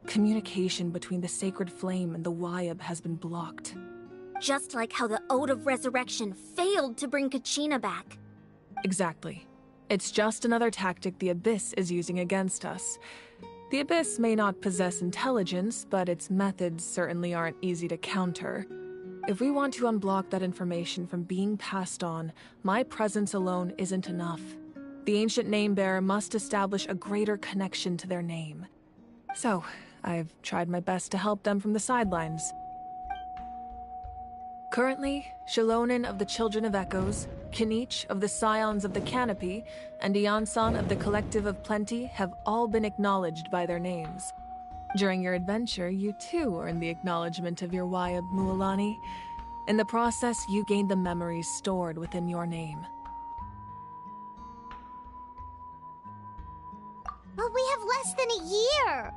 Communication between the Sacred Flame and the Wayab has been blocked. Just like how the Ode of Resurrection failed to bring Kachina back. Exactly. It's just another tactic the Abyss is using against us. The Abyss may not possess intelligence, but its methods certainly aren't easy to counter. If we want to unblock that information from being passed on, my presence alone isn't enough. The ancient name-bearer must establish a greater connection to their name. So, I've tried my best to help them from the sidelines. Currently, Shalonin of the Children of Echoes, Kinich of the Scions of the Canopy, and Iansan of the Collective of Plenty have all been acknowledged by their names. During your adventure, you too earned the acknowledgement of your Wayab, Mualani. In the process, you gained the memories stored within your name. But we have less than a year!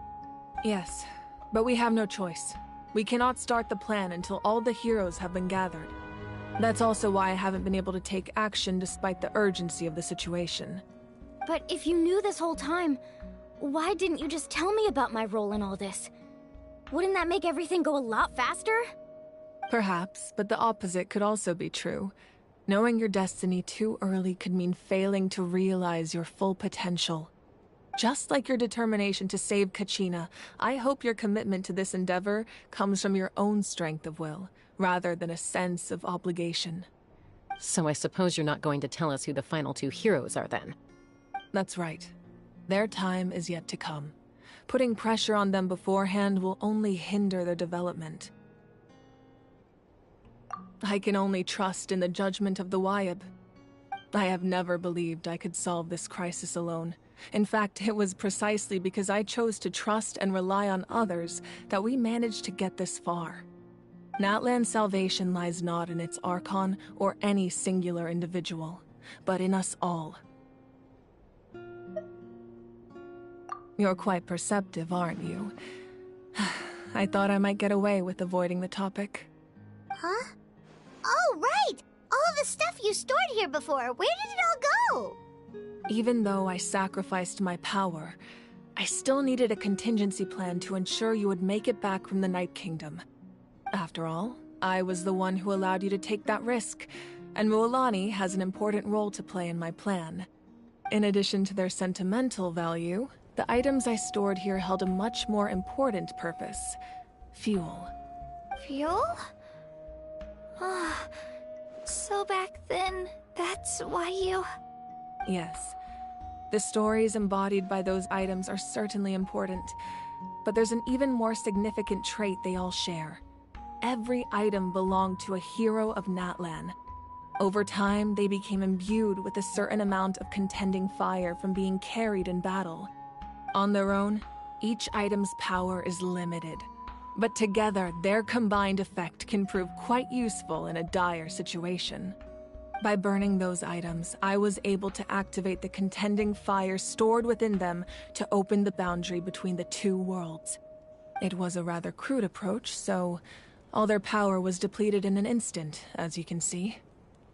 Yes, but we have no choice. We cannot start the plan until all the heroes have been gathered. That's also why I haven't been able to take action despite the urgency of the situation. But if you knew this whole time, why didn't you just tell me about my role in all this? Wouldn't that make everything go a lot faster? Perhaps, but the opposite could also be true. Knowing your destiny too early could mean failing to realize your full potential. Just like your determination to save Kachina, I hope your commitment to this endeavor comes from your own strength of will, rather than a sense of obligation. So I suppose you're not going to tell us who the final 2 heroes are then? That's right. Their time is yet to come. Putting pressure on them beforehand will only hinder their development. I can only trust in the judgment of the Wayab. I have never believed I could solve this crisis alone. In fact, it was precisely because I chose to trust and rely on others that we managed to get this far. Natlan's salvation lies not in its Archon or any singular individual, but in us all. You're quite perceptive, aren't you? I thought I might get away with avoiding the topic. Huh? Oh, right! All the stuff you stored here before, where did it all go? Even though I sacrificed my power, I still needed a contingency plan to ensure you would make it back from the Night Kingdom. After all, I was the one who allowed you to take that risk, and Mualani has an important role to play in my plan. In addition to their sentimental value, the items I stored here held a much more important purpose: fuel. Fuel? So back then, That's why you... Yes. The stories embodied by those items are certainly important, but there's an even more significant trait they all share. Every item belonged to a hero of Natlan. Over time, they became imbued with a certain amount of contending fire from being carried in battle. On their own, each item's power is limited, but together, their combined effect can prove quite useful in a dire situation. By burning those items, I was able to activate the contending fire stored within them to open the boundary between the two worlds. It was a rather crude approach, so all their power was depleted in an instant, as you can see.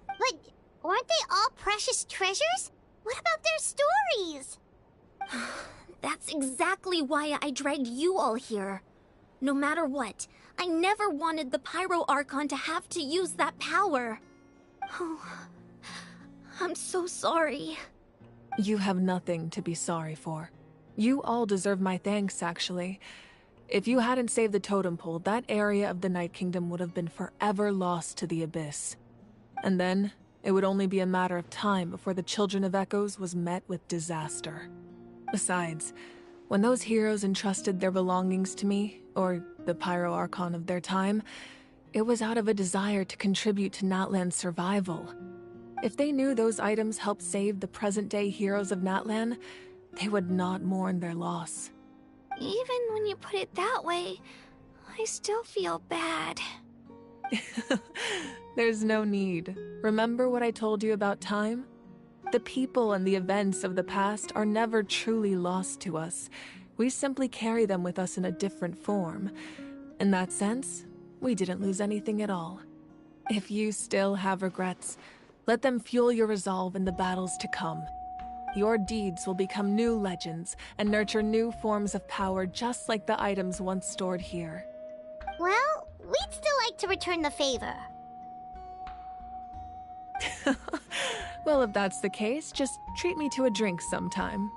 But aren't they all precious treasures? What about their stories? That's exactly why I dragged you all here. No matter what, I never wanted the Pyro Archon to have to use that power. Oh, I'm so sorry. You have nothing to be sorry for. You all deserve my thanks, actually. If you hadn't saved the totem pole, that area of the Night Kingdom would have been forever lost to the Abyss. And then, it would only be a matter of time before the Children of Echoes was met with disaster. Besides, when those heroes entrusted their belongings to me, or the Pyro Archon of their time, it was out of a desire to contribute to Natlan's survival. If they knew those items helped save the present-day heroes of Natlan, they would not mourn their loss. Even when you put it that way, I still feel bad. There's no need. Remember what I told you about time? The people and the events of the past are never truly lost to us. We simply carry them with us in a different form. In that sense, we didn't lose anything at all. If you still have regrets, let them fuel your resolve in the battles to come. Your deeds will become new legends and nurture new forms of power just like the items once stored here. Well, we'd still like to return the favor. Well, if that's the case, just treat me to a drink sometime.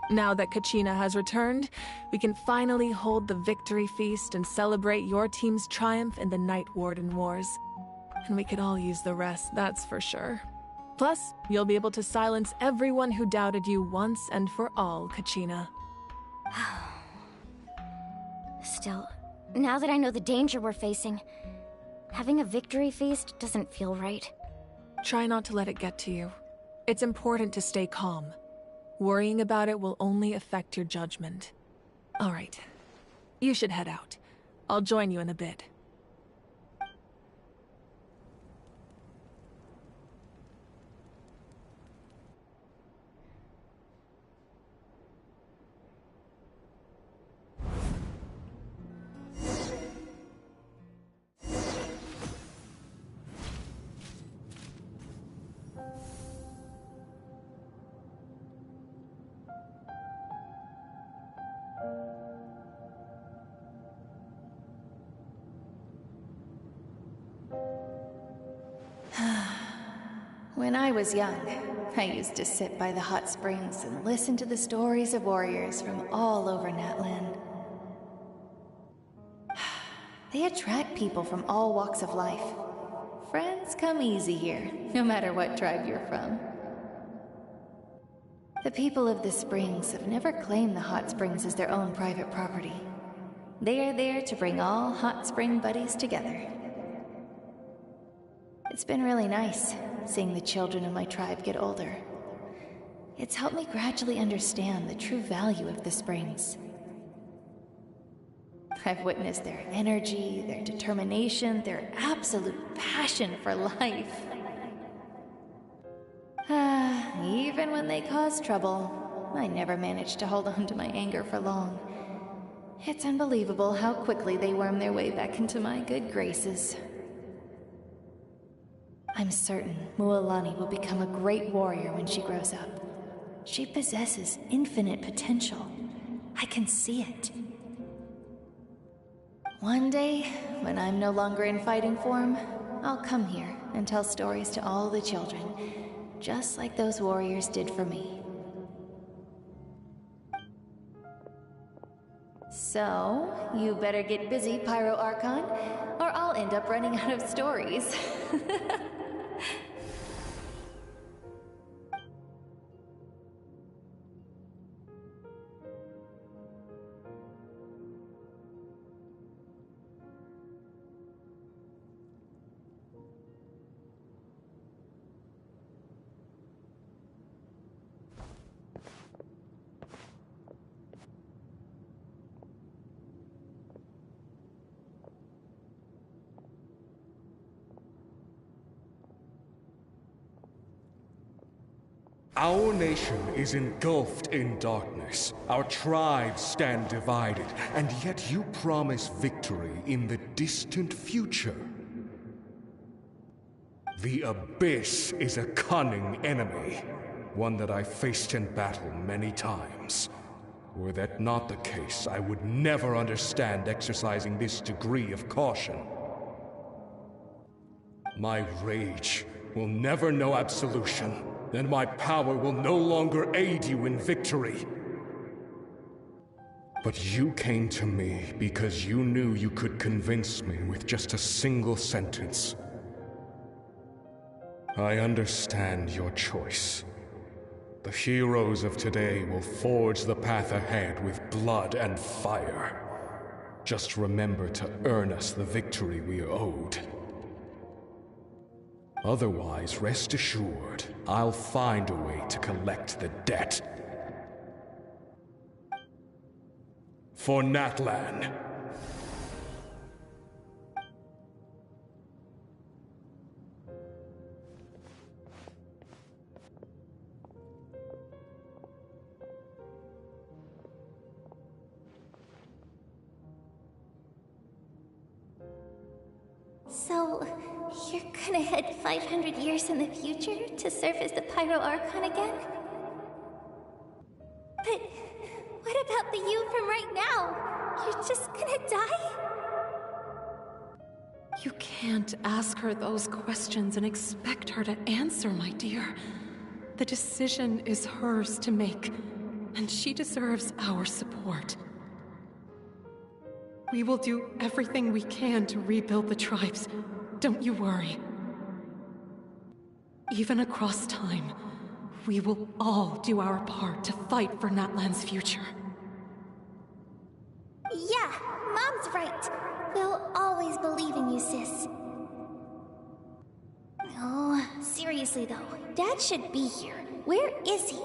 Now that Kachina has returned, we can finally hold the victory feast and celebrate your team's triumph in the Night Warden Wars. And we could all use the rest, that's for sure. Plus, you'll be able to silence everyone who doubted you once and for all, Kachina. Still, now that I know the danger we're facing, having a victory feast doesn't feel right. Try not to let it get to you. It's important to stay calm. Worrying about it will only affect your judgment. All right. You should head out. I'll join you in a bit. When I was young, I used to sit by the hot springs and listen to the stories of warriors from all over Natlan. They attract people from all walks of life. Friends come easy here, no matter what tribe you're from. The people of the springs have never claimed the hot springs as their own private property. They are there to bring all hot spring buddies together. It's been really nice, seeing the children of my tribe get older. It's helped me gradually understand the true value of the springs. I've witnessed their energy, their determination, their absolute passion for life. Even when they cause trouble, I never managed to hold on to my anger for long. It's unbelievable how quickly they worm their way back into my good graces. I'm certain Mualani will become a great warrior when she grows up. She possesses infinite potential. I can see it. One day, when I'm no longer in fighting form, I'll come here and tell stories to all the children, just like those warriors did for me. So, you better get busy, Pyro Archon, or I'll end up running out of stories. Our nation is engulfed in darkness. Our tribes stand divided, and yet you promise victory in the distant future. The Abyss is a cunning enemy, one that I faced in battle many times. Were that not the case, I would never understand exercising this degree of caution. My rage will never know absolution, and my power will no longer aid you in victory. But you came to me because you knew you could convince me with just a single sentence. I understand your choice. The heroes of today will forge the path ahead with blood and fire. Just remember to earn us the victory we are owed. Otherwise, rest assured, I'll find a way to collect the debt. For Natlan. So, you're gonna head 500 years in the future to serve as the Pyro Archon again? But what about the you from right now? You're just gonna die? You can't ask her those questions and expect her to answer, my dear. The decision is hers to make, and she deserves our support. We will do everything we can to rebuild the tribes. Don't you worry. Even across time, we will all do our part to fight for Natlan's future. Yeah, Mom's right. We'll always believe in you, sis. Oh, seriously though, Dad should be here. Where is he?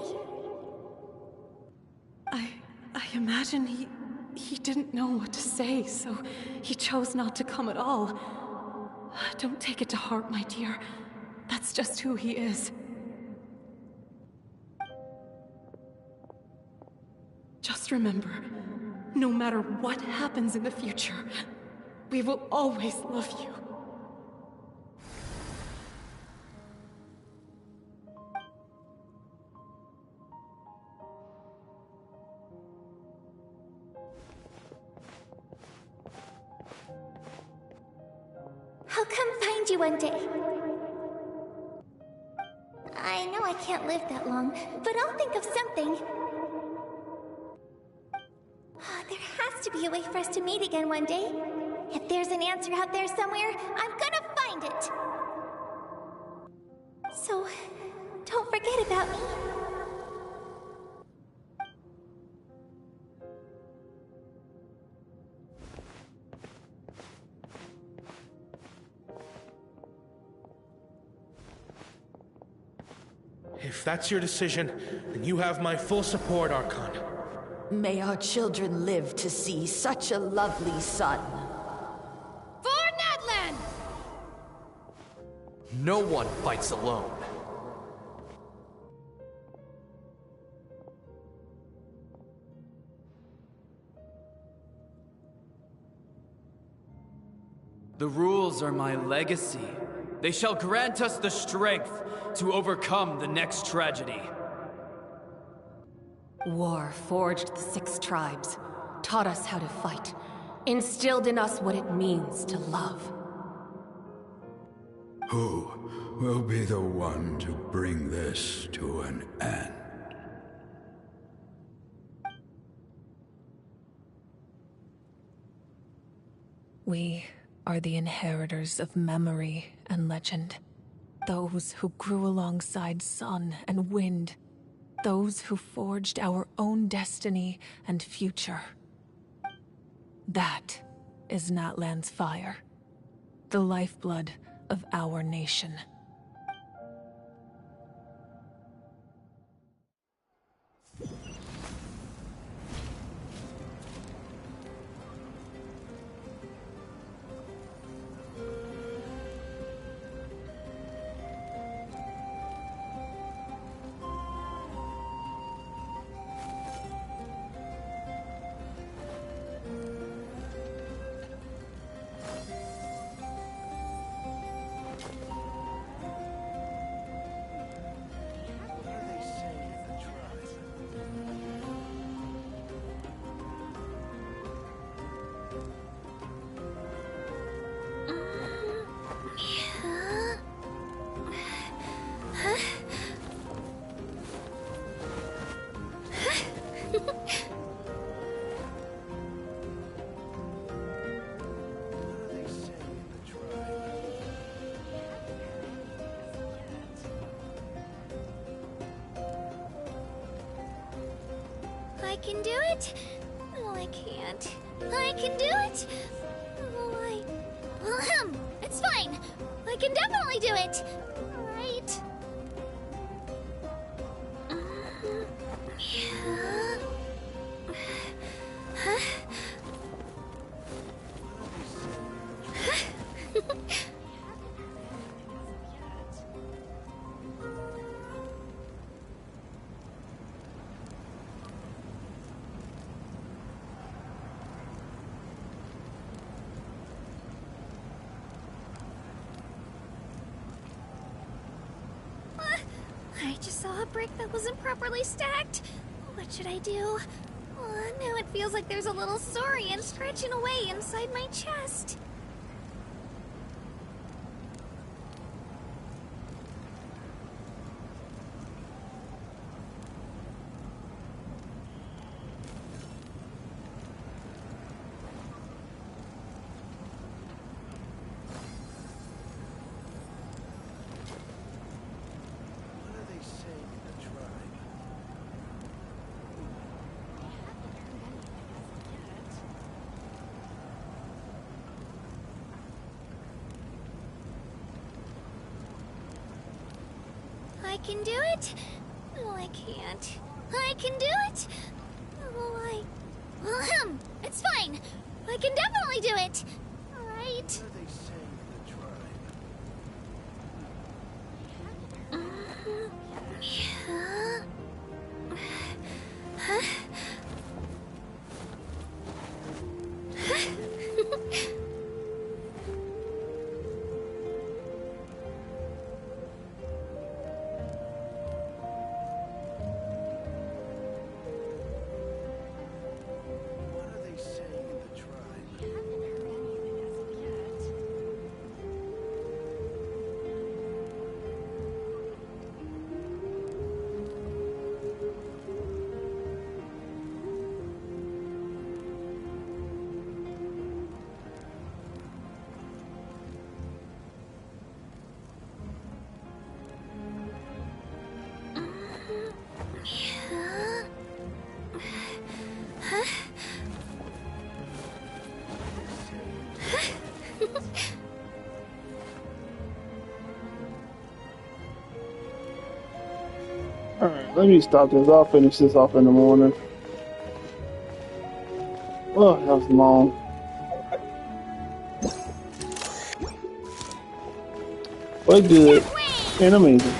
I imagine he didn't know what to say, so he chose not to come at all. Don't take it to heart, my dear. That's just who he is. Just remember, no matter what happens in the future, we will always love you. I'll come find you one day. I know I can't live that long, but I'll think of something. There has to be a way for us to meet again one day. If there's an answer out there somewhere, I'm gonna find it. So, don't forget about me. If that's your decision, then you have my full support, Archon. May our children live to see such a lovely son. For Natlan! No one fights alone. The rules are my legacy. They shall grant us the strength to overcome the next tragedy. War forged the 6 tribes, taught us how to fight, instilled in us what it means to love. Who will be the one to bring this to an end? We are the inheritors of memory and legend. Those who grew alongside sun and wind. Those who forged our own destiny and future. That is Natlan's fire. The lifeblood of our nation. can do it. Oh, I can't. I can do it. Oh, it's fine. I can definitely do it. All right. I just saw a brick that wasn't properly stacked. What should I do? Now it feels like there's a little saurian scratching away inside my chest. I can do it. No, I can't. I can do it. Oh, it's fine. I can definitely do it. All right. Alright, let me stop this. I'll finish this off in the morning. Oh, that was long. But good and amazing.